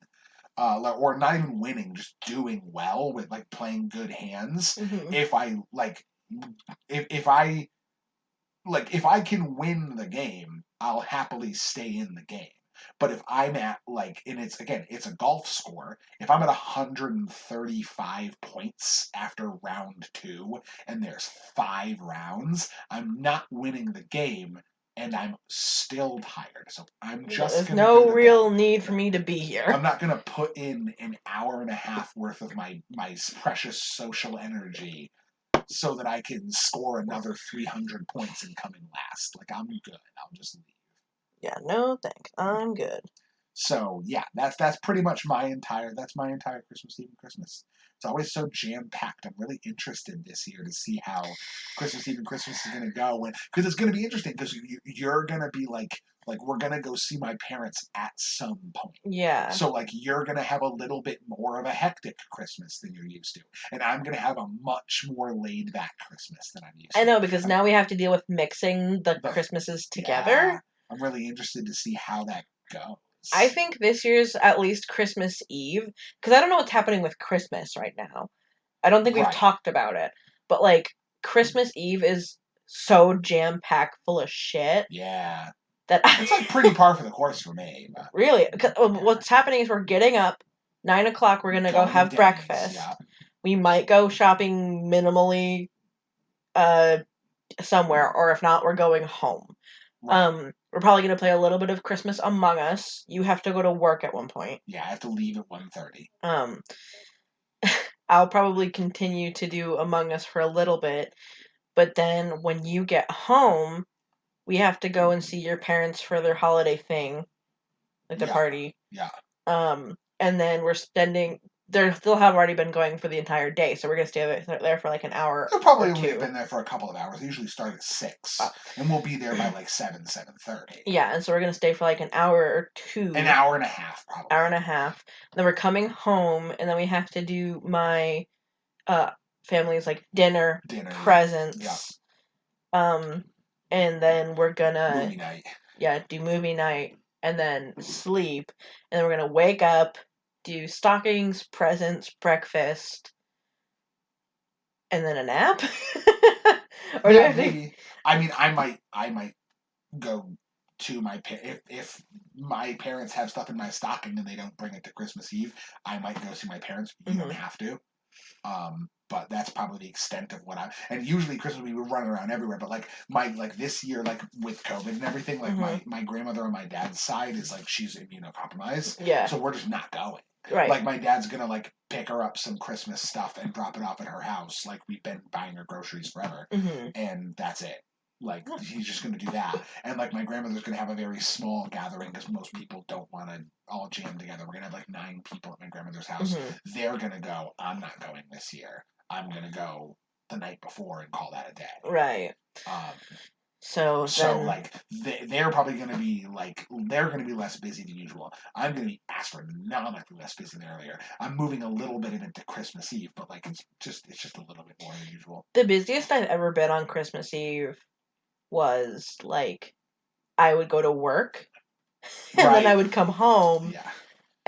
Or not even winning, just doing well with like playing good hands. If I if I can win the game, I'll happily stay in the game. But if I'm at and it's a golf score. If I'm at 135 points after round 2 and there's 5 rounds, I'm not winning the game and I'm still tired. So I'm just There's no real need for me to be here. I'm not gonna put in an hour and a half worth of my precious social energy so that I can score another 300 points and come in last. I'm good. I'll just leave. Yeah, no thanks. I'm good. So yeah, that's pretty much my entire Christmas Eve and Christmas. It's always so jam packed. I'm really interested this year to see how Christmas Eve and Christmas is going to go, because it's going to be interesting because you're going to be like we're going to go see my parents at some point. Yeah. So you're going to have a little bit more of a hectic Christmas than you're used to, and I'm going to have a much more laid back Christmas than I'm used to. I know, because now we have to deal with mixing the Christmases together. Yeah, I'm really interested to see how that goes. I think this year's at least Christmas Eve, because I don't know what's happening with Christmas right now. I don't think we've talked about it, but Christmas Eve is so jam packed full of shit. Yeah, that it's pretty par for the course for me. But, really, what's happening is we're getting up 9 o'clock. We're gonna go have breakfast. Yeah. We might go shopping minimally, somewhere, or if not, we're going home. Right. We're probably going to play a little bit of Christmas Among Us. You have to go to work at one point. Yeah, I have to leave at 1:30. I'll probably continue to do Among Us for a little bit, but then when you get home, we have to go and see your parents for their holiday thing, the party. Yeah. And then we're spending. They'll have already been going for the entire day, so we're gonna stay there for an hour. They'll probably only have been there for a couple of hours. They usually start at 6, and we'll be there by 7:30. Yeah, and so we're gonna stay for an hour or 2. An hour and a half, probably. Hour and a half. Then we're coming home, and then we have to do my families like dinner, Dinner, presents, and then we're gonna movie night. do movie night, and then sleep, and then we're gonna wake up, do stockings, presents, breakfast, and then a nap. Or do I have maybe. I mean, I might go to my if my parents have stuff in my stocking and they don't bring it to Christmas Eve, I might go see my parents. You don't have to. But that's probably the extent of what I. And usually Christmas we were running around everywhere. But like this year, like with COVID and everything, like my grandmother on my dad's side is like she's immunocompromised. Yeah. So we're just not going. Right. Like my dad's gonna like pick her up some Christmas stuff and drop it off at her house. Like we've been buying her groceries forever, and that's it. Like he's just gonna do that, and like my grandmother's gonna have a very small gathering because most people don't want to all jam together. We're gonna have like 9 people at my grandmother's house. They're gonna go. I'm not going this year. I'm gonna go the night before and call that a day. Right. So like they're probably gonna be like they're gonna be less busy than usual. I'm gonna be astronomically less busy than earlier. I'm moving a little bit into Christmas Eve, but like it's just a little bit more than usual. The busiest I've ever been on Christmas Eve was like I would go to work and then I would come home. Yeah.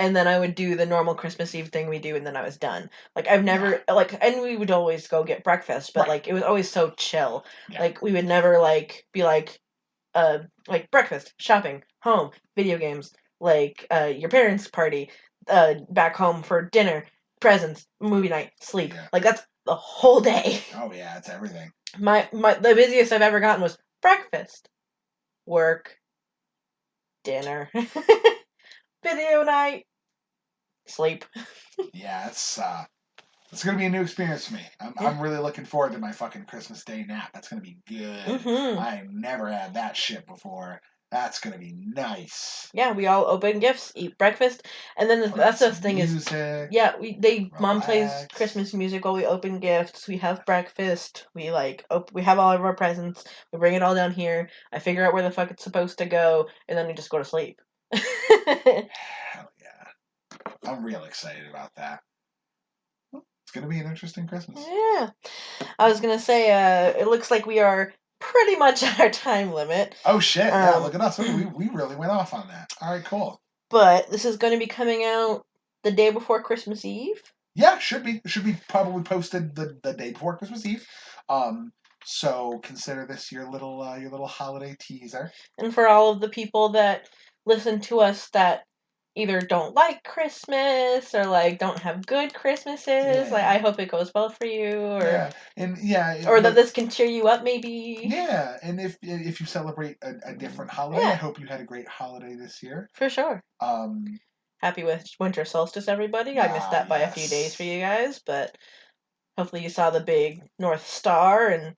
And then I would do the normal Christmas Eve thing we do, and then I was done. Like, I've never, and we would always go get breakfast, but, like, it was always so chill. Yeah. Like, we would never, like, be like, breakfast, shopping, home, video games, like, your parents' party, back home for dinner, presents, movie night, sleep. Yeah. Like, that's the whole day. Oh, yeah, it's everything. The busiest I've ever gotten was breakfast, work, dinner, video night, sleep. Yeah, it's gonna be a new experience for me. I'm really looking forward to my fucking Christmas Day nap. That's gonna be good. I never had that shit before. That's gonna be nice. Yeah, we all open gifts, eat breakfast, and then that's the thing music, is, yeah, mom plays Christmas music while we open gifts. We have breakfast. We we have all of our presents. We bring it all down here. I figure out where the fuck it's supposed to go, and then we just go to sleep. Hell yeah, I'm real excited about that. It's gonna be an interesting Christmas. Yeah, I was gonna say, it looks like we are pretty much at our time limit. Oh shit! Yeah, look at us. We really went off on that. All right, cool. But this is going to be coming out the day before Christmas Eve. Yeah, should be. It should be probably posted the day before Christmas Eve. So consider this your little holiday teaser. And for all of the people that listen to us that either don't like Christmas or don't have good Christmases, I hope it goes well for you, or or that this can cheer you up, maybe. Yeah, and if you celebrate a different holiday, I hope you had a great holiday this year. For sure. Happy winter solstice, everybody. I missed that by a few days for you guys, but hopefully you saw the big North Star and.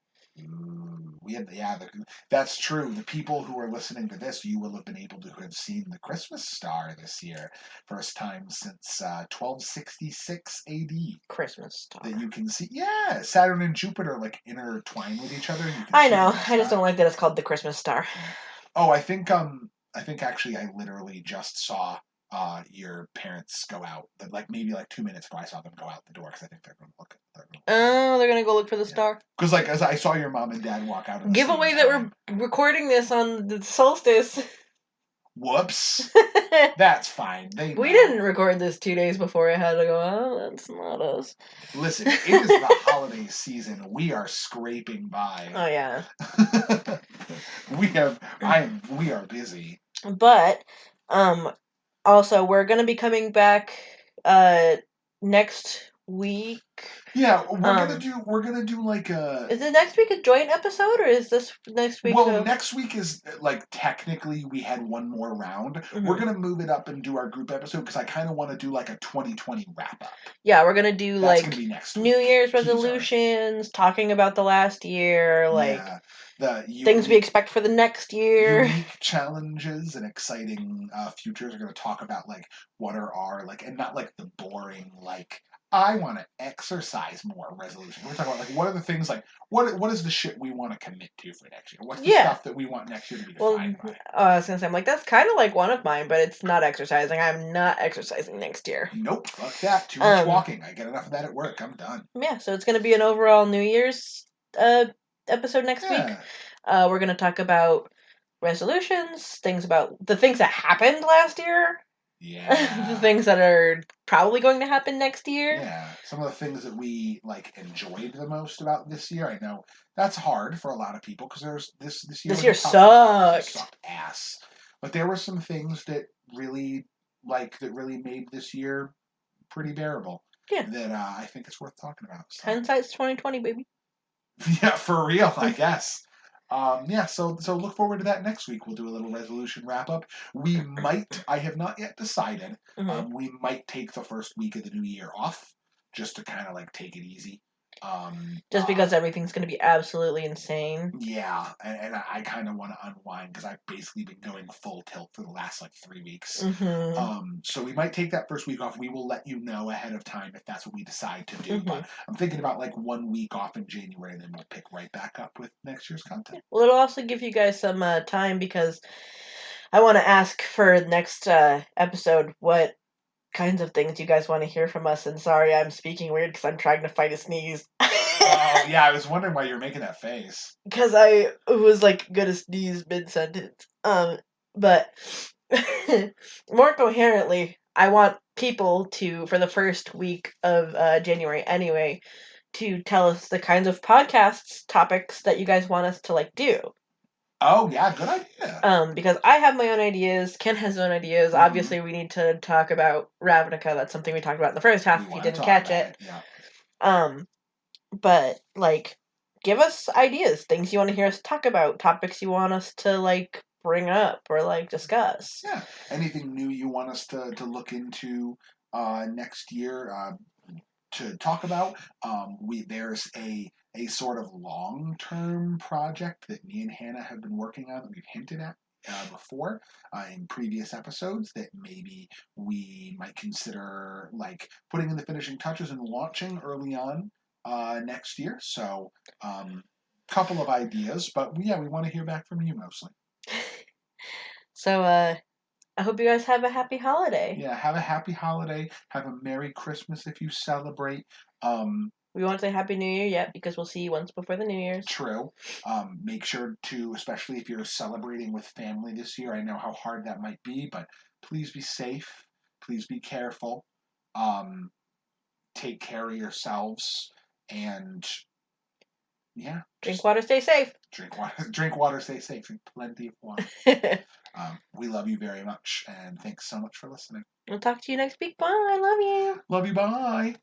That's true. The people who are listening to this, you will have been able to have seen the Christmas star this year. First time since 1266 AD. Christmas star. That you can see. Yeah, Saturn and Jupiter intertwine with each other. I know. I just don't like that it's called the Christmas star. Oh, I think actually I literally just saw your parents go out. Maybe 2 minutes ago, I saw them go out the door because I think they're going to look. They're going to go look for the star. Because as I saw your mom and dad walk out. Giveaway that we're recording this on the solstice. Whoops. That's fine. We didn't record this 2 days before I had to go. Oh, that's not us. Listen, it is the holiday season. We are scraping by. Oh yeah. We are busy. But also we're gonna be coming back next week. Yeah, we're gonna do Is it next week a joint episode, or is this next week? Well, next week is technically we had one more round. Mm-hmm. We're gonna move it up and do our group episode because I kind of want to do a 2020 wrap up. Yeah, we're gonna do gonna be next New Year's resolutions, talking about the last year, things we expect for the next year, unique challenges and exciting futures. We're gonna talk about what are our and not the boring I want to exercise more resolution. We're talking about like what are the things like what is the shit we want to commit to for next year? What's the stuff that we want next year to be defined by? I was gonna say I'm like that's kind of like one of mine, but it's not exercising. I'm not exercising next year. Nope, fuck that. Too much walking. I get enough of that at work. I'm done. Yeah, so it's gonna be an overall New Year's episode next week. We're gonna talk about resolutions, things about the things that happened last year. Yeah. The things that are probably going to happen next year. Yeah. Some of the things that we like enjoyed the most about this year. I know that's hard for a lot of people because there's this year. This year sucked. Sucked ass. But there were some things that really made this year pretty bearable. Yeah. That I think it's worth talking about. So. Hindsight's 2020, baby. Yeah, for real, I guess. So look forward to that next week. We'll do a little resolution wrap up. We might, I have not yet decided, we might take the first week of the new year off just to kind of like take it easy. Just because everything's going to be absolutely insane. Yeah, and I kind of want to unwind because I've basically been going full tilt for the last like 3 weeks. So we might take that first week off. We will let you know ahead of time if that's what we decide to do. But I'm thinking about like 1 week off in January, and then we'll pick right back up with next year's content. Well, it'll also give you guys some time because I want to ask for next episode what kinds of things you guys want to hear from us. And sorry, I'm speaking weird because I'm trying to fight a sneeze. Oh, yeah, I was wondering why you were making that face. Because I was like gonna sneeze mid-sentence. But more coherently, I want people to, for the first week of January anyway, to tell us the kinds of podcasts, topics that you guys want us to like do. Oh, yeah, good idea. Because I have my own ideas, Ken has his own ideas. Obviously, we need to talk about Ravnica. That's something we talked about in the first half if you didn't catch it. Yeah. But, like, give us ideas, things you want to hear us talk about, topics you want us to, like, bring up or, like, discuss. Yeah. Anything new you want us to look into next year to talk about? There's a sort of long-term project that me and Hannah have been working on that we've hinted at before in previous episodes that maybe we might consider like putting in the finishing touches and launching early on next year. So, couple of ideas, but we want to hear back from you mostly. So, I hope you guys have a happy holiday. Yeah, have a happy holiday. Have a Merry Christmas if you celebrate. We won't say Happy New Year yet because we'll see you once before the New Year's. True. Make sure to, especially if you're celebrating with family this year, I know how hard that might be, but please be safe. Please be careful. Take care of yourselves. And yeah. Drink water, stay safe. Drink water, stay safe. Drink plenty of water. We love you very much, and thanks so much for listening. We'll talk to you next week. Bye. I love you. Love you. Bye.